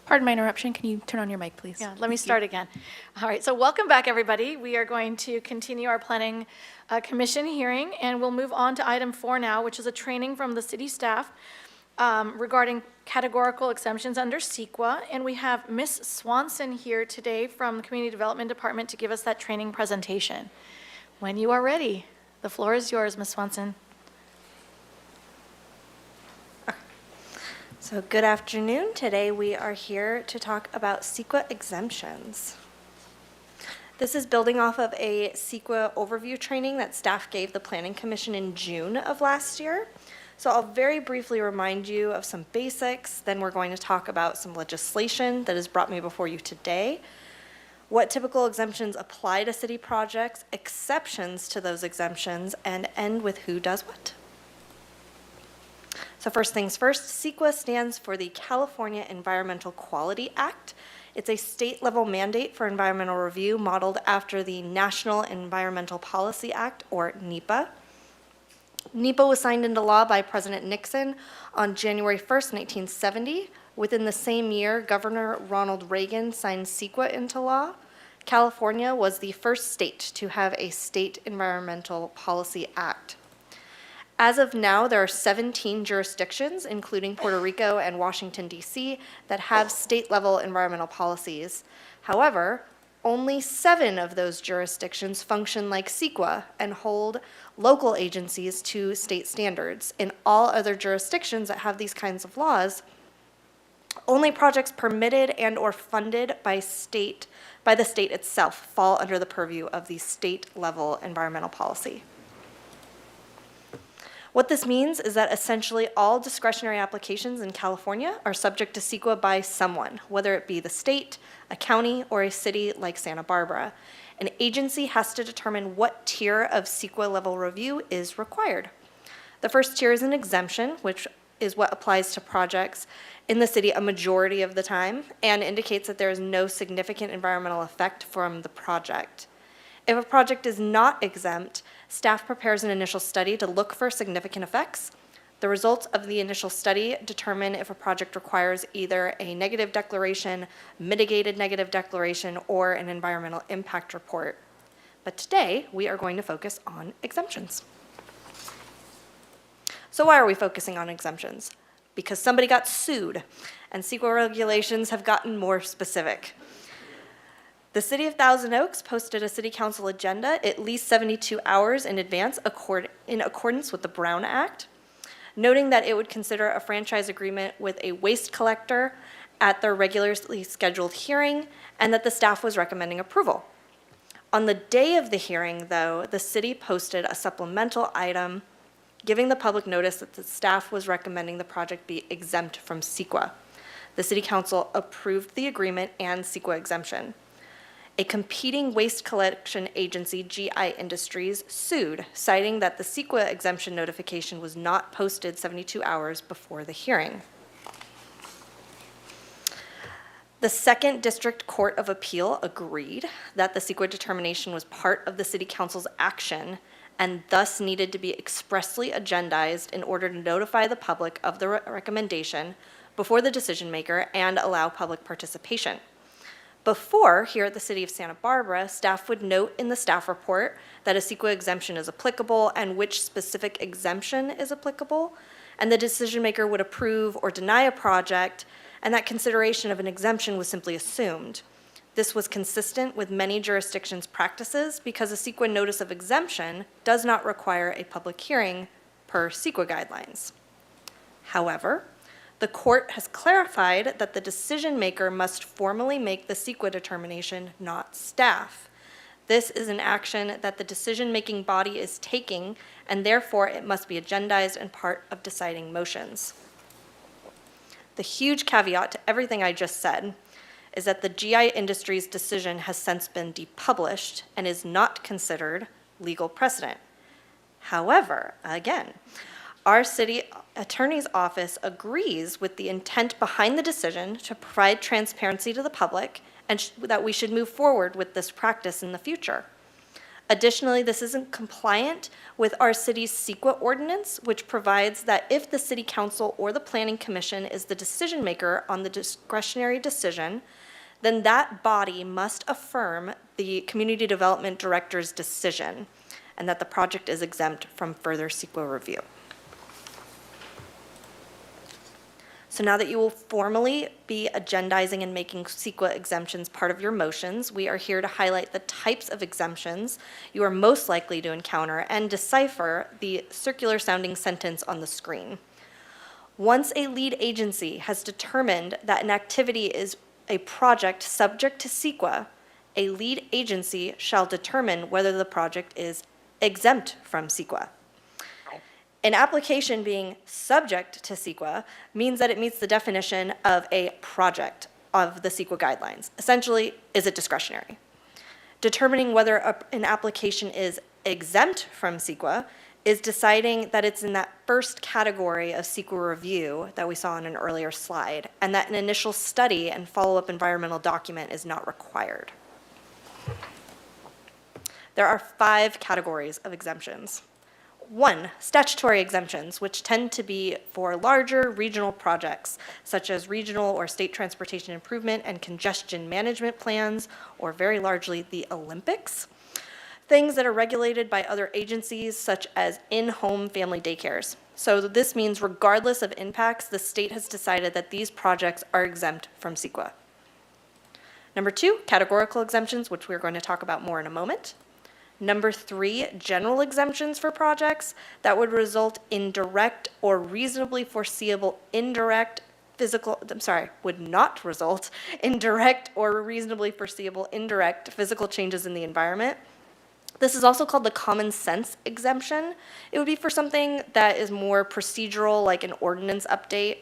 Pardon my interruption. Can you turn on your mic, please? Yeah, let me start again. All right, so welcome back, everybody. We are going to continue our Planning Commission hearing, and we'll move on to item 4 now, which is a training from the city staff regarding categorical exemptions under CEQA. And we have Ms. Swanson here today from the Community Development Department to give us that training presentation. When you are ready, the floor is yours, Ms. Swanson. So good afternoon. Today we are here to talk about CEQA exemptions. This is building off of a CEQA overview training that staff gave the Planning Commission in June of last year. So I'll very briefly remind you of some basics, then we're going to talk about some legislation that has brought me before you today, what typical exemptions apply to city projects, exceptions to those exemptions, and end with who does what. So first things first, CEQA stands for the California Environmental Quality Act. It's a state-level mandate for environmental review modeled after the National Environmental Policy Act, or NEPA. NEPA was signed into law by President Nixon on January 1st, 1970. Within the same year, Governor Ronald Reagan signed CEQA into law. California was the first state to have a state environmental policy act. As of now, there are 17 jurisdictions, including Puerto Rico and Washington, D.C., that have state-level environmental policies. However, only 7 of those jurisdictions function like CEQA and hold local agencies to state standards. In all other jurisdictions that have these kinds of laws, only projects permitted and or funded by the state itself fall under the purview of the state-level environmental policy. What this means is that essentially all discretionary applications in California are subject to CEQA by someone, whether it be the state, a county, or a city like Santa Barbara. An agency has to determine what tier of CEQA level review is required. The first tier is an exemption, which is what applies to projects in the city a majority of the time and indicates that there is no significant environmental effect from the project. If a project is not exempt, staff prepares an initial study to look for significant effects. The results of the initial study determine if a project requires either a negative declaration, mitigated negative declaration, or an environmental impact report. But today, we are going to focus on exemptions. So why are we focusing on exemptions? Because somebody got sued, and CEQA regulations have gotten more specific. The City of Thousand Oaks posted a City Council agenda at least 72 hours in advance in accordance with the Brown Act, noting that it would consider a franchise agreement with a waste collector at their regularly scheduled hearing and that the staff was recommending approval. On the day of the hearing, though, the city posted a supplemental item giving the public notice that the staff was recommending the project be exempt from CEQA. The City Council approved the agreement and CEQA exemption. A competing waste collection agency, GI Industries, sued, citing that the CEQA exemption notification was not posted 72 hours before the hearing. The Second District Court of Appeal agreed that the CEQA determination was part of the City Council's action and thus needed to be expressly agendized in order to notify the public of the recommendation before the decision maker and allow public participation. Before, here at the City of Santa Barbara, staff would note in the staff report that a CEQA exemption is applicable and which specific exemption is applicable, and the decision maker would approve or deny a project, and that consideration of an exemption was simply assumed. This was consistent with many jurisdictions' practices because a CEQA notice of exemption does not require a public hearing per CEQA guidelines. However, the court has clarified that the decision maker must formally make the CEQA determination, not staff. This is an action that the decision-making body is taking, and therefore it must be agendized and part of deciding motions. The huge caveat to everything I just said is that the GI Industries decision has since been depublished and is not considered legal precedent. However, again, our city attorney's office agrees with the intent behind the decision to provide transparency to the public and that we should move forward with this practice in the future. Additionally, this isn't compliant with our city's CEQA ordinance, which provides that if the city council or the planning commission is the decision maker on the discretionary decision, then that body must affirm the community development director's decision and that the project is exempt from further CEQA review. So now that you will formally be agendizing and making CEQA exemptions part of your motions, we are here to highlight the types of exemptions you are most likely to encounter and decipher the circular sounding sentence on the screen. Once a lead agency has determined that an activity is a project subject to CEQA, a lead agency shall determine whether the project is exempt from CEQA. An application being subject to CEQA means that it meets the definition of a project of the CEQA guidelines. Essentially, is it discretionary? Determining whether an application is exempt from CEQA is deciding that it's in that first category of CEQA review that we saw in an earlier slide, and that an initial study and follow-up environmental document is not required. There are 5 categories of exemptions. 1, statutory exemptions, which tend to be for larger regional projects, such as regional or state transportation improvement and congestion management plans, or very largely the Olympics. Things that are regulated by other agencies, such as in-home family daycares. So this means regardless of impacts, the state has decided that these projects are exempt from CEQA. Number 2, categorical exemptions, which we're going to talk about more in a moment. Number 3, general exemptions for projects that would result in direct or reasonably foreseeable would not result in direct or reasonably foreseeable indirect physical changes in the environment. This is also called the common sense exemption. It would be for something that is more procedural, like an ordinance update,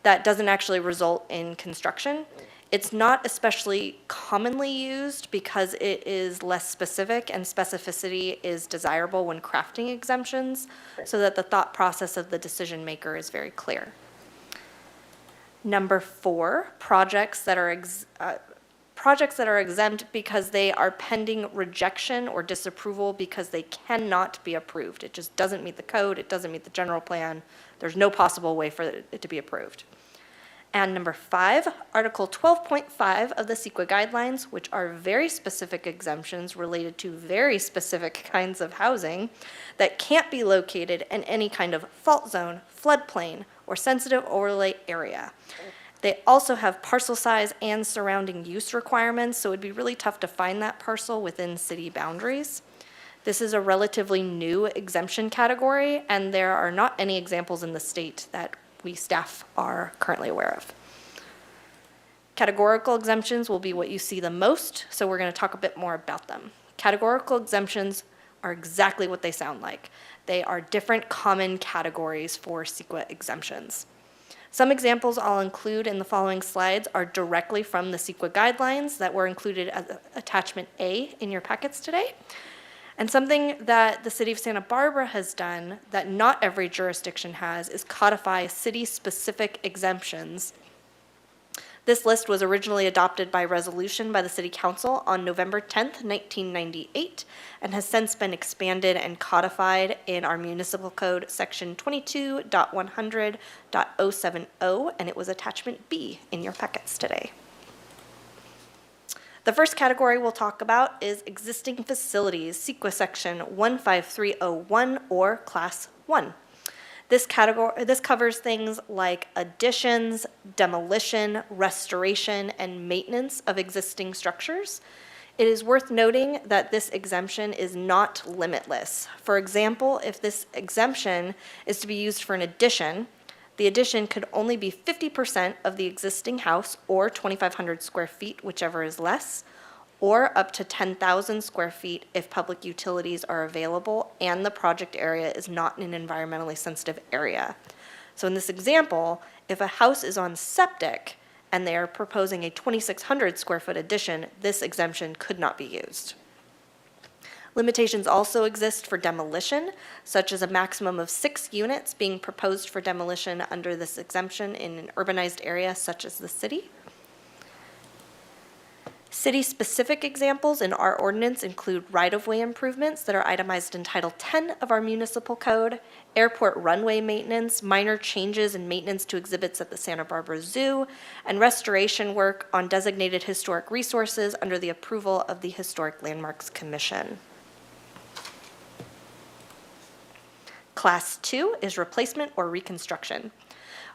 that doesn't actually result in construction. It's not especially commonly used because it is less specific, and specificity is desirable when crafting exemptions so that the thought process of the decision maker is very clear. Number 4, projects that are exempt because they are pending rejection or disapproval because they cannot be approved. It just doesn't meet the code, it doesn't meet the general plan, there's no possible way for it to be approved. And number 5, Article 12.5 of the CEQA guidelines, which are very specific exemptions related to very specific kinds of housing that can't be located in any kind of fault zone, floodplain, or sensitive overlay area. They also have parcel size and surrounding use requirements, so it'd be really tough to find that parcel within city boundaries. This is a relatively new exemption category, and there are not any examples in the state that we staff are currently aware of. Categorical exemptions will be what you see the most, so we're going to talk a bit more about them. Categorical exemptions are exactly what they sound like. They are different common categories for CEQA exemptions. Some examples I'll include in the following slides are directly from the CEQA guidelines that were included as attachment A in your packets today. And something that the City of Santa Barbara has done that not every jurisdiction has is codify city-specific exemptions. This list was originally adopted by resolution by the City Council on November 10th, 1998, and has since been expanded and codified in our municipal code, section 22.100.070, and it was attachment B in your packets today. The first category we'll talk about is existing facilities, CEQA section 15301 or class 1. This covers things like additions, demolition, restoration, and maintenance of existing structures. It is worth noting that this exemption is not limitless. For example, if this exemption is to be used for an addition, the addition could only be 50% of the existing house, or 2,500 square feet, whichever is less, or up to 10,000 square feet if public utilities are available and the project area is not in an environmentally sensitive area. So in this example, if a house is on septic and they are proposing a 2,600 square foot addition, this exemption could not be used. Limitations also exist for demolition, such as a maximum of 6 units being proposed for demolition under this exemption in an urbanized area such as the city. City-specific examples in our ordinance include right-of-way improvements that are itemized in Title 10 of our municipal code, airport runway maintenance, minor changes and maintenance to exhibits at the Santa Barbara Zoo, and restoration work on designated historic resources under the approval of the Historic Landmarks Commission. Class 2 is replacement or reconstruction.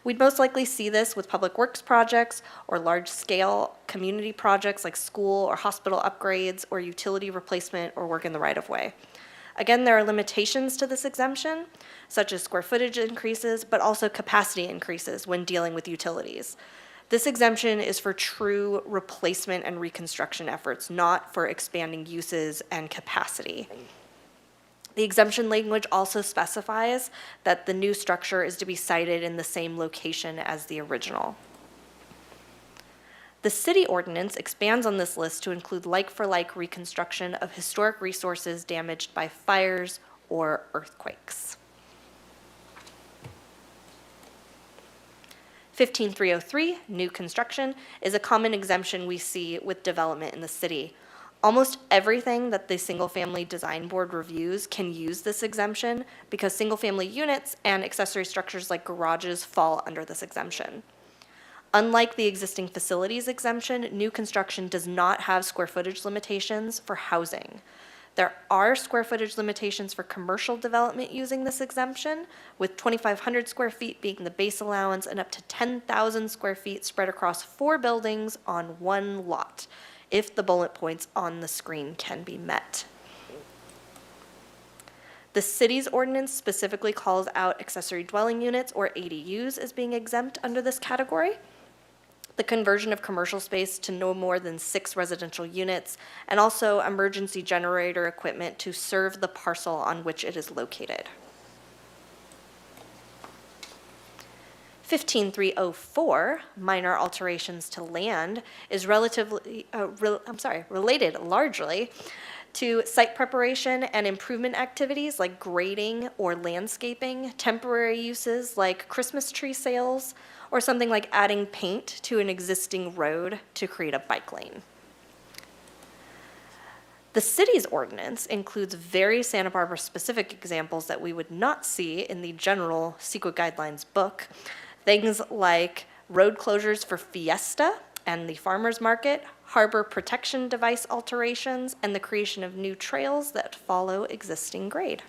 We'd most likely see this with public works projects or large-scale community projects like school or hospital upgrades or utility replacement or work in the right-of-way. Again, there are limitations to this exemption, such as square footage increases, but also capacity increases when dealing with utilities. This exemption is for true replacement and reconstruction efforts, not for expanding uses and capacity. The exemption language also specifies that the new structure is to be sited in the same location as the original. The city ordinance expands on this list to include like-for-like reconstruction of historic resources damaged by fires or earthquakes. 15303, new construction, is a common exemption we see with development in the city. Almost everything that the Single-Family Design Board reviews can use this exemption because single-family units and accessory structures like garages fall under this exemption. Unlike the existing facilities exemption, new construction does not have square footage limitations for housing. There are square footage limitations for commercial development using this exemption, with 2,500 square feet being the base allowance and up to 10,000 square feet spread across 4 buildings on 1 lot, if the bullet points on the screen can be met. The city's ordinance specifically calls out accessory dwelling units, or ADUs, as being exempt under this category. The conversion of commercial space to no more than 6 residential units, and also emergency generator equipment to serve the parcel on which it is located. 15304, minor alterations to land, is related largely to site preparation and improvement activities like grading or landscaping, temporary uses like Christmas tree sales, or something like adding paint to an existing road to create a bike lane. The city's ordinance includes very Santa Barbara specific examples that we would not see in the general CEQA guidelines book. Things like road closures for Fiesta and the farmers market, harbor protection device alterations, and the creation of new trails that follow existing grade.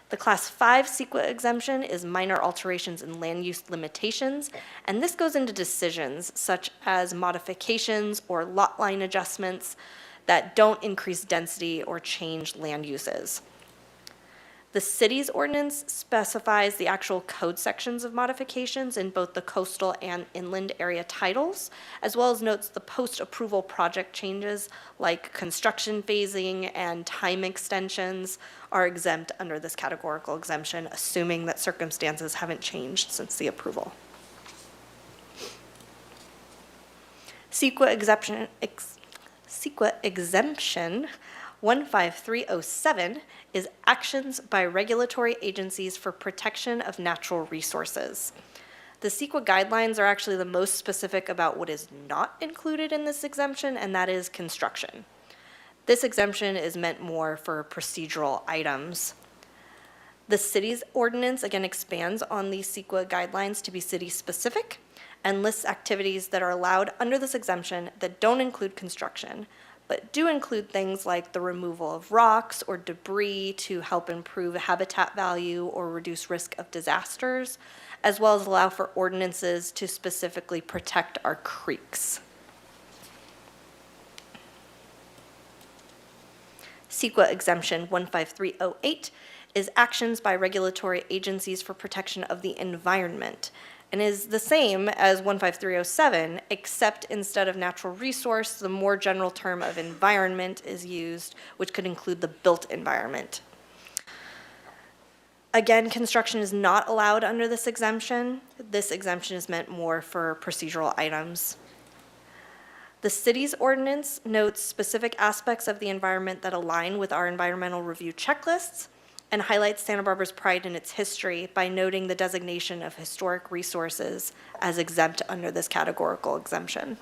The Class 5 CEQA exemption is minor alterations in land use limitations, and this goes into decisions such as modifications or lot line adjustments that don't increase density or change land uses. The city's ordinance specifies the actual code sections of modifications in both the coastal and inland area titles, as well as notes the post-approval project changes like construction phasing and time extensions are exempt under this categorical exemption, assuming that circumstances haven't changed since the approval. CEQA exemption 15307 is actions by regulatory agencies for protection of natural resources. The CEQA guidelines are actually the most specific about what is not included in this exemption, and that is construction. This exemption is meant more for procedural items. The city's ordinance again expands on these CEQA guidelines to be city-specific and lists activities that are allowed under this exemption that don't include construction, but do include things like the removal of rocks or debris to help improve habitat value or reduce risk of disasters, as well as allow for ordinances to specifically protect our creeks. CEQA exemption 15308 is actions by regulatory agencies for protection of the environment, and is the same as 15307, except instead of natural resource, the more general term of environment is used, which could include the built environment. Again, construction is not allowed under this exemption. This exemption is meant more for procedural items. The city's ordinance notes specific aspects of the environment that align with our environmental review checklists and highlights Santa Barbara's pride in its history by noting the designation of historic resources as exempt under this categorical exemption.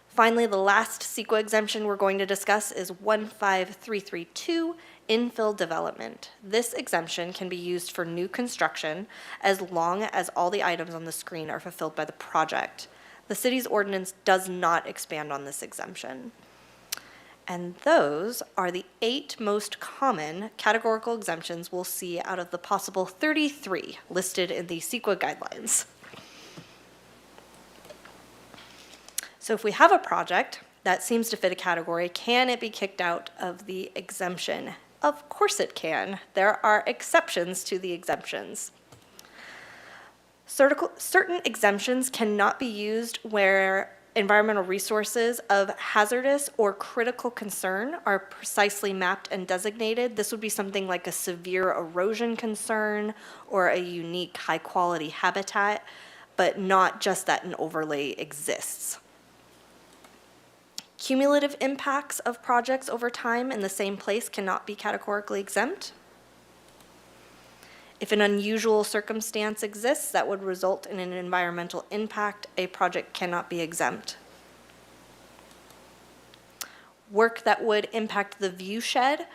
Finally, the last CEQA exemption we're going to discuss is 15332, infill development. This exemption can be used for new construction as long as all the items on the screen are fulfilled by the project. The city's ordinance does not expand on this exemption. And those are the 8 most common categorical exemptions we'll see out of the possible 33 listed in the CEQA guidelines. So if we have a project that seems to fit a category, can it be kicked out of the exemption? Of course it can. There are exceptions to the exemptions. Certain exemptions cannot be used where environmental resources of hazardous or critical concern are precisely mapped and designated. This would be something like a severe erosion concern or a unique high-quality habitat, but not just that an overlay exists. Cumulative impacts of projects over time in the same place cannot be categorically exempt. If an unusual circumstance exists that would result in an environmental impact, a project cannot be exempt. Work that would impact the viewshed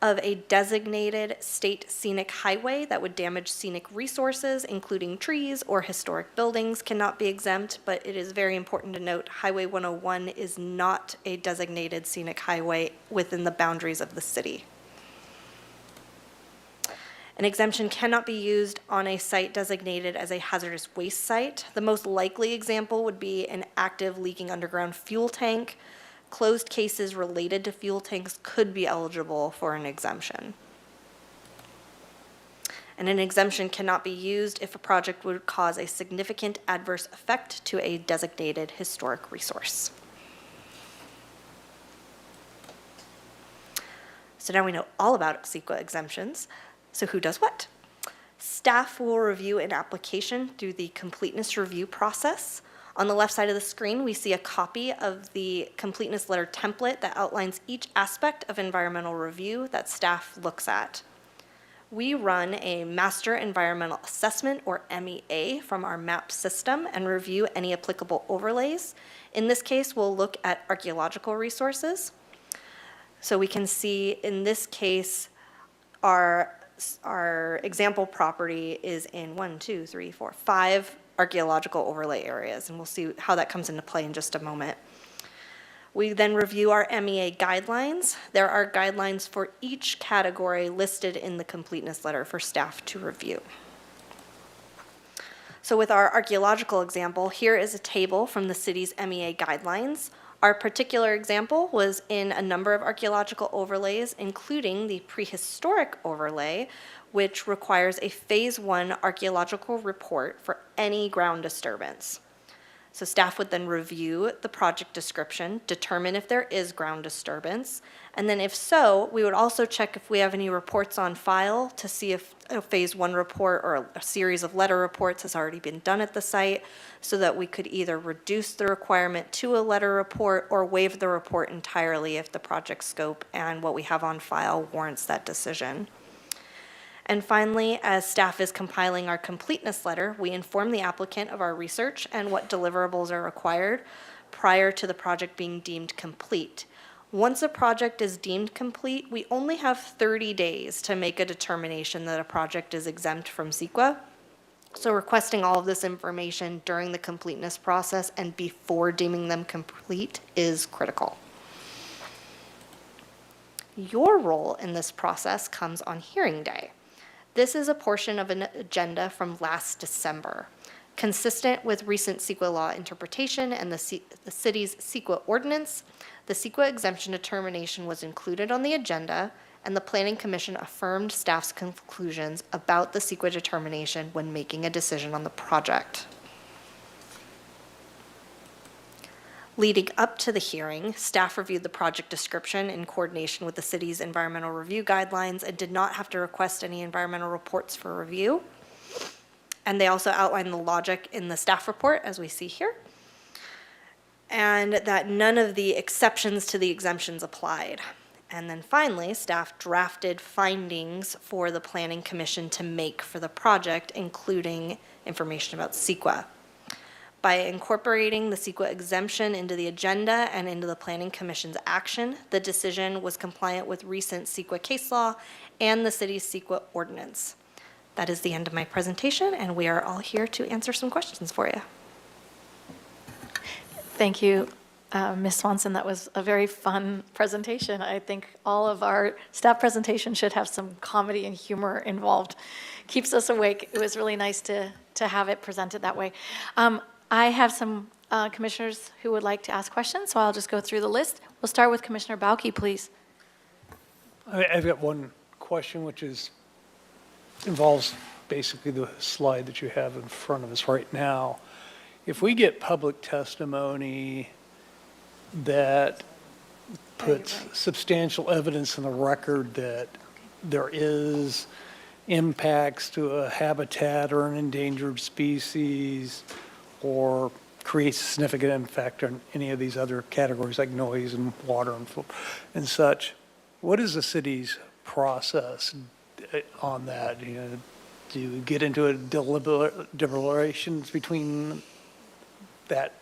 of a designated state scenic highway that would damage scenic resources, including trees or historic buildings, cannot be exempt, but it is very important to note Highway 101 is not a designated scenic highway within the boundaries of the city. An exemption cannot be used on a site designated as a hazardous waste site. The most likely example would be an active leaking underground fuel tank. Closed cases related to fuel tanks could be eligible for an exemption. And an exemption cannot be used if a project would cause a significant adverse effect to a designated historic resource. So now we know all about CEQA exemptions. So who does what? Staff will review an application through the completeness review process. On the left side of the screen, we see a copy of the completeness letter template that outlines each aspect of environmental review that staff looks at. We run a master environmental assessment, or MEA, from our MAP system and review any applicable overlays. In this case, we'll look at archaeological resources. So we can see in this case, our example property is in 5 archaeological overlay areas, and we'll see how that comes into play in just a moment. We then review our MEA guidelines. There are guidelines for each category listed in the completeness letter for staff to review. So with our archaeological example, here is a table from the city's MEA guidelines. Our particular example was in a number of archaeological overlays, including the prehistoric overlay, which requires a Phase 1 archaeological report for any ground disturbance. So staff would then review the project description, determine if there is ground disturbance, and then if so, we would also check if we have any reports on file to see if a Phase 1 report or a series of letter reports has already been done at the site, so that we could either reduce the requirement to a letter report or waive the report entirely if the project scope and what we have on file warrants that decision. And finally, as staff is compiling our completeness letter, we inform the applicant of our research and what deliverables are required prior to the project being deemed complete. Once a project is deemed complete, we only have 30 days to make a determination that a project is exempt from CEQA. So requesting all of this information during the completeness process and before deeming them complete is critical. Your role in this process comes on hearing day. This is a portion of an agenda from last December. Consistent with recent CEQA law interpretation and the city's CEQA ordinance, the CEQA exemption determination was included on the agenda, and the Planning Commission affirmed staff's conclusions about the CEQA determination when making a decision on the project. Leading up to the hearing, staff reviewed the project description in coordination with the city's environmental review guidelines and did not have to request any environmental reports for review. And they also outlined the logic in the staff report, as we see here, and that none of the exceptions to the exemptions applied. And then finally, staff drafted findings for the Planning Commission to make for the project, including information about CEQA. By incorporating the CEQA exemption into the agenda and into the Planning Commission's action, the decision was compliant with recent CEQA case law and the city's CEQA ordinance. That is the end of my presentation, and we are all here to answer some questions for you. Thank you, Ms. Swanson. That was a very fun presentation. I think all of our staff presentations should have some comedy and humor involved. Keeps us awake. It was really nice to have it presented that way. I have some commissioners who would like to ask questions, so I'll just go through the list. We'll start with Commissioner Bauke, please. I've got one question, which involves basically the slide that you have in front of us right now. If we get public testimony that puts substantial evidence in the record that there is impacts to a habitat or an endangered species, or creates a significant impact on any of these other categories like noise and water and such, what is the city's process on that? You know, do you get into a deliberations between that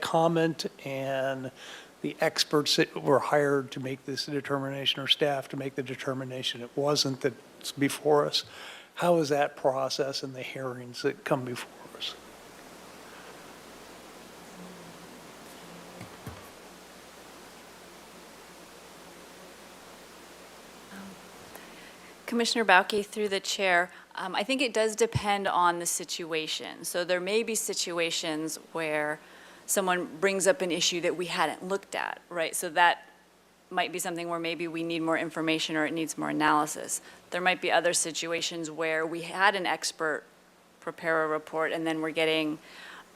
comment and the experts that were hired to make this determination, or staff to make the determination? It wasn't that's before us. How is that process in the hearings that come before us? Commissioner Bauke, through the chair, I think it does depend on the situation. So there may be situations where someone brings up an issue that we hadn't looked at, right? So that might be something where maybe we need more information or it needs more analysis. There might be other situations where we had an expert prepare a report and then we're getting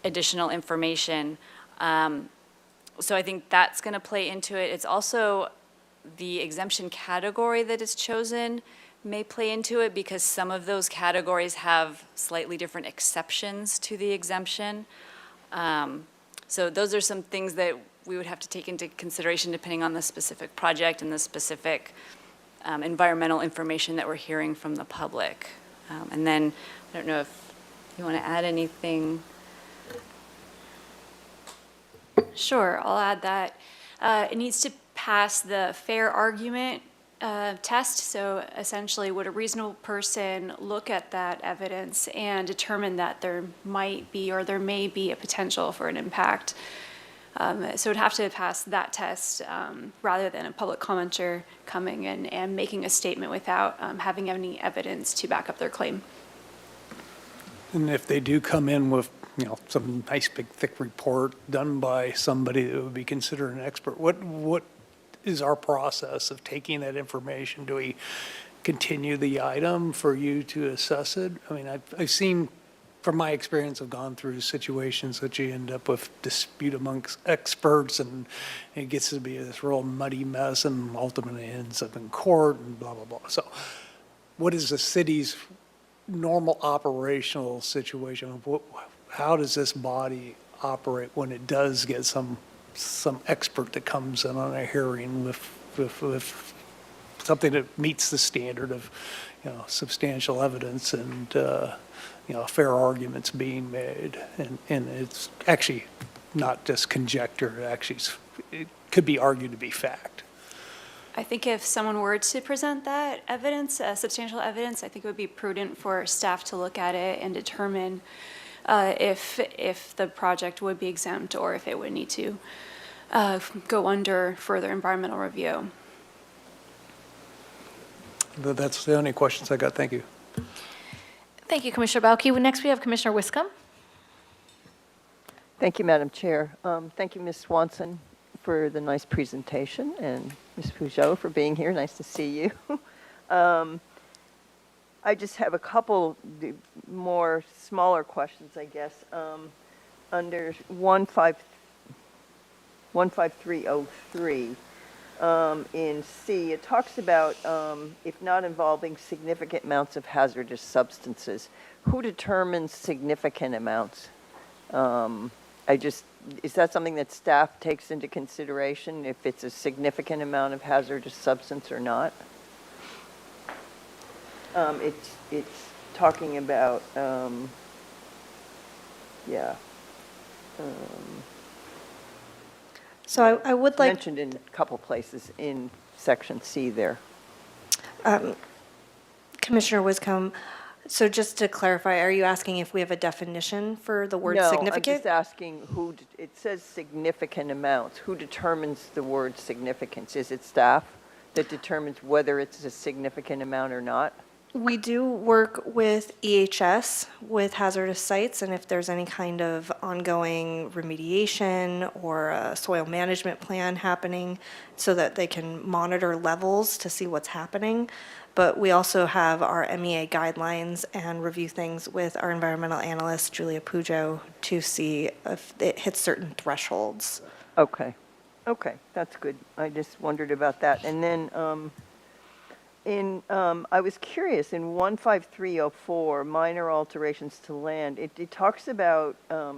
additional information. So I think that's going to play into it. It's also the exemption category that is chosen may play into it, because some of those categories have slightly different exceptions to the exemption. So those are some things that we would have to take into consideration depending on the specific project and the specific environmental information that we're hearing from the public. And then, I don't know if you want to add anything. Sure, I'll add that. It needs to pass the fair argument test. So essentially, would a reasonable person look at that evidence and determine that there might be or there may be a potential for an impact? So it'd have to pass that test rather than a public commenter coming in and making a statement without having any evidence to back up their claim. And if they do come in with, you know, some nice big thick report done by somebody that would be considered an expert, what is our process of taking that information? Do we continue the item for you to assess it? I mean, I've seen, from my experience, I've gone through situations that you end up with dispute amongst experts, and it gets to be this real muddy mess and ultimately ends up in court and blah, blah, blah. So what is the city's normal operational situation? How does this body operate when it does get some expert that comes in on a hearing with something that meets the standard of, you know, substantial evidence and, you know, fair arguments being made? And it's actually not just conjecture, it could be argued to be fact. I think if someone were to present that evidence, substantial evidence, I think it would be prudent for staff to look at it and determine if the project would be exempt or if it would need to go under further environmental review. That's the only questions I got. Thank you. Thank you, Commissioner Bauke. Next, we have Commissioner Wiscombe. Thank you, Madam Chair. Thank you, Ms. Swanson, for the nice presentation, and Ms. Peugeot for being here. Nice to see you. I just have a couple more smaller questions, I guess. Under 15303, in C, it talks about if not involving significant amounts of hazardous substances. Who determines significant amounts? Is that something that staff takes into consideration, if it's a significant amount of hazardous substance or not? It's talking about, yeah. So I would like, Mentioned in a couple places in section C there. Commissioner Wiscombe, so just to clarify, are you asking if we have a definition for the word No, I'm significant? just asking it says significant amounts. Who determines the word significance? Is it staff that determines whether it's a significant amount or not? We do work with EHS, with hazardous sites, and if there's any kind of ongoing remediation or a soil management plan happening, so that they can monitor levels to see what's happening. But we also have our MEA guidelines and review things with our environmental analyst, Julia Pujo, to see if it hits certain thresholds. Okay, that's good. I just wondered about that. And then I was curious, in 15304, minor alterations to land, it talks about, I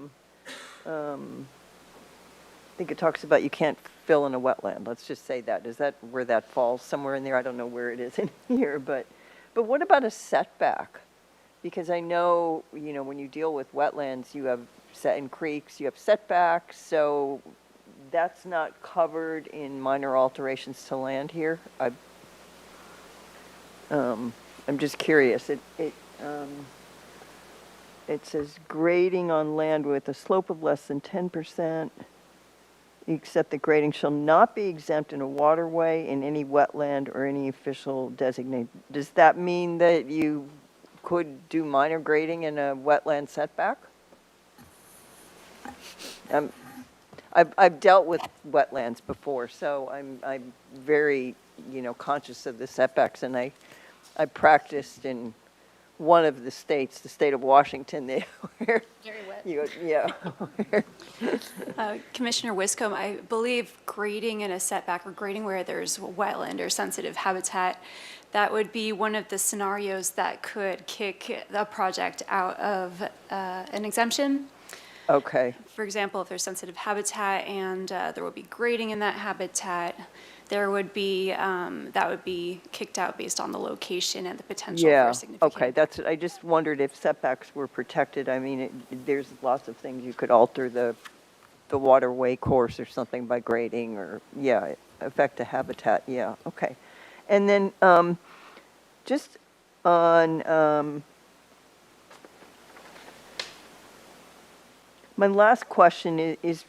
think it talks about you can't fill in a wetland. Let's just say that. Is that where that falls? Somewhere in there? I don't know where it is in here, but what about a setback? Because I know, when you deal with wetlands, you have in creeks, you have setbacks, so that's not covered in minor alterations to land here. I'm just curious. It says grading on land with a slope of less than 10%, except that grading shall not be exempt in a waterway, in any wetland, or any official designate. Does that mean that you could do minor grading in a wetland setback? I've dealt with wetlands before, so I'm very, conscious of the setbacks, and I practiced in one of the states, the state of Washington, where Very wet. yeah. Commissioner Wiscombe, I believe grading in a setback or grading where there's wetland or sensitive habitat, that would be one of the scenarios that could kick the project out of an exemption. Okay, For example, if there's sensitive habitat and there would be grading in that habitat, there would be, that would be kicked out based on the location and the potential for yeah, a significant. okay, I just wondered if setbacks were protected. I mean, there's lots of things you could alter the waterway course or something by grading, or, yeah, affect the habitat, yeah, okay. And then, just on, my last question is,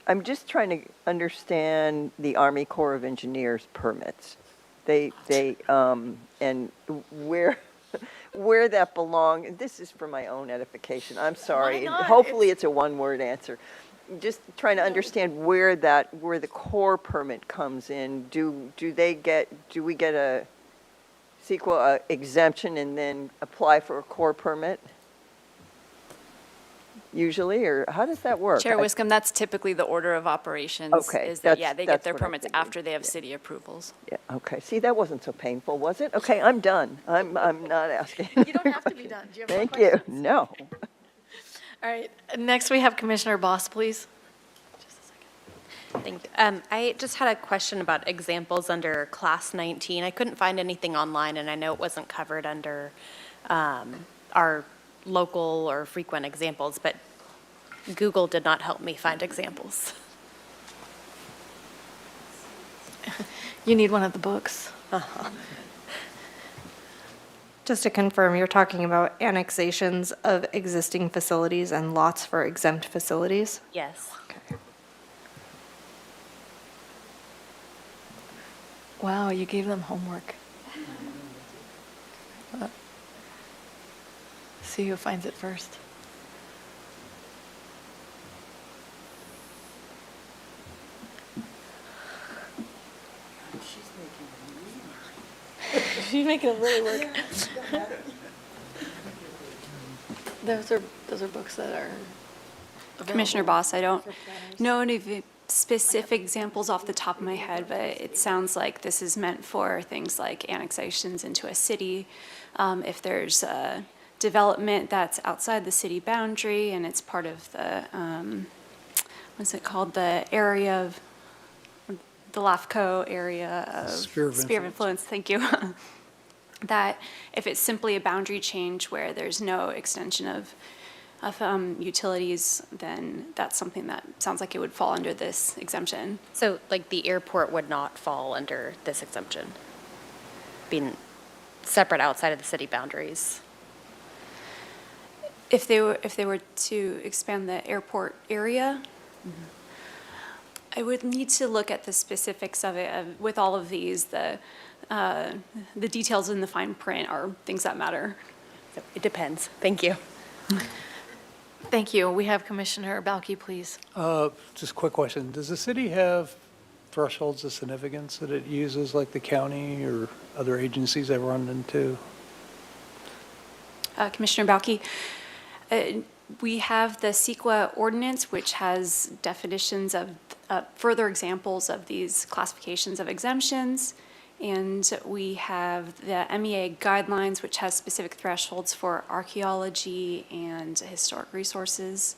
I'm just trying to understand the Army Corps of Engineers permits. And where that belong. This is for my own edification. I'm sorry. Why not? Hopefully it's a one-word answer. Just trying to understand where the Corps permit comes in. Do we get a CEQA exemption and then apply for a Corps permit? Usually, or how does that work? Chair Wiscombe, that's typically the order of operations. Okay, Is that, yeah, that's- they get that's their what I permits figured. after they have city approvals. Yeah, okay. See, that wasn't so painful, was it? Okay, I'm done. I'm not asking. You don't have to be done. Do you have more Thank you. questions? No. All right, next we have Commissioner Boss, please. Thank you. I just had a question about examples under Class 19. I couldn't find anything online, and I know it wasn't covered under our local or frequent examples, but Google did not help me find examples. You need one of the books. Just to confirm, you're talking about annexations of existing facilities and lots for exempt facilities? Yes. Wow, you gave them homework. See who finds it first. She's making it really work. Those are books that are available. Commissioner Boss, I don't know specific examples off the top of my head, but it sounds like this is meant for things like annexations into a city. If there's a development that's outside the city boundary and it's part of the, what's it called, the area of, the LAFCO area of. Sphere of influence, thank you. That if it's simply a boundary change where there's no extension of utilities, then that's something that sounds like it would fall under this exemption. So like the airport would not fall under this exemption, being separate outside of the city boundaries? If they were to expand the airport area, I would need to look at the specifics of it. With all of these, the details in the fine print are things that matter. It depends. Thank you. Thank you. We have Commissioner Balke, please. Just a quick question. Does the city have thresholds of significance that it uses, like the county or other agencies I've run into? Commissioner Balke, we have the CEQA ordinance, which has definitions of further examples of these classifications of exemptions. And we have the MEA guidelines, which has specific thresholds for archaeology and historic resources.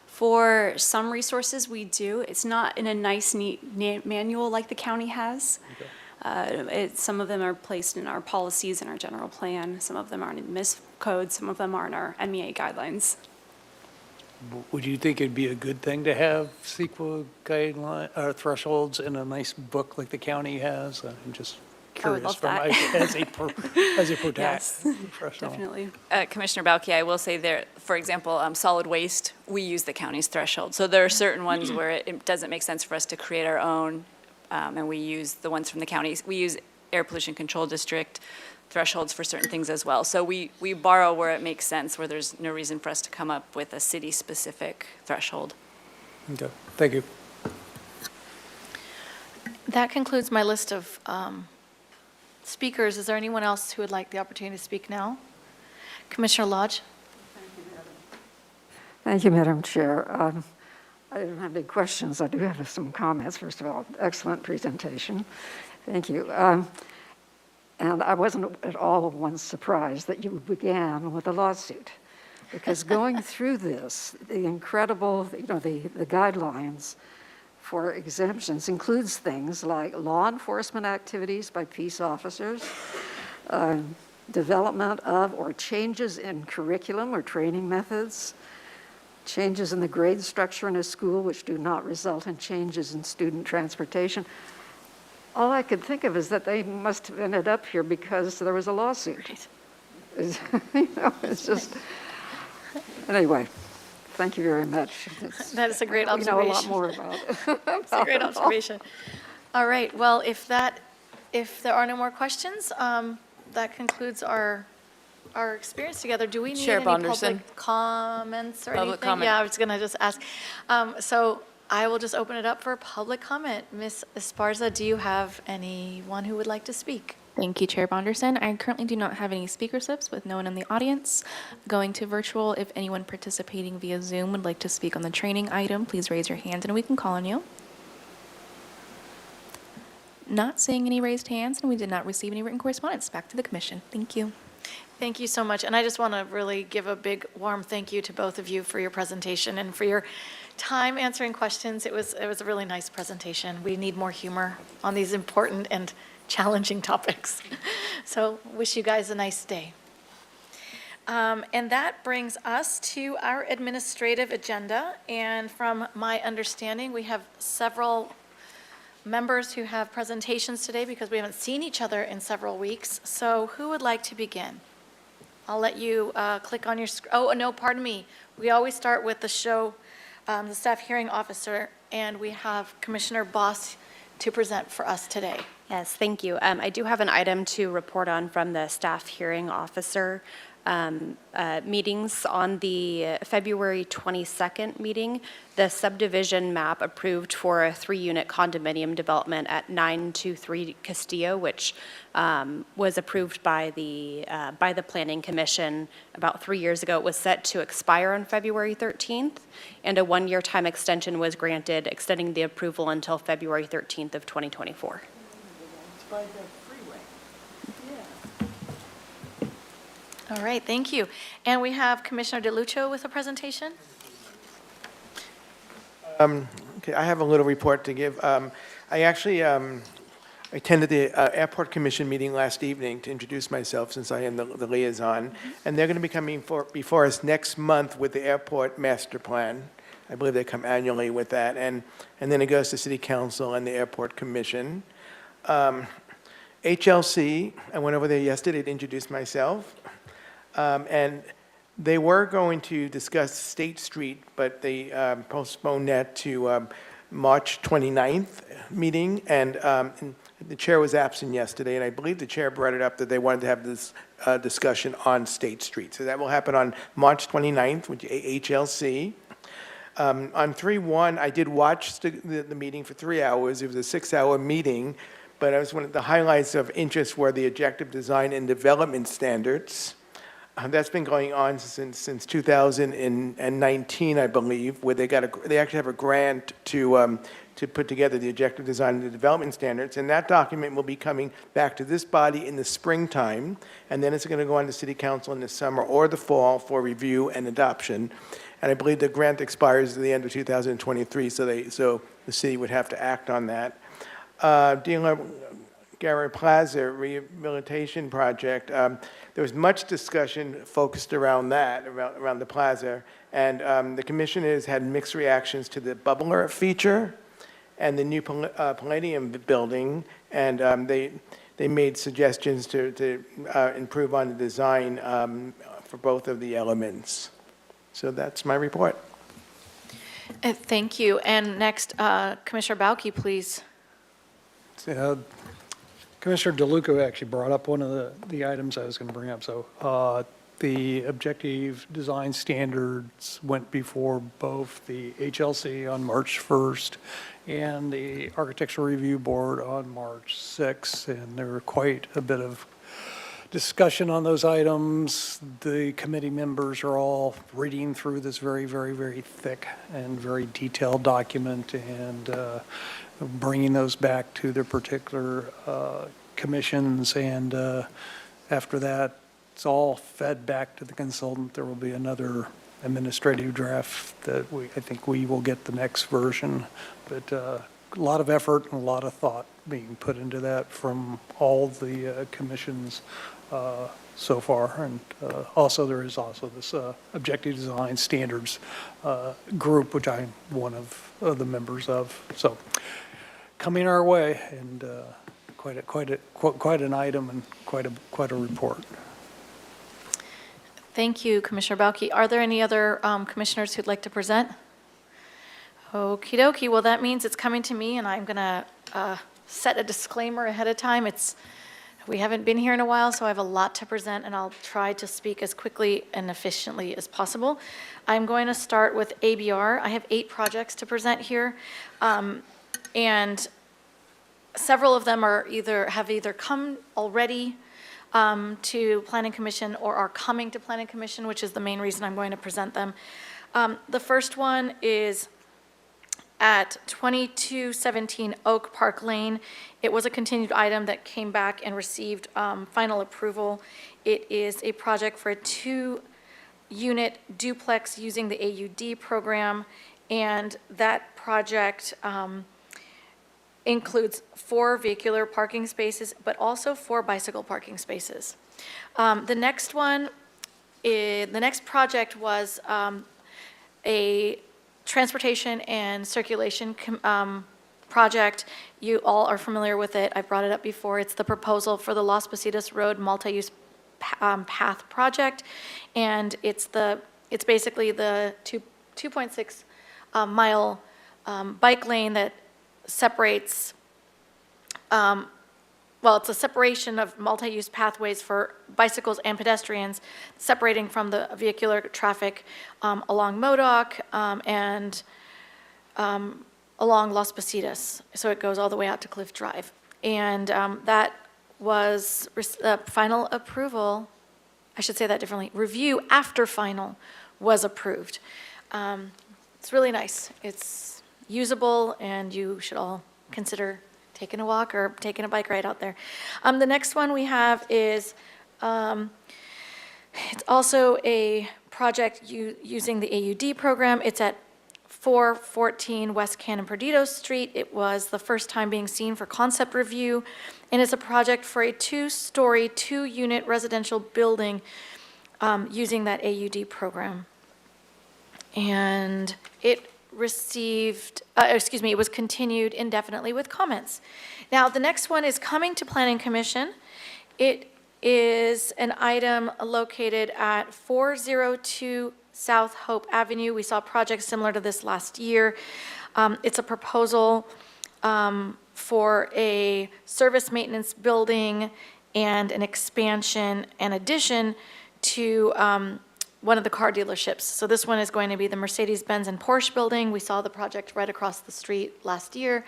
For some resources, we do. It's not in a nice, neat manual like the county has. Some of them are placed in our policies and our general plan. Some of them are in MIS code. Some of them are in our MEA guidelines. Would you think it'd be a good thing to have CEQA guideline, thresholds in a nice book like the county has? I'm just I would curious love from that. as a Yes, professional. definitely. Commissioner Balke, I will say there, for example, solid waste, we use the county's threshold. So there are certain ones where it doesn't make sense for us to create our own, and we use the ones from the counties. We use Air Pollution Control District thresholds for certain things as well. So we borrow where it makes sense, where there's no reason for us to come up with a city-specific threshold. Okay, thank you. That concludes my list of speakers. Is there anyone else who would like the opportunity to speak now? Commissioner Lodge? Thank you, Madam Chair. I don't have any questions. I do have some comments. First of all, excellent presentation. Thank you. And I wasn't at all once surprised that you began with a lawsuit, because going through this, the incredible, the guidelines for exemptions includes things like law enforcement activities by peace officers, development of or changes in curriculum or training methods, changes in the grade structure in a school which do not result in changes in student transportation. All I could think of is that they must have ended up here because there was a lawsuit. It's just, anyway, thank you very much. That is a great We know observation. a lot more about it. That's a great observation. All right, well, if there are no more questions, that concludes our experience together. Do we need Chair any Bonderson. public comments or anything? Public comment. Yeah, I was going to just ask. So I will just open it up for public comment. Ms. Esparza, do you have anyone who would like to speak? Thank you, Chair Bonderson. I currently do not have any speaker slips with no one in the audience. Going to virtual, if anyone participating via Zoom would like to speak on the training item, please raise your hand and we can call on you. Not seeing any raised hands, and we did not receive any written correspondence. Back to the commission. Thank you. Thank you so much. And I just want to really give a big, warm thank you to both of you for your presentation and for your time answering questions. It was a really nice presentation. We need more humor on these important and challenging topics. So wish you guys a nice day. And that brings us to our administrative agenda. And from my understanding, we have several members who have presentations today because we haven't seen each other in several weeks. So who would like to begin? I'll let you click on your, oh, no, pardon me. We always start with the staff hearing officer, and we have Commissioner Boss to present for us today. Yes, thank you. I do have an item to report on from the staff hearing officer. meetings. On the February 22nd meeting, the subdivision map approved for a 3-unit condominium development at 923 Castillo, which was approved by the Planning Commission about 3 years ago. It was set to expire on February 13th, and a 1-year time extension was granted, extending the approval until February 13th of 2024. All right, thank you. And we have Commissioner DeLuccio with a presentation. Okay, I have a little report to give. I actually attended the Airport Commission meeting last evening to introduce myself, since I am the liaison. And they're going to be coming before us next month with the airport master plan. I believe they come annually with that. And then it goes to City Council and the Airport Commission. HLC, I went over there yesterday to introduce myself. And they were going to discuss State Street, but they postponed that to March 29th meeting. And the chair was absent yesterday, and I believe the chair brought it up that they wanted to have this discussion on State Street. So that will happen on March 29th with HLC. On 3-1, I did watch the meeting for 3 hours. It was a 6-hour meeting, but one of the highlights of interest were the objective design and development standards. That's been going on since 2019, I believe, where they actually have a grant to put together the objective design and the development standards, and that document will be coming back to this body in the springtime, and then it's going to go on to City Council in the summer or the fall for review and adoption. And I believe the grant expires at the end of 2023, so the city would have to act on that. Garrett Plaza Rehabilitation Project, there was much discussion focused around that, around the plaza, and the commission has had mixed reactions to the bubbler feature and the new Palladium building, and they made suggestions to improve on the design for both of the elements. So that's my report. Thank you. And next, Commissioner Bauke, please. Commissioner DeLuccio actually brought up one of the items I was going to bring up. So the objective design standards went before both the HLC on March 1st and the Architectural Review Board on March 6th, and there were quite a bit of discussion on those items. The committee members are all reading through this very, very, very thick and very detailed document and bringing those back to their particular commissions. And after that, it's all fed back to the consultant. There will be another administrative draft that I think we will get the next version. But a lot of effort and a lot of thought being put into that from all the commissions so far. And also there is also this objective design standards group, which I'm one of the members of. So coming our way, and quite an item and quite a report. Thank you, Commissioner Bauke. Are there any other commissioners who'd like to present? Okie dokie. Well, that means it's coming to me, and I'm going to set a disclaimer ahead of time. We haven't been here in a while, so I have a lot to present, and I'll try to speak as quickly and efficiently as possible. I'm going to start with ABR. I have 8 projects to present here, and several of them have either come already to Planning Commission or are coming to Planning Commission, which is the main reason I'm going to present them. The first one is at 2217 Oak Park Lane. It was a continued item that came back and received final approval. It is a project for a 2-unit duplex using the AUD program, and that project includes 4 vehicular parking spaces, but also 4 bicycle parking spaces. The next project was a transportation and circulation project. You all are familiar with it. I brought it up before. It's the proposal for the Las Positas Road multi-use path project, and it's basically the 2.6 mile bike lane that separates well, it's a separation of multi-use pathways for bicycles and pedestrians, separating from the vehicular traffic along Modoc and along Las Positas. So it goes all the way out to Cliff Drive. And that was final approval, I should say that differently, review after final was approved. It's really nice. It's usable, and you should all consider taking a walk or taking a bike ride out there. The next one we have is, it's also a project using the AUD program. It's at 414 West Cannon Perdido Street. It was the first time being seen for concept review, and it's a project for a 2-story, 2-unit residential building using that AUD program. And it received, it was continued indefinitely with comments. Now, the next one is coming to Planning Commission. It is an item located at 402 South Hope Avenue. We saw projects similar to this last year. It's a proposal for a service maintenance building and an expansion and addition to one of the car dealerships. So this one is going to be the Mercedes-Benz and Porsche building. We saw the project right across the street last year.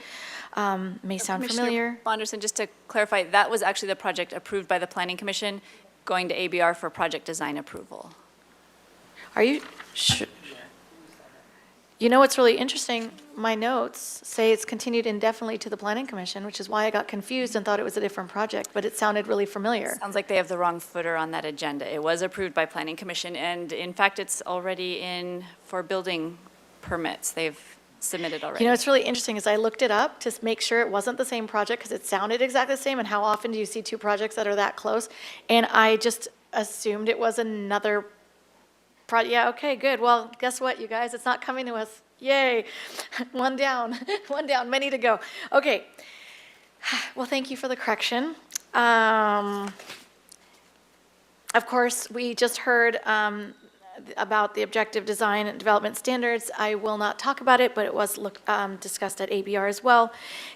May sound familiar. Commissioner Bonderson, just to clarify, that was actually the project approved by the Planning Commission, going to ABR for project design approval. Are you sure? You know what's really interesting? My notes say it's continued indefinitely to the Planning Commission, which is why I got confused and thought it was a different project, but it sounded really familiar. Sounds like they have the wrong footer on that agenda. It was approved by Planning Commission, and in fact, it's already in for building permits. They've submitted already. You know, it's really interesting is I looked it up to make sure it wasn't the same project because it sounded exactly the same, and how often do you see 2 projects that are that close? And I just assumed it was another project. Yeah, okay, good. Well, guess what, you guys? It's not coming to us. Yay. One down, one down, many to go. Okay. Well, thank you for the correction. Of course, we just heard about the objective design and development standards. I will not talk about it, but it was discussed at ABR as well.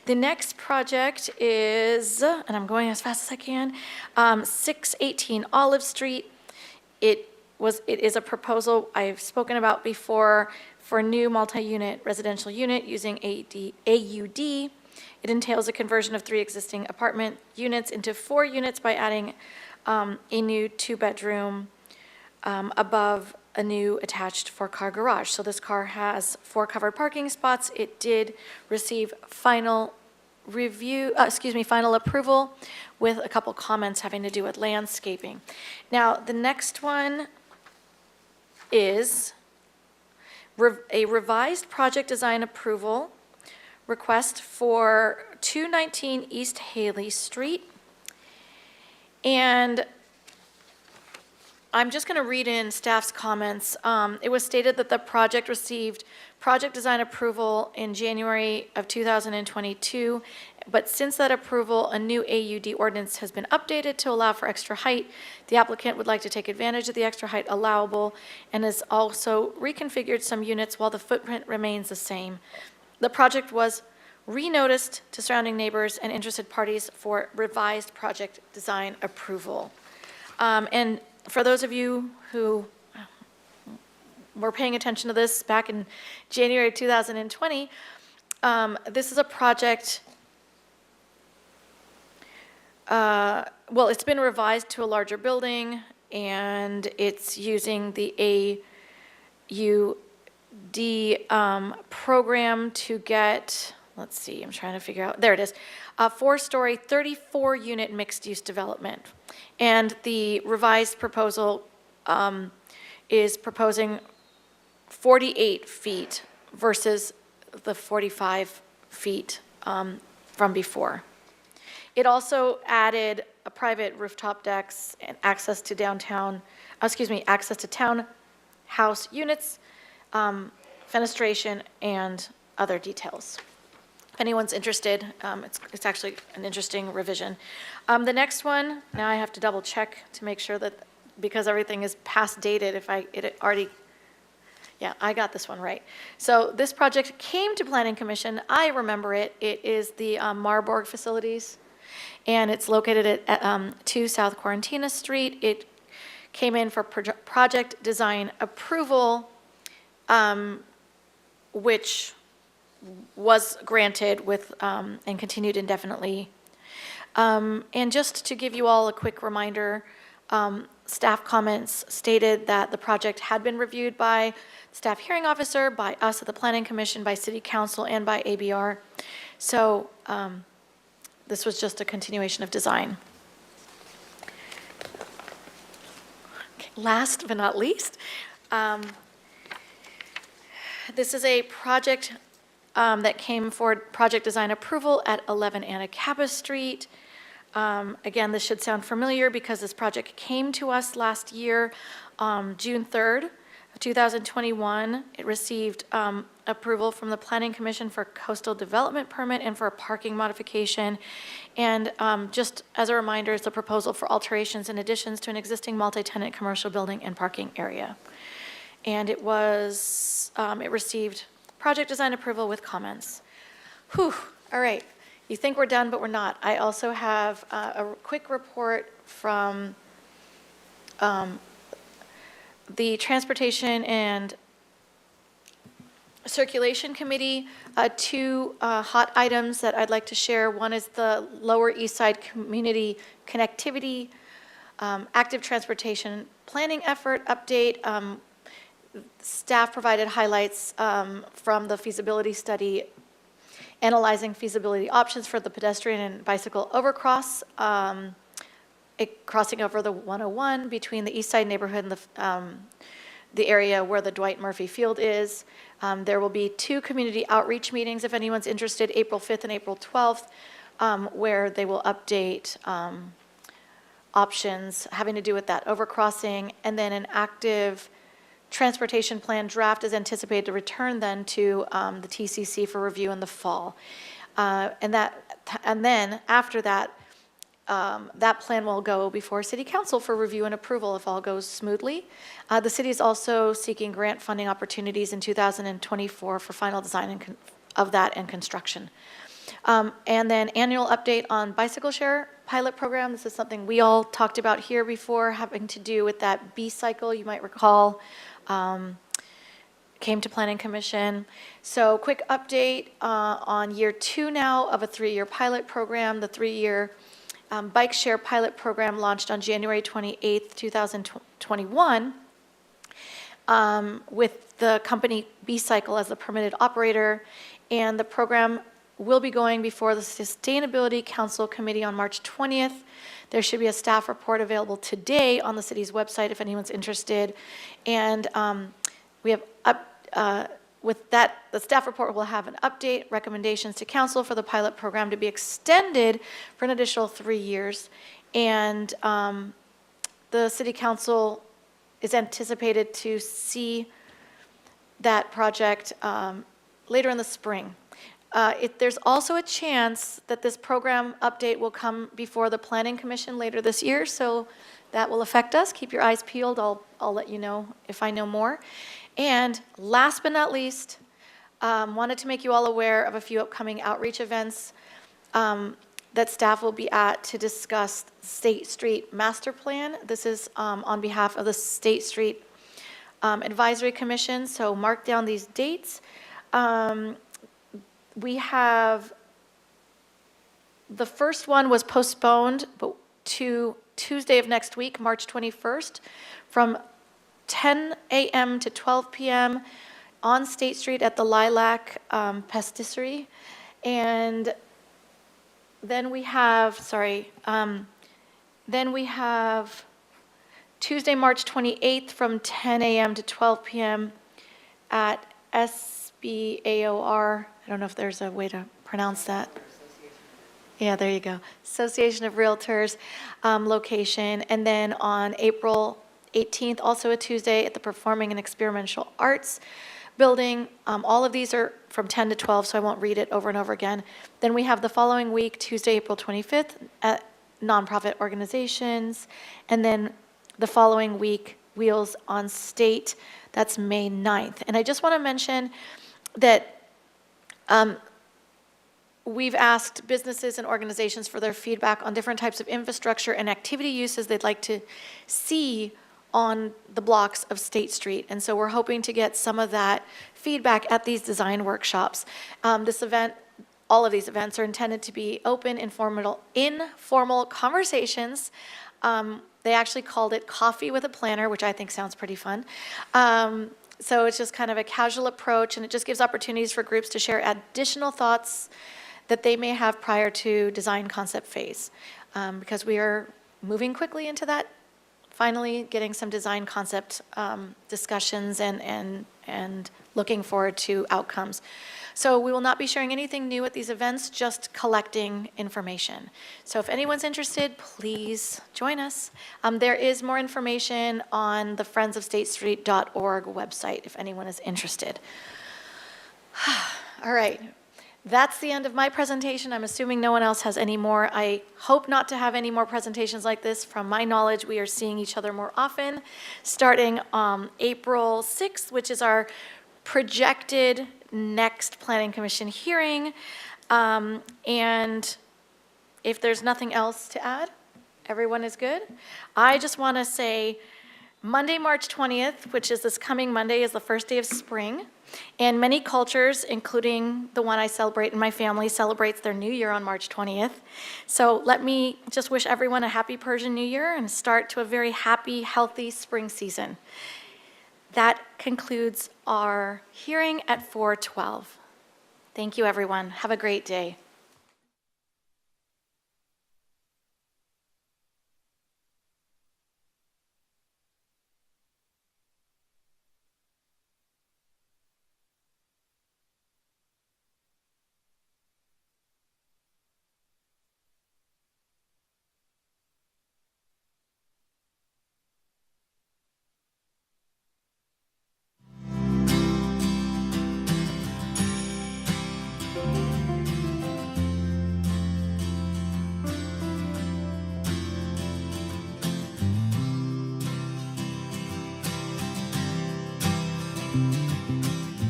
The next project is, and I'm going as fast as I can, 618 Olive Street. It is a proposal I've spoken about before for a new multi-unit residential unit using AUD. It entails a conversion of 3 existing apartment units into 4 units by adding a new 2-bedroom above a new attached 4-car garage. So this car has 4 covered parking spots. It did receive final approval with a couple comments having to do with landscaping. Now, the next one is a revised project design approval request for 219 East Haley Street. And I'm just going to read in staff's comments. It was stated that the project received project design approval in January of 2022, but since that approval, a new AUD ordinance has been updated to allow for extra height. The applicant would like to take advantage of the extra height allowable and has also reconfigured some units while the footprint remains the same. The project was re-noticed to surrounding neighbors and interested parties for revised project design approval. And for those of you who were paying attention to this back in January 2020, this is a project, well, it's been revised to a larger building, and it's using the AUD program to get, let's see, I'm trying to figure out, there it is, a 4-story, 34-unit mixed-use development. And the revised proposal is proposing 48 feet versus the 45 feet from before. It also added a private rooftop decks and access to access to townhouse units, fenestration, and other details. If anyone's interested, it's actually an interesting revision. The next one, now I have to double check to make sure that, because everything is past dated, yeah, I got this one right. So this project came to Planning Commission. I remember it. It is the Marburg facilities. and it's located at 2 South Quarantina Street. It came in for project design approval, which was granted with, and continued indefinitely. And just to give you all a quick reminder, staff comments stated that the project had been reviewed by staff hearing officer, by us at the Planning Commission, by City Council, and by ABR. So this was just a continuation of design. Okay, last but not least, this is a project that came forward, project design approval at 11 Anacapa Street. Again, this should sound familiar because this project came to us last year, June 3rd of 2021. It received approval from the Planning Commission for coastal development permit and for a parking modification. And just as a reminder, it's a proposal for alterations and additions to an existing multi-tenant commercial building and parking area. And it was, it received project design approval with comments. Whew, all right. You think we're done, but we're not. I also have a quick report from the Transportation and Circulation Committee. Two hot items that I'd like to share. One is the Lower East Side Community Connectivity Active Transportation Planning Effort Update. Staff provided highlights from the feasibility study analyzing feasibility options for the pedestrian and bicycle overcross, crossing over the 101 between the East Side neighborhood and the area where the Dwight Murphy Field is. There will be 2 community outreach meetings, if anyone's interested, April 5th and April 12th, where they will update options having to do with that overcrossing, and then an active transportation plan draft is anticipated to return then to the TCC for review in the fall. And then after that, that plan will go before City Council for review and approval if all goes smoothly. The city is also seeking grant funding opportunities in 2024 for final design of that and construction. And then annual update on bicycle share pilot program. This is something we all talked about here before, having to do with that B-cycle, you might recall. Came to Planning Commission. So quick update on year 2 now of a 3-year pilot program. The 3-year bike share pilot program launched on January 28th, 2021 with the company B-Cycle as the permitted operator. And the program will be going before the Sustainability Council Committee on March 20th. There should be a staff report available today on the city's website if anyone's interested. And we have with that, the staff report will have an update, recommendations to council for the pilot program to be extended for an additional 3 years. And the city council is anticipated to see that project later in the spring. There's also a chance that this program update will come before the Planning Commission later this year, so that will affect us. Keep your eyes peeled. I'll let you know if I know more. And last but not least, wanted to make you all aware of a few upcoming outreach events that staff will be at to discuss State Street Master Plan. This is on behalf of the State Street Advisory Commission, so mark down these dates. We have, the first one was postponed to Tuesday of next week, March 21st, from 10 a.m. to 12 p.m. on State Street at the Lilac Pastisserie. And then we have, then we have Tuesday, March 28th from 10 a.m. to 12 p.m. at SBAOR. I don't know if there's a way to pronounce that. Yeah, there you go. Association of Realtors location. And then on April 18th, also a Tuesday, at the Performing and Experiential Arts Building. All of these are from 10 to 12, so I won't read it over and over again. Then we have the following week, Tuesday, April 25th, at nonprofit organizations. And then the following week, Wheels on State. That's May 9th. And I just want to mention that we've asked businesses and organizations for their feedback on different types of infrastructure and activity uses they'd like to see on the blocks of State Street. And so we're hoping to get some of that feedback at these design workshops. All of these events are intended to be open, informal conversations. They actually called it Coffee with a Planner, which I think sounds pretty fun. So it's just kind of a casual approach, and it just gives opportunities for groups to share additional thoughts that they may have prior to design concept phase. Because we are moving quickly into that, finally getting some design concept discussions and looking forward to outcomes. So we will not be sharing anything new at these events, just collecting information. So if anyone's interested, please join us. There is more information on the friendsofstatestreet.org website if anyone is interested. All right. That's the end of my presentation. I'm assuming no one else has any more. I hope not to have any more presentations like this. From my knowledge, we are seeing each other more often, starting April 6th, which is our projected next Planning Commission hearing. And if there's nothing else to add, everyone is good. I just want to say Monday, March 20th, which is this coming Monday, is the first day of spring. And many cultures, including the one I celebrate in my family, celebrates their new year on March 20th. So let me just wish everyone a happy Persian New Year and start to a very happy, healthy spring season. That concludes our hearing at 4:12. Thank you, everyone. Have a great day.